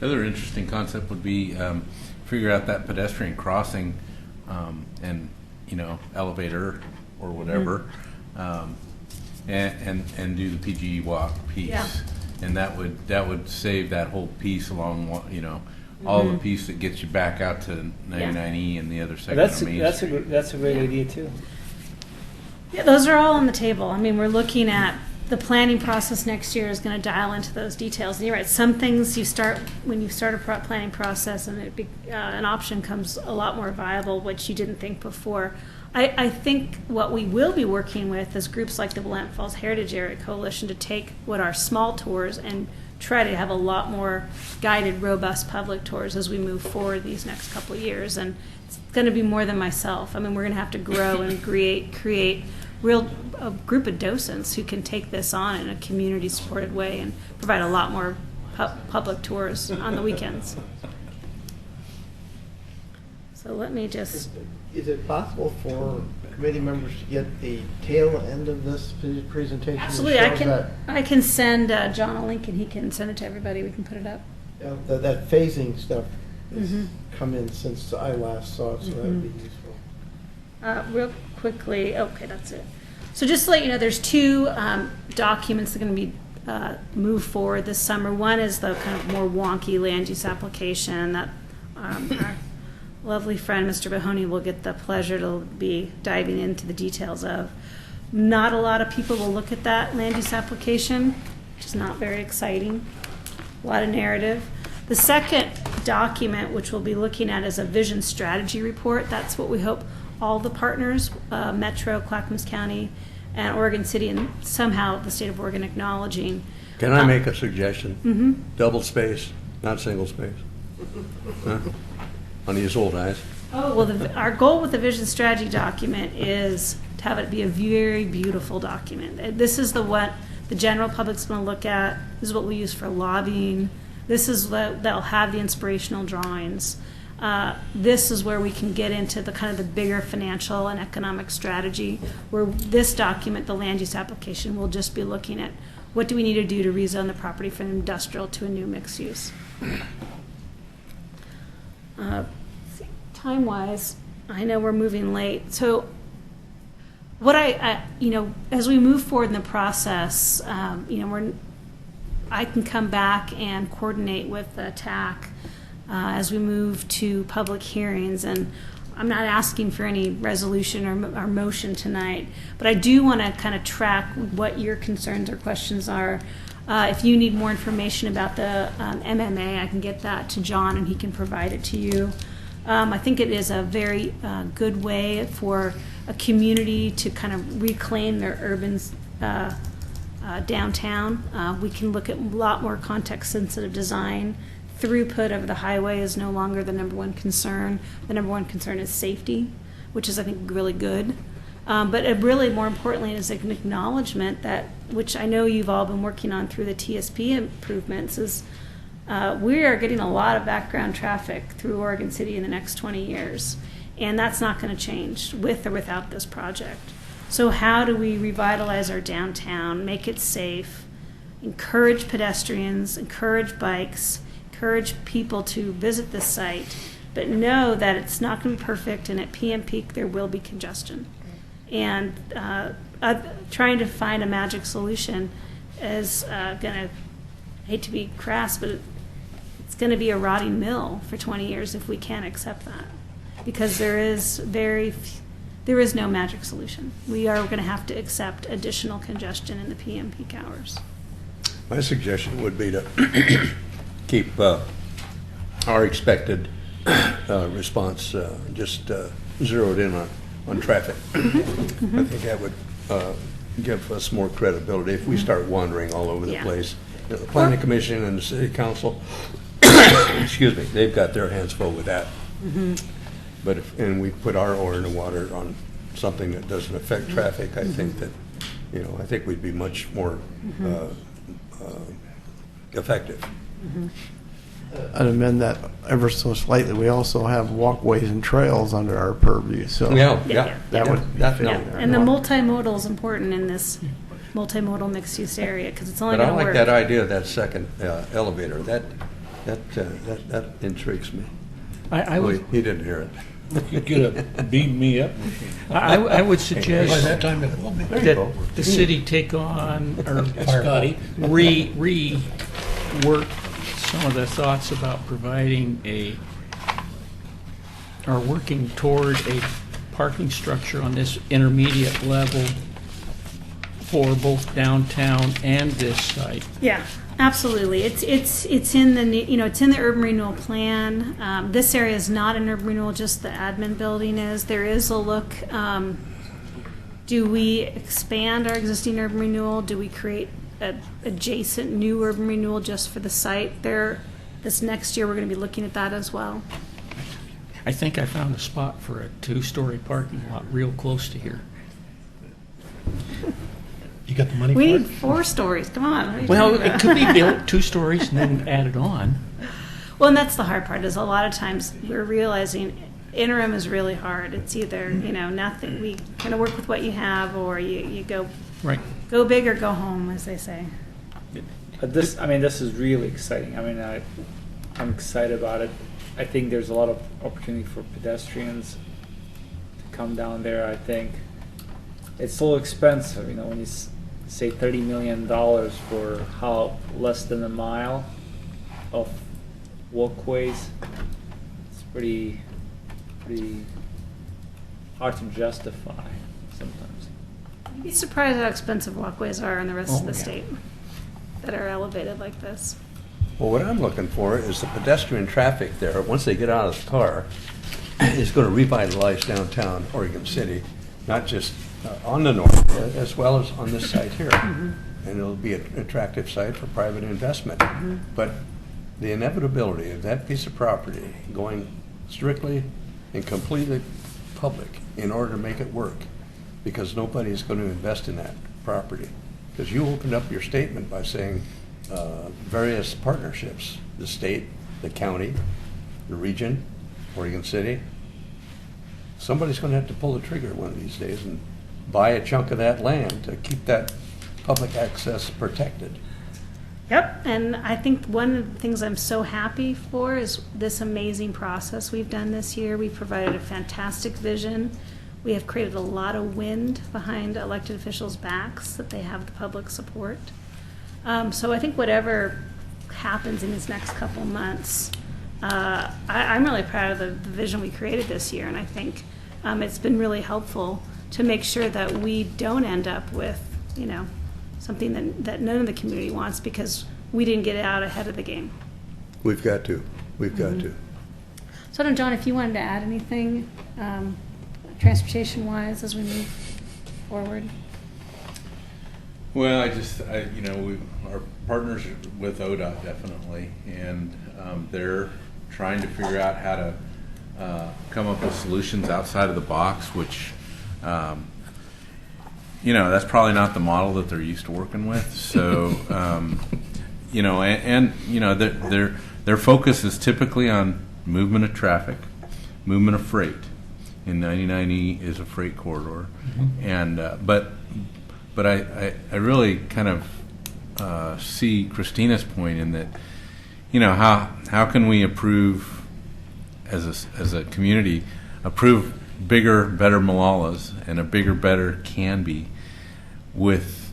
[SPEAKER 5] The other interesting concept would be figure out that pedestrian crossing and, you know, elevator or whatever, and do the PGE walk piece.
[SPEAKER 13] Yeah.
[SPEAKER 5] And that would save that whole piece along, you know, all the piece that gets you back out to 99E and the other section of Main Street.
[SPEAKER 12] that's a great idea too.
[SPEAKER 13] Yeah, those are all on the table. I mean, we're looking at the planning process next year is going to dial into those details. And you're right, some things you start, when you start a planning process and an option comes a lot more viable, which you didn't think before. I think what we will be working with is groups like the Willamette Falls Heritage Area Coalition to take what are small tours and try to have a lot more guided, robust public tours as we move forward these next couple of years. And it's going to be more than myself. I mean, we're going to have to grow and create a group of docents who can take this on in a community-supported way and provide a lot more public tours on the weekends. So let me just...
[SPEAKER 9] Is it possible for committee members to get the tail end of this presentation?
[SPEAKER 13] Absolutely, I can send John a link and he can send it to everybody. We can put it up.
[SPEAKER 9] That phasing stuff has come in since I last saw it, so that would be useful.
[SPEAKER 13] Real quickly, okay, that's it. So just to let you know, there's two documents that are going to be moved forward this summer. One is the kind of more wonky land use application that our lovely friend, Mr. Mahoney, will get the pleasure to be diving into the details of. Not a lot of people will look at that land use application, which is not very exciting. A lot of narrative. The second document, which we'll be looking at, is a vision strategy report. That's what we hope all the partners, Metro, Clackamas County, and Oregon City, and somehow the state of Oregon acknowledging.
[SPEAKER 7] Can I make a suggestion? Double space, not single space. Huh? On these old eyes.
[SPEAKER 13] Oh, well, our goal with the vision strategy document is to have it be a very beautiful document. This is what the general public's going to look at. This is what we use for lobbying. This is what they'll have the inspirational drawings. This is where we can get into the kind of the bigger financial and economic strategy, where this document, the land use application, will just be looking at what do we need to do to rezone the property from industrial to a new mixed use. Time-wise, I know we're moving late. So what as we move forward in the process, I can come back and coordinate with the TAC as we move to public hearings. And I'm not asking for any resolution or motion tonight, but I do want to kind of track what your concerns or questions are. If you need more information about the MMA, I can get that to John and he can provide it to you. I think it is a very good way for a community to kind of reclaim their urban downtown. We can look at a lot more context-sensitive design. Throughput of the highway is no longer the number one concern. The number one concern is safety, which is, I think, really good. But it really, more importantly, is an acknowledgement that, which I know you've all been working on through the TSP improvements, is we are getting a lot of background traffic through Oregon City in the next 20 years. And that's not going to change with or without this project. So how do we revitalize our downtown, make it safe, encourage pedestrians, encourage bikes, encourage people to visit this site, but know that it's not going to be perfect, and at PM peak there will be congestion. And trying to find a magic solution is going to, I hate to be crass, but it's going to be a rotting mill for 20 years if we can't accept that. Because there is no magic solution. We are going to have to accept additional congestion in the PM peak hours.
[SPEAKER 7] My suggestion would be to keep our expected response just zeroed in on traffic. I think that would give us more credibility if we start wandering all over the
[SPEAKER 13] Yeah.
[SPEAKER 7] place. The planning commission and the city council, excuse me, they've got their hands full with that. But and we put our oar in the water on something that doesn't affect traffic, I think that, I think we'd be much more effective.
[SPEAKER 9] I'd amend that ever so slightly. We also have walkways and trails under our purview, so.
[SPEAKER 7] Yeah.
[SPEAKER 9] That would
[SPEAKER 13] Yeah,
[SPEAKER 9] definitely.
[SPEAKER 13] and the multimodal is important in this multimodal mixed-use area, because it's only
[SPEAKER 7] But I
[SPEAKER 13] going to
[SPEAKER 7] like
[SPEAKER 13] work.
[SPEAKER 7] that idea of that second elevator. That intrigues me.
[SPEAKER 8] I
[SPEAKER 7] Oh,
[SPEAKER 8] would,
[SPEAKER 7] he didn't hear it.
[SPEAKER 3] You get a beam me up machine.
[SPEAKER 8] I would
[SPEAKER 3] By
[SPEAKER 8] suggest
[SPEAKER 3] that time, it will be.
[SPEAKER 8] that the city take on, or
[SPEAKER 3] Scotty.
[SPEAKER 8] rework some of the thoughts about providing or working toward a parking structure on this intermediate level for both downtown and this site.
[SPEAKER 13] Yeah, absolutely. It's in the it's in the urban renewal plan. This area is not an urban renewal, just the admin building is. There is a look. Do we expand our existing urban renewal? Do we create a adjacent new urban renewal just for the site? This next year we're going to be looking at that as well.
[SPEAKER 8] I think I found a spot for a 2-story parking lot real close to here.
[SPEAKER 1] You got the money for
[SPEAKER 13] We
[SPEAKER 1] it?
[SPEAKER 13] need 4 stories. Come on. what are you
[SPEAKER 8] Well,
[SPEAKER 13] talking
[SPEAKER 8] it
[SPEAKER 13] about?
[SPEAKER 8] could be built 2 stories and then added on.
[SPEAKER 13] Well, and that's the hard part, is a lot of times we're realizing interim is really hard. It's either, nothing. We kind of work with what you have, or you go
[SPEAKER 8] Right.
[SPEAKER 13] big or go home, as they say.
[SPEAKER 12] But this is really exciting. I'm excited about it. I think there's a lot of opportunity for pedestrians to come down there. I think it's so expensive, when you say $30 million for how less than a mile of walkways. It's pretty hard to justify sometimes.
[SPEAKER 13] You'd be surprised how expensive walkways are in the rest of the
[SPEAKER 8] yeah.
[SPEAKER 13] state that are elevated like this.
[SPEAKER 7] Well, what I'm looking for is the pedestrian traffic there, once they get out of the car, is going to revitalize downtown Oregon City, not just on the north, as well as on this site here. And it'll be an attractive site for private investment. But the inevitability of that piece of property going strictly and completely public in order to make it work, because nobody's going to invest in that property. Because you opened up your statement by saying various partnerships, the state, the county, the region, Oregon City. Somebody's going to have to pull the trigger one of these days and buy a chunk of that land to keep that public access protected.
[SPEAKER 13] Yep, and I think one of the things I'm so happy for is this amazing process we've done this year. We've provided a fantastic vision. We have created a lot of wind behind elected officials' backs, that they have the public support. So I think whatever happens in these next couple months, I'm really proud of the vision we created this year, and I think it's been really helpful to make sure that we don't end up with, something that none of the community wants, because we didn't get out ahead of the game.
[SPEAKER 7] We've got to. We've got to.
[SPEAKER 13] So I don't know, John, if you wanted to add anything, transportation-wise, as we move forward.
[SPEAKER 5] Well, we our partners with ODOT definitely, and they're trying to figure out how to come up with solutions outside of the box, which, that's probably not the model that they're used to working with. So, their focus is typically on movement of traffic, movement of freight. And 99E is a freight corridor, and but I really kind of see Christina's point in that, how can we approve as a community, approve bigger, better Malalas and a bigger, better Canby with,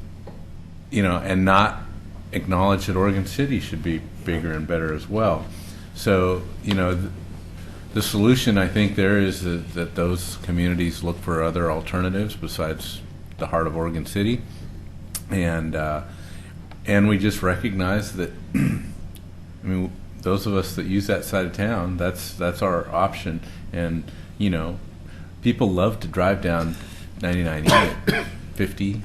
[SPEAKER 5] and not acknowledge that Oregon City should be bigger and better as well. So, the solution, I think, there is that those communities look for other alternatives besides the heart of Oregon City, and we just recognize that. Those of us that use that side of town, that's our option, and people love to drive down 99E at 50,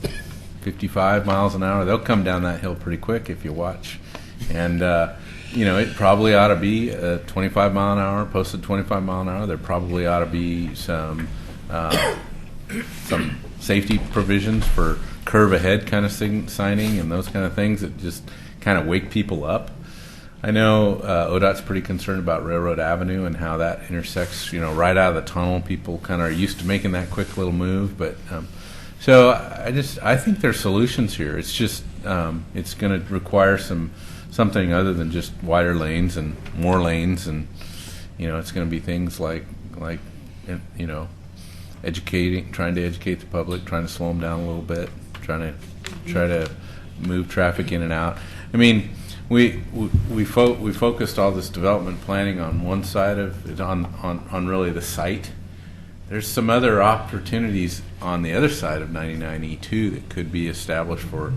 [SPEAKER 5] 55 miles an hour, they'll come down that hill pretty quick if you watch. And, it probably ought to be a 25 mile an hour, posted 25 mile an hour. There probably ought to be some safety provisions for curve ahead kind of signing and those kind of things that just kind of wake people up. I know ODOT's pretty concerned about Railroad Avenue and how that intersects, right out of the tunnel. People kind of are used to making that quick little move, but so I think there's solutions here. It's just it's going to require something other than just wider lanes and more lanes, and it's going to be things like trying to educate the public, trying to slow them down a little bit, try to move traffic in and out. I mean, we focused all this development planning on one side of it, on really the site. There's some other opportunities on the other side of 99E2 that could be established for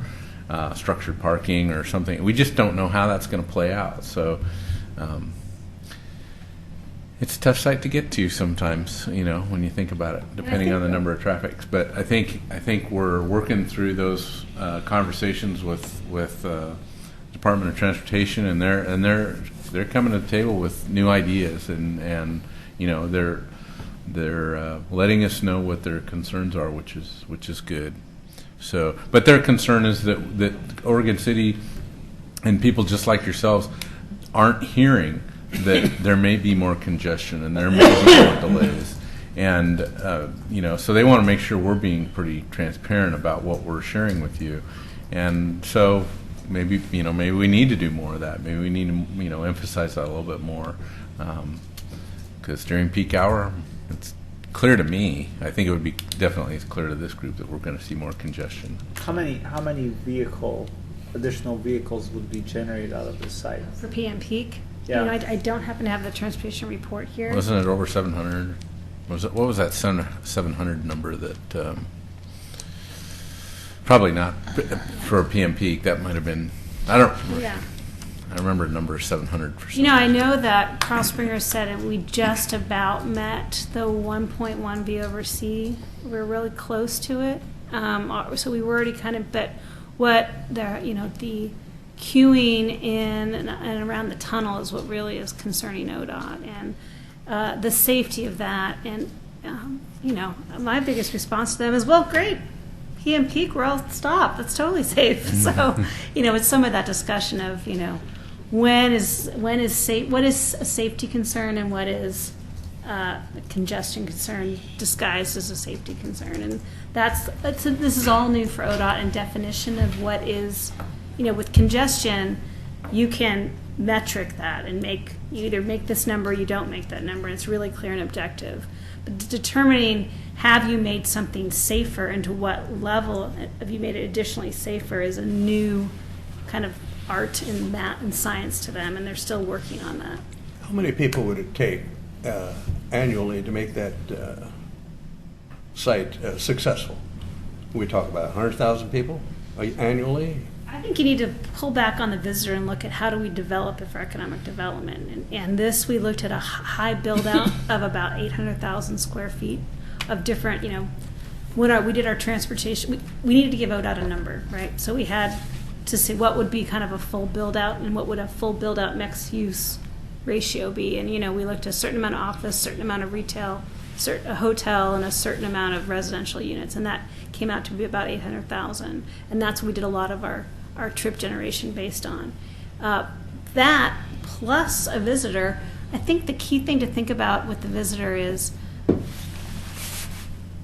[SPEAKER 5] structured parking or something. We just don't know how that's going to play out. So it's a tough site to get to sometimes, when you think about it, depending on the number of traffics. But I think we're working through those conversations with Department of Transportation, and they're coming to the table with new ideas, and they're letting us know what their concerns are, which is good. So, but their concern is that Oregon City and people just like yourselves aren't hearing that there may be more congestion and there may be more delays, and so they want to make sure we're being pretty transparent about what we're sharing with you, and so maybe we need to do more of that. Maybe we need to emphasize that a little bit more, because during peak hour, it's clear to me. I think it would be definitely clear to this group that we're going to see more congestion.
[SPEAKER 12] How many additional vehicles would be generated out of this site
[SPEAKER 13] For PM peak?
[SPEAKER 12] Yeah.
[SPEAKER 13] I don't happen to have the transportation report here.
[SPEAKER 5] Wasn't it over 700? What was that 700 number that? Probably not for a PM peak. That might have been. I don't.
[SPEAKER 13] Yeah.
[SPEAKER 5] I remember a number 700 for.
[SPEAKER 13] I know that Carl Springer said it, we just about met the 1.1 V over C. We're really close to it. So we were already kind of, but what the queuing in and around the tunnel is what really is concerning ODOT, and the safety of that. And my biggest response to them is, well, great. PM peak, we're all stopped. That's totally safe. So, it's some of that discussion of, what is a safety concern and what is a congestion concern disguised as a safety concern, and this is all new for ODOT and definition of what is, with congestion, you can metric that and you either make this number or you don't make that number. And it's really clear and objective. But determining have you made something safer and to what level have you made it additionally safer is a new kind of art and math and science to them, and they're still working on that.
[SPEAKER 7] How many people would it take annually to make that site successful? We talk about 100,000 people annually?
[SPEAKER 13] I think you need to pull back on the visitor and look at how do we develop it for economic development. And this, we looked at a high build-out of about 800,000 square feet of different, when we did our transportation, we needed to give ODOT a number, right? So we had to see what would be kind of a full build-out and what would a full build-out mixed-use ratio be. And, we looked at a certain amount of office, certain amount of retail, a hotel, and a certain amount of residential units. And that came out to be about 800,000. And that's what we did a lot of our trip generation based on. That plus a visitor, I think the key thing to think about with the visitor is,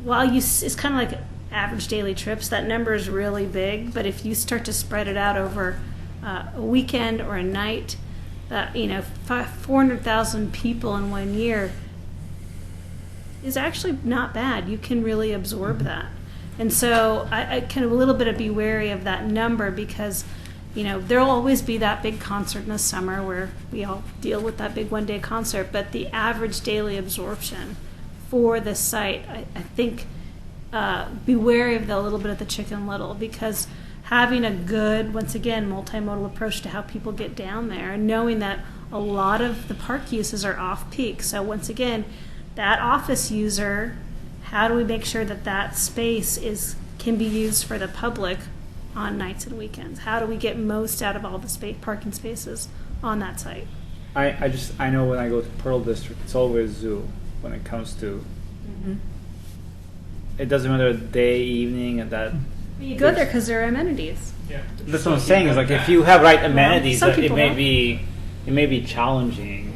[SPEAKER 13] it's kind of like average daily trips, that number is really big, but if you start to spread it out over a weekend or a night, 400,000 people in 1 year is actually not bad. You can really absorb that. And so I kind of a little bit of be wary of that number because, there'll always be that big concert in the summer where we all deal with that big one-day concert, but the average daily absorption for this site, I think, be wary of a little bit of the Chicken Little, because having a good, once again, multimodal approach to how people get down there, and knowing that a lot of the park uses are off-peak. So once again, that office user, how do we make sure that space can be used for the public on nights and weekends? How do we get most out of all the parking spaces on that site?
[SPEAKER 12] I know when I go to Pearl District, it's always zoo when it comes to. It doesn't matter day, evening, and that.
[SPEAKER 13] You go there because there are amenities.
[SPEAKER 10] Yeah.
[SPEAKER 12] That's what I'm saying. Is like if you have right amenities,
[SPEAKER 13] some
[SPEAKER 12] it
[SPEAKER 13] people
[SPEAKER 12] may
[SPEAKER 13] don't.
[SPEAKER 12] be challenging.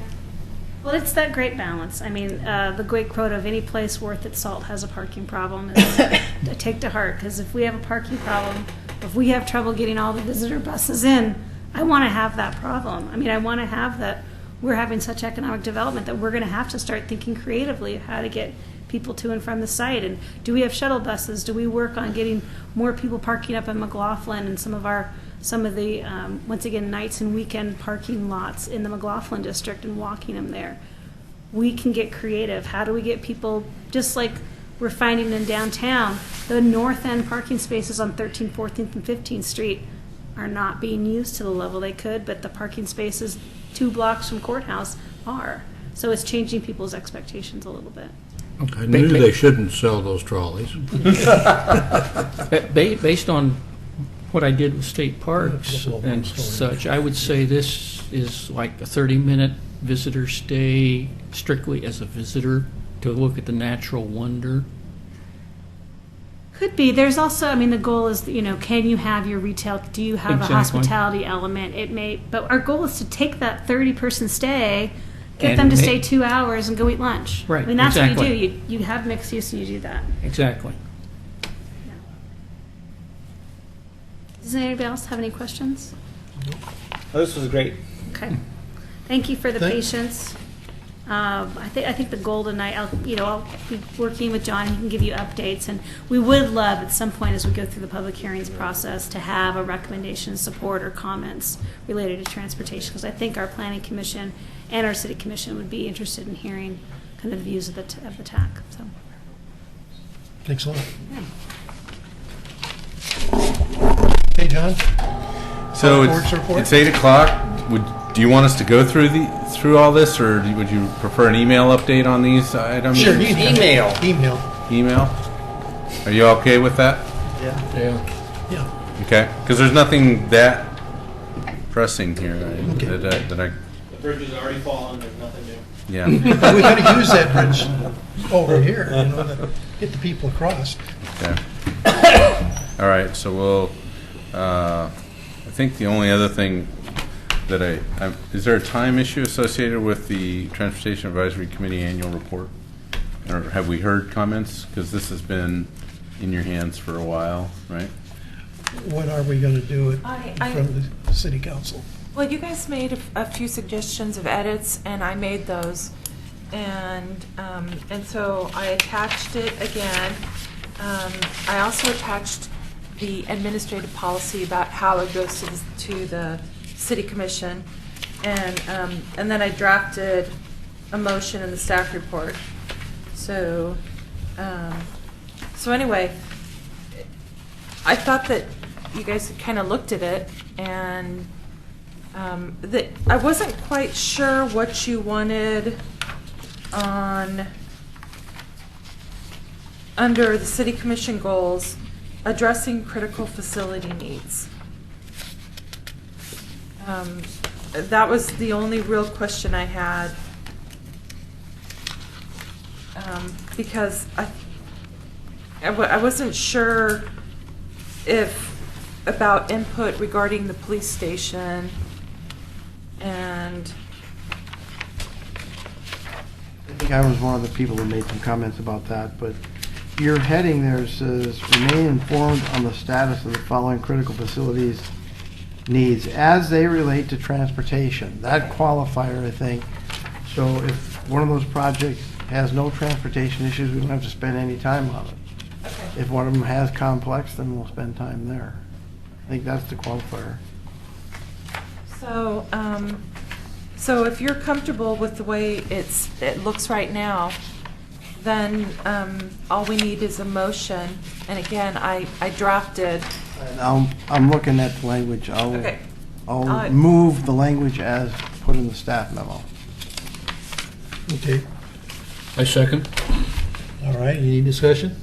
[SPEAKER 13] Well, it's that great balance. I mean, the great quote of any place worth its salt has a parking problem is I take to heart, because if we have a parking problem, if we have trouble getting all the visitor buses in, I want to have that problem. I mean, I want to have that we're having such economic development that we're going to have to start thinking creatively of how to get people to and from the site. And do we have shuttle buses? Do we work on getting more people parking up in McLaughlin and some of the once again nights and weekend parking lots in the McLaughlin district and walking them there? We can get creative. How do we get people, just like we're finding in downtown, the north end parking spaces on 13th, 14th, and 15th Street are not being used to the level they could, but the parking spaces 2 blocks from Courthouse are. So it's changing people's expectations a little bit.
[SPEAKER 3] I knew they shouldn't sell those trolleys.
[SPEAKER 8] Based on what I did with state parks and such, I would say this is like a 30-minute visitor stay strictly as a visitor to look at the natural wonder.
[SPEAKER 13] Could be. There's also, I mean, the goal is, can you have your retail, do you have
[SPEAKER 8] Exactly.
[SPEAKER 13] a hospitality element? It may, but our goal is to take that 30-person stay, get
[SPEAKER 8] And
[SPEAKER 13] them to
[SPEAKER 8] ma-
[SPEAKER 13] stay 2 hours and go eat lunch.
[SPEAKER 8] Right,
[SPEAKER 13] I mean, that's what
[SPEAKER 8] exactly.
[SPEAKER 13] you do. You have mixed use and you do that.
[SPEAKER 8] Exactly.
[SPEAKER 13] Does anybody else have any questions?
[SPEAKER 12] Oh, this was great.
[SPEAKER 13] Okay. Thank you for the
[SPEAKER 1] Thanks.
[SPEAKER 13] patience. I think the goal tonight, I'll be working with John. He can give you updates, and we would love at some point as we go through the public hearings process to have a recommendation, support, or comments related to transportation, because I think our planning commission and our city commission would be interested in hearing kind of the views of the TAC. So.
[SPEAKER 1] Thanks a lot. Hey, John?
[SPEAKER 5] So
[SPEAKER 1] Board's report?
[SPEAKER 5] it's 8 o'clock. Do you want us to go through all this, or would you prefer an email update on these items?
[SPEAKER 1] Sure, you can have it. Email.
[SPEAKER 5] Email? Are you okay with that?
[SPEAKER 1] Yeah.
[SPEAKER 5] Okay, because there's nothing that pressing here right,
[SPEAKER 1] Okay.
[SPEAKER 5] that I,
[SPEAKER 10] The bridge has already fallen. There's nothing new.
[SPEAKER 5] yeah.
[SPEAKER 1] But we got to use that bridge over here, to get the people across.
[SPEAKER 5] Okay. All right, so we'll, I think the only other thing that is there a time issue associated with the Transportation Advisory Committee annual report? Or have we heard comments? Because this has been in your hands for a while, right?
[SPEAKER 1] What are we going to do in
[SPEAKER 2] I-
[SPEAKER 1] front of the city council?
[SPEAKER 2] Well, you guys made a few suggestions of edits, and I made those, and so I attached it again. I also attached the administrative policy about how it goes to the city commission, and then I drafted a motion in the staff report. So anyway, I thought that you guys had kind of looked at it, and that I wasn't quite sure what you wanted on under the city commission goals, addressing critical facility needs. That was the only real question I had, because I wasn't sure about input regarding the police station, and
[SPEAKER 9] I think I was one of the people who made some comments about that, but your heading there says, remain informed on the status of the following critical facilities needs as they relate to transportation. That qualifier, I think. So if one of those projects has no transportation issues, we don't have to spend any time on it.
[SPEAKER 2] okay.
[SPEAKER 9] If one of them has complex, then we'll spend time there. I think that's the qualifier.
[SPEAKER 2] So if you're comfortable with the way it looks right now, then all we need is a motion. And again, I drafted.
[SPEAKER 9] And I'm looking at the language.
[SPEAKER 2] Okay.
[SPEAKER 9] I'll move the language as put in the staff memo.
[SPEAKER 1] Okay.
[SPEAKER 3] I second.
[SPEAKER 1] All right, any discussion?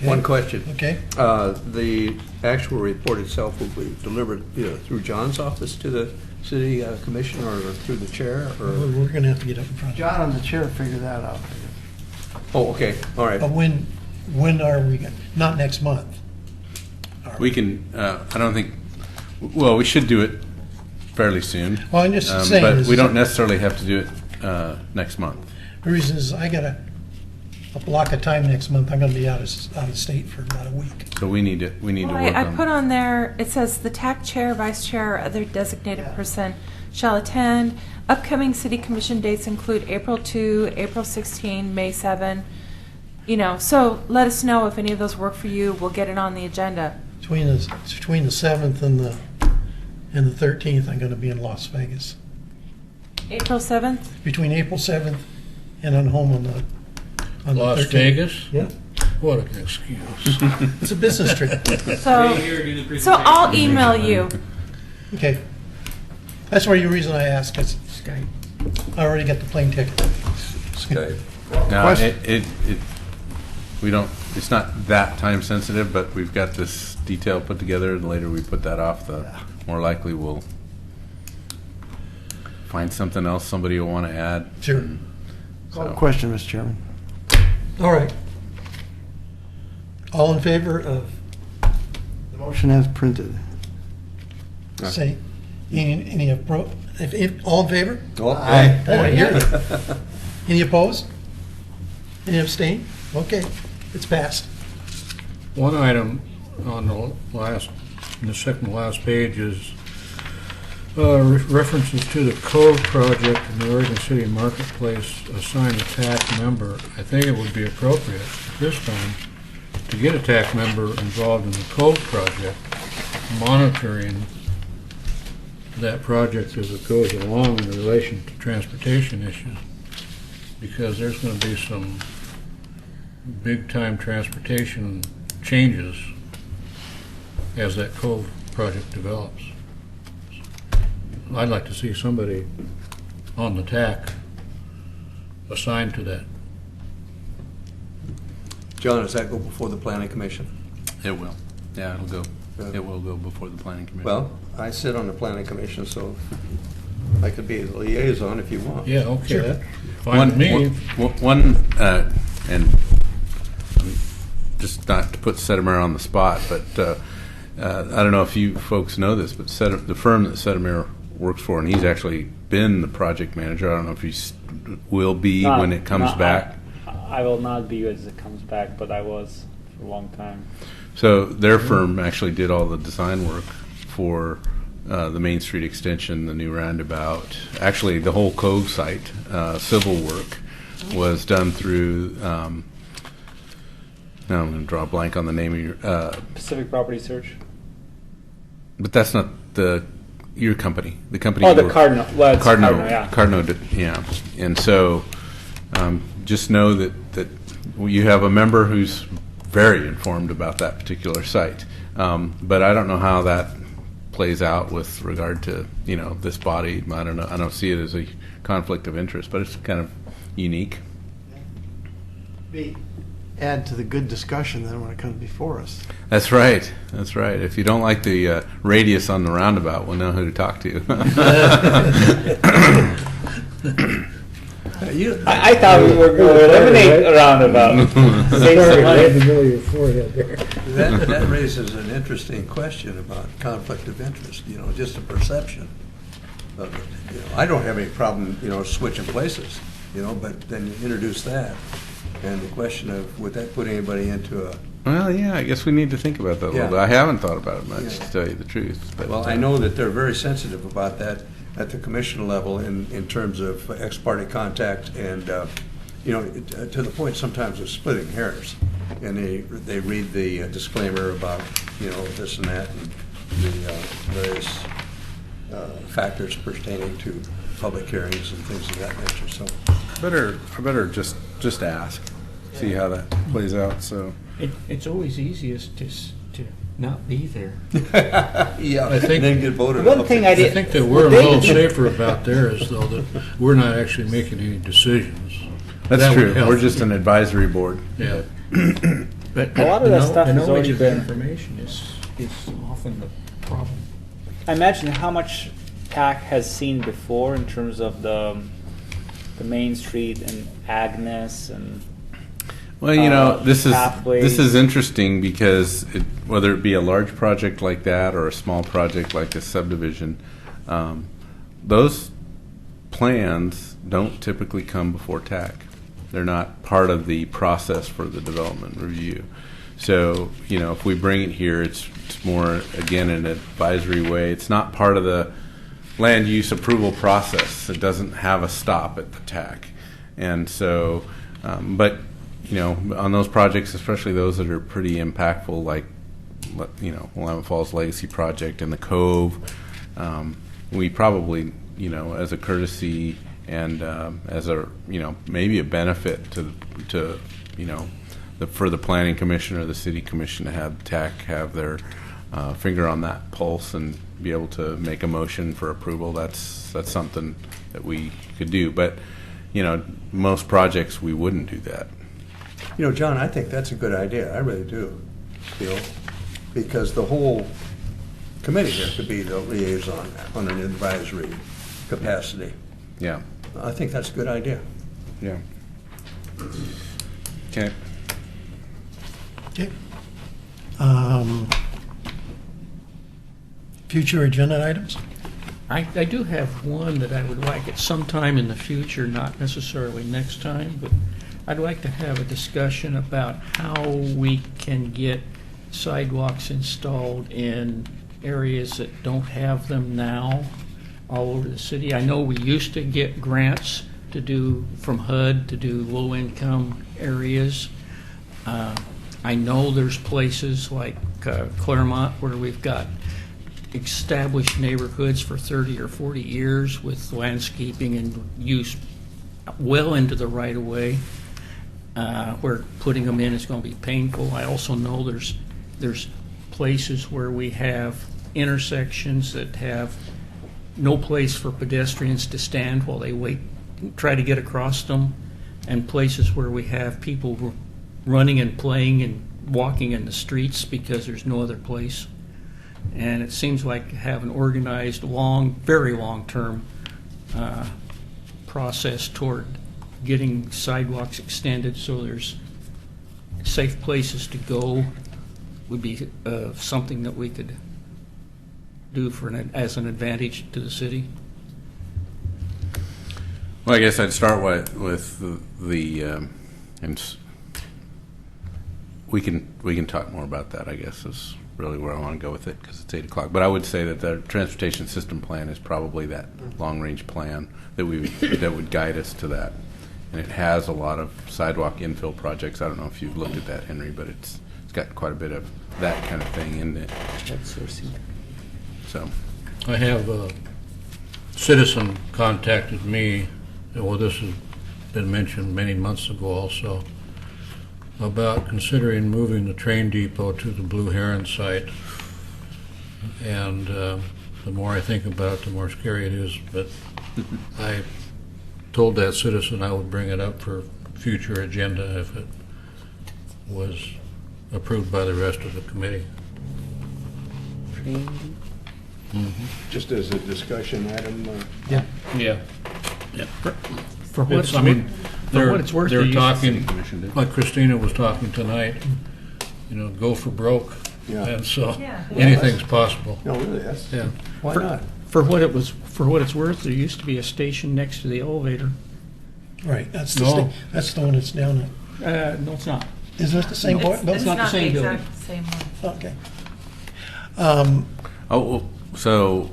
[SPEAKER 7] One question.
[SPEAKER 1] Okay.
[SPEAKER 7] The actual report itself will be delivered through John's office to the city commission or through the chair? Or?
[SPEAKER 1] We're going to have to get up in front of
[SPEAKER 9] John and the chair figure that out.
[SPEAKER 7] Oh, okay, all right.
[SPEAKER 1] But when are we, not next month?
[SPEAKER 5] We can, I don't think, well, we should do it fairly soon.
[SPEAKER 1] Well, I'm just saying.
[SPEAKER 5] But
[SPEAKER 1] is
[SPEAKER 5] we don't necessarily have to do it next month.
[SPEAKER 1] The reason is I got a block of time next month. I'm going to be out of state for about a week.
[SPEAKER 5] So we need to
[SPEAKER 2] Well,
[SPEAKER 5] work
[SPEAKER 2] I
[SPEAKER 5] on.
[SPEAKER 2] put on there, it says the TAC chair, vice chair, or other designated person shall attend. Upcoming city commission dates include April 2, April 16, May 7. So let us know if any of those work for you. We'll get it on the agenda.
[SPEAKER 1] Between the 7th and the 13th, I'm going to be in Las Vegas.
[SPEAKER 2] April 7th?
[SPEAKER 1] Between April 7th and I'm home on the
[SPEAKER 3] Las
[SPEAKER 1] 13th.
[SPEAKER 3] Vegas?
[SPEAKER 1] Yeah.
[SPEAKER 3] What an excuse.
[SPEAKER 1] It's a business trip.
[SPEAKER 2] So, so I'll email you.
[SPEAKER 1] Okay. That's the reason I asked, because I already got the plane ticket.
[SPEAKER 7] Okay.
[SPEAKER 5] No, we don't, it's not that time sensitive, but we've got this detail put together, and later we put that off, the more likely we'll find something else somebody will want to add.
[SPEAKER 1] Sure.
[SPEAKER 5] So.
[SPEAKER 9] Question, Mr. Chairman.
[SPEAKER 1] All right. All in favor of,
[SPEAKER 9] The motion as printed.
[SPEAKER 1] say, any if all in favor?
[SPEAKER 7] Oh,
[SPEAKER 1] Aye. Oh, I hear you. Any opposed? Any abstain? Okay, it's passed.
[SPEAKER 3] One item on the second to last page is references to the Cove project in the Oregon City Marketplace assign a TAC member. I think it would be appropriate at this time to get a TAC member involved in the Cove project, monitoring that project as it goes along in relation to transportation issues, because there's going to be some big-time transportation changes as that Cove project develops. I'd like to see somebody on the TAC assigned to that.
[SPEAKER 7] John, does that go before the planning commission?
[SPEAKER 5] It will. Yeah, it will go before the planning commission.
[SPEAKER 7] Well, I sit on the planning commission, so I could be the liaison if you want.
[SPEAKER 3] Yeah, okay,
[SPEAKER 1] Sure.
[SPEAKER 3] that's fine with me.
[SPEAKER 5] And just not to put Sedemere on the spot, but I don't know if you folks know this, but the firm that Sedemere works for, and he's actually been the project manager. I don't know if he will be when it comes back.
[SPEAKER 12] I will not be as it comes back, but I was for a long time.
[SPEAKER 5] So their firm actually did all the design work for the Main Street extension, the new roundabout. Actually, the whole Cove site, civil work, was done through. Now I'm going to draw a blank on the name of your.
[SPEAKER 12] Pacific Property Search.
[SPEAKER 5] But that's not your company. The company.
[SPEAKER 12] Oh, the Cardinal. Well, it's Cardinal, yeah.
[SPEAKER 5] Cardinal did, yeah. And so, just know that you have a member who's very informed about that particular site. But I don't know how that plays out with regard to this body. I don't know. I don't see it as a conflict of interest, but it's kind of unique.
[SPEAKER 9] Add to the good discussion then when it comes before us.
[SPEAKER 5] That's right. That's right. If you don't like the radius on the roundabout, we'll know who to talk to.
[SPEAKER 12] I thought we were going to eliminate a roundabout. Save some money.
[SPEAKER 11] in the middle of your forehead there.
[SPEAKER 7] That raises an interesting question about conflict of interest, just a perception of it. I don't have any problem, switching places, but then you introduce that. And the question of, would that put anybody into a...
[SPEAKER 5] Well, yeah, I guess we need to think about that a little
[SPEAKER 7] Yeah.
[SPEAKER 5] bit. I haven't thought about it much,
[SPEAKER 7] Yeah.
[SPEAKER 5] to tell you the truth. But,
[SPEAKER 7] Well, I know that they're very sensitive about that at the commission level in terms of ex parte contact and, to the point sometimes of splitting hairs. And they read the disclaimer about, this and that and the various factors pertaining to public hearings and things of that nature, so.
[SPEAKER 5] I better just ask, see how that plays out. So
[SPEAKER 8] It's always easiest to not be there.
[SPEAKER 7] Yeah,
[SPEAKER 3] I think-
[SPEAKER 7] and then get voted
[SPEAKER 12] One
[SPEAKER 7] off.
[SPEAKER 12] thing I
[SPEAKER 3] I
[SPEAKER 12] did.
[SPEAKER 3] think that we're a little safer about there is though that we're not actually making any decisions.
[SPEAKER 5] that's
[SPEAKER 3] That would
[SPEAKER 5] true.
[SPEAKER 3] help.
[SPEAKER 5] We're just an advisory board.
[SPEAKER 3] Yeah.
[SPEAKER 11] But
[SPEAKER 12] A lot of that stuff
[SPEAKER 11] the
[SPEAKER 12] has
[SPEAKER 11] knowledge
[SPEAKER 12] already
[SPEAKER 11] of the
[SPEAKER 12] been-
[SPEAKER 11] information is often the problem.
[SPEAKER 12] I imagine how much TAC has seen before in terms of the Main Street and Agnes and
[SPEAKER 5] Well, this
[SPEAKER 12] pathways.
[SPEAKER 5] is interesting because whether it be a large project like that or a small project like a subdivision, those plans don't typically come before TAC. They're not part of the process for the development review. So, if we bring it here, it's more, again, an advisory way. It's not part of the land use approval process. It doesn't have a stop at the TAC. And so, but, on those projects, especially those that are pretty impactful, like, Willamette Falls Legacy Project and the Cove, we probably, as a courtesy and as a, maybe a benefit to for the planning commission or the city commission to have TAC have their finger on that pulse and be able to make a motion for approval. That's something that we could do. But, most projects we wouldn't do that.
[SPEAKER 7] John, I think that's a good idea. I really do, Bill, because the whole committee here could be the liaison on an advisory capacity.
[SPEAKER 5] Yeah.
[SPEAKER 7] I think that's a good idea.
[SPEAKER 5] Yeah. Okay.
[SPEAKER 1] Okay. Future agenda items?
[SPEAKER 8] I do have one that I would like at some time in the future, not necessarily next time, but I'd like to have a discussion about how we can get sidewalks installed in areas that don't have them now all over the city. I know we used to get grants to do, from HUD, to do low-income areas. I know there's places like Claremont where we've got established neighborhoods for 30 or 40 years with landscaping and use well into the right-of-way, where putting them in is going to be painful. I also know there's places where we have intersections that have no place for pedestrians to stand while they try to get across them, and places where we have people running and playing and walking in the streets because there's no other place. And it seems like have an organized, very long-term process toward getting sidewalks extended so there's safe places to go would be something that we could do as an advantage to the city.
[SPEAKER 5] Well, I guess I'd start with the and we can talk more about that, I guess, is really where I want to go with it because it's 8 o'clock. But I would say that the transportation system plan is probably that long-range plan that would guide us to that. And it has a lot of sidewalk infill projects. I don't know if you've looked at that, Henry, but it's got quite a bit of that kind of thing in it. So,
[SPEAKER 3] I have a citizen contacted me, well, this has been mentioned many months ago also, about considering moving the train depot to the Blue Heron site. And the more I think about it, the more scary it is. But I told that citizen I would bring it up for future agenda if it was approved by the rest of the committee.
[SPEAKER 7] Just as a discussion item.
[SPEAKER 1] Yeah.
[SPEAKER 3] Yeah.
[SPEAKER 8] For what it's,
[SPEAKER 3] I mean,
[SPEAKER 8] for what it's worth,
[SPEAKER 3] they're
[SPEAKER 8] they
[SPEAKER 3] talking,
[SPEAKER 5] Commission did.
[SPEAKER 3] like Christina was talking tonight, go for broke.
[SPEAKER 7] Yeah.
[SPEAKER 3] And so
[SPEAKER 2] Yeah.
[SPEAKER 3] anything's possible.
[SPEAKER 7] No, really, that's,
[SPEAKER 3] Yeah.
[SPEAKER 7] why not?
[SPEAKER 8] For what it's worth, there used to be a station next to the elevator.
[SPEAKER 1] Right, that's
[SPEAKER 3] No.
[SPEAKER 1] that's the one that's down at,
[SPEAKER 8] No, it's not.
[SPEAKER 1] is that the same
[SPEAKER 2] It's-
[SPEAKER 1] building?
[SPEAKER 2] It's
[SPEAKER 8] not the
[SPEAKER 2] not the
[SPEAKER 8] same building.
[SPEAKER 2] exact same one.
[SPEAKER 1] Okay.
[SPEAKER 5] Oh, well, so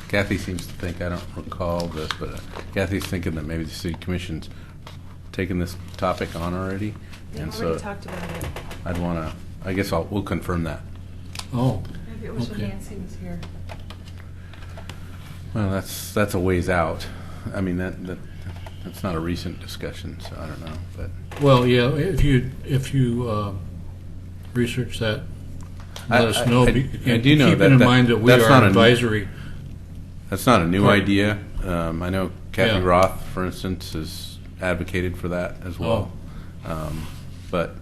[SPEAKER 5] Kathy seems to think, I don't recall this, but Kathy's thinking that maybe the city commission's taken this topic on already.
[SPEAKER 2] They've
[SPEAKER 5] And
[SPEAKER 2] already
[SPEAKER 5] so
[SPEAKER 2] talked about it.
[SPEAKER 5] I'd want to, I guess we'll confirm that.
[SPEAKER 3] Oh,
[SPEAKER 2] Maybe it was when
[SPEAKER 3] Okay.
[SPEAKER 2] Nancy was here.
[SPEAKER 5] Well, that's a ways out. I mean, that's not a recent discussion, so I don't know, but.
[SPEAKER 3] well, yeah, if you research that, let us know.
[SPEAKER 5] I do know
[SPEAKER 3] Keeping in
[SPEAKER 5] that
[SPEAKER 3] mind that we
[SPEAKER 5] that's not
[SPEAKER 3] are
[SPEAKER 5] a-
[SPEAKER 3] advisory.
[SPEAKER 5] That's not a new
[SPEAKER 3] Correct.
[SPEAKER 5] idea. I know Kathy
[SPEAKER 3] Yeah.
[SPEAKER 5] Roth, for instance, has advocated for that as well. But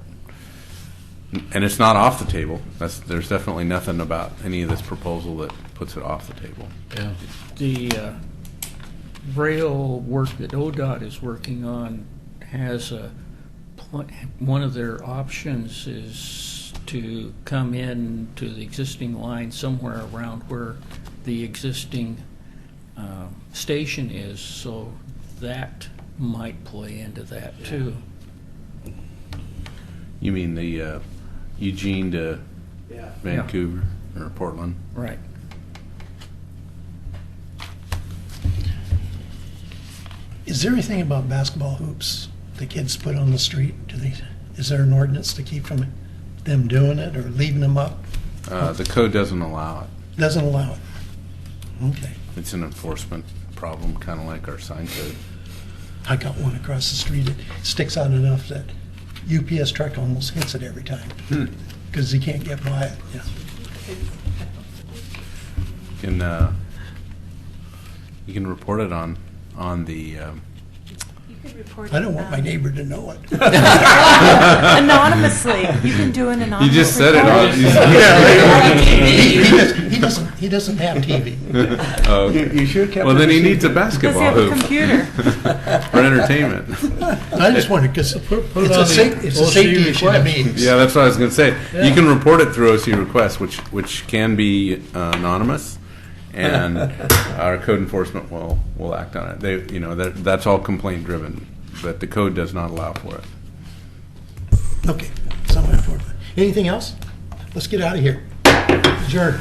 [SPEAKER 5] And it's not off the table. There's definitely nothing about any of this proposal that puts it off the table.
[SPEAKER 3] Yeah.
[SPEAKER 8] The rail work that ODOT is working on has one of their options is to come in to the existing line somewhere around where the existing station is, so that might play into that too.
[SPEAKER 5] You mean the Eugene to Vancouver or Portland?
[SPEAKER 8] Right.
[SPEAKER 1] Is there anything about basketball hoops the kids put on the street? Is there an ordinance to keep from them doing it or leaving them up?
[SPEAKER 5] The code doesn't allow it.
[SPEAKER 1] Doesn't allow it. Okay.
[SPEAKER 5] It's an enforcement problem, kind of like our sign code.
[SPEAKER 1] I got one across the street. It sticks out enough that UPS truck almost hits it every time because he can't get by it. Yeah.
[SPEAKER 5] You can report it on the.
[SPEAKER 2] You could report
[SPEAKER 1] I don't want my neighbor to know it.
[SPEAKER 2] anonymously. You can do an anonymous.
[SPEAKER 5] You just said it.
[SPEAKER 1] He doesn't have TV.
[SPEAKER 5] Oh, okay.
[SPEAKER 7] You should keep
[SPEAKER 5] Well, then he
[SPEAKER 7] it.
[SPEAKER 5] needs a
[SPEAKER 2] Does he
[SPEAKER 5] basketball
[SPEAKER 2] have a
[SPEAKER 5] hoop
[SPEAKER 2] computer?
[SPEAKER 5] for entertainment.
[SPEAKER 1] I just wondered because it's
[SPEAKER 3] it
[SPEAKER 1] a
[SPEAKER 3] on
[SPEAKER 1] safety
[SPEAKER 3] the
[SPEAKER 1] issue to
[SPEAKER 3] request.
[SPEAKER 1] me.
[SPEAKER 5] Yeah, that's what I was going to say. You can report it through OC request, which can be anonymous, and our code enforcement will act on it. That's all complaint driven, but the code does not allow for it.
[SPEAKER 1] Okay. Somewhere for it. Anything else? Let's get out of here. Adjourn.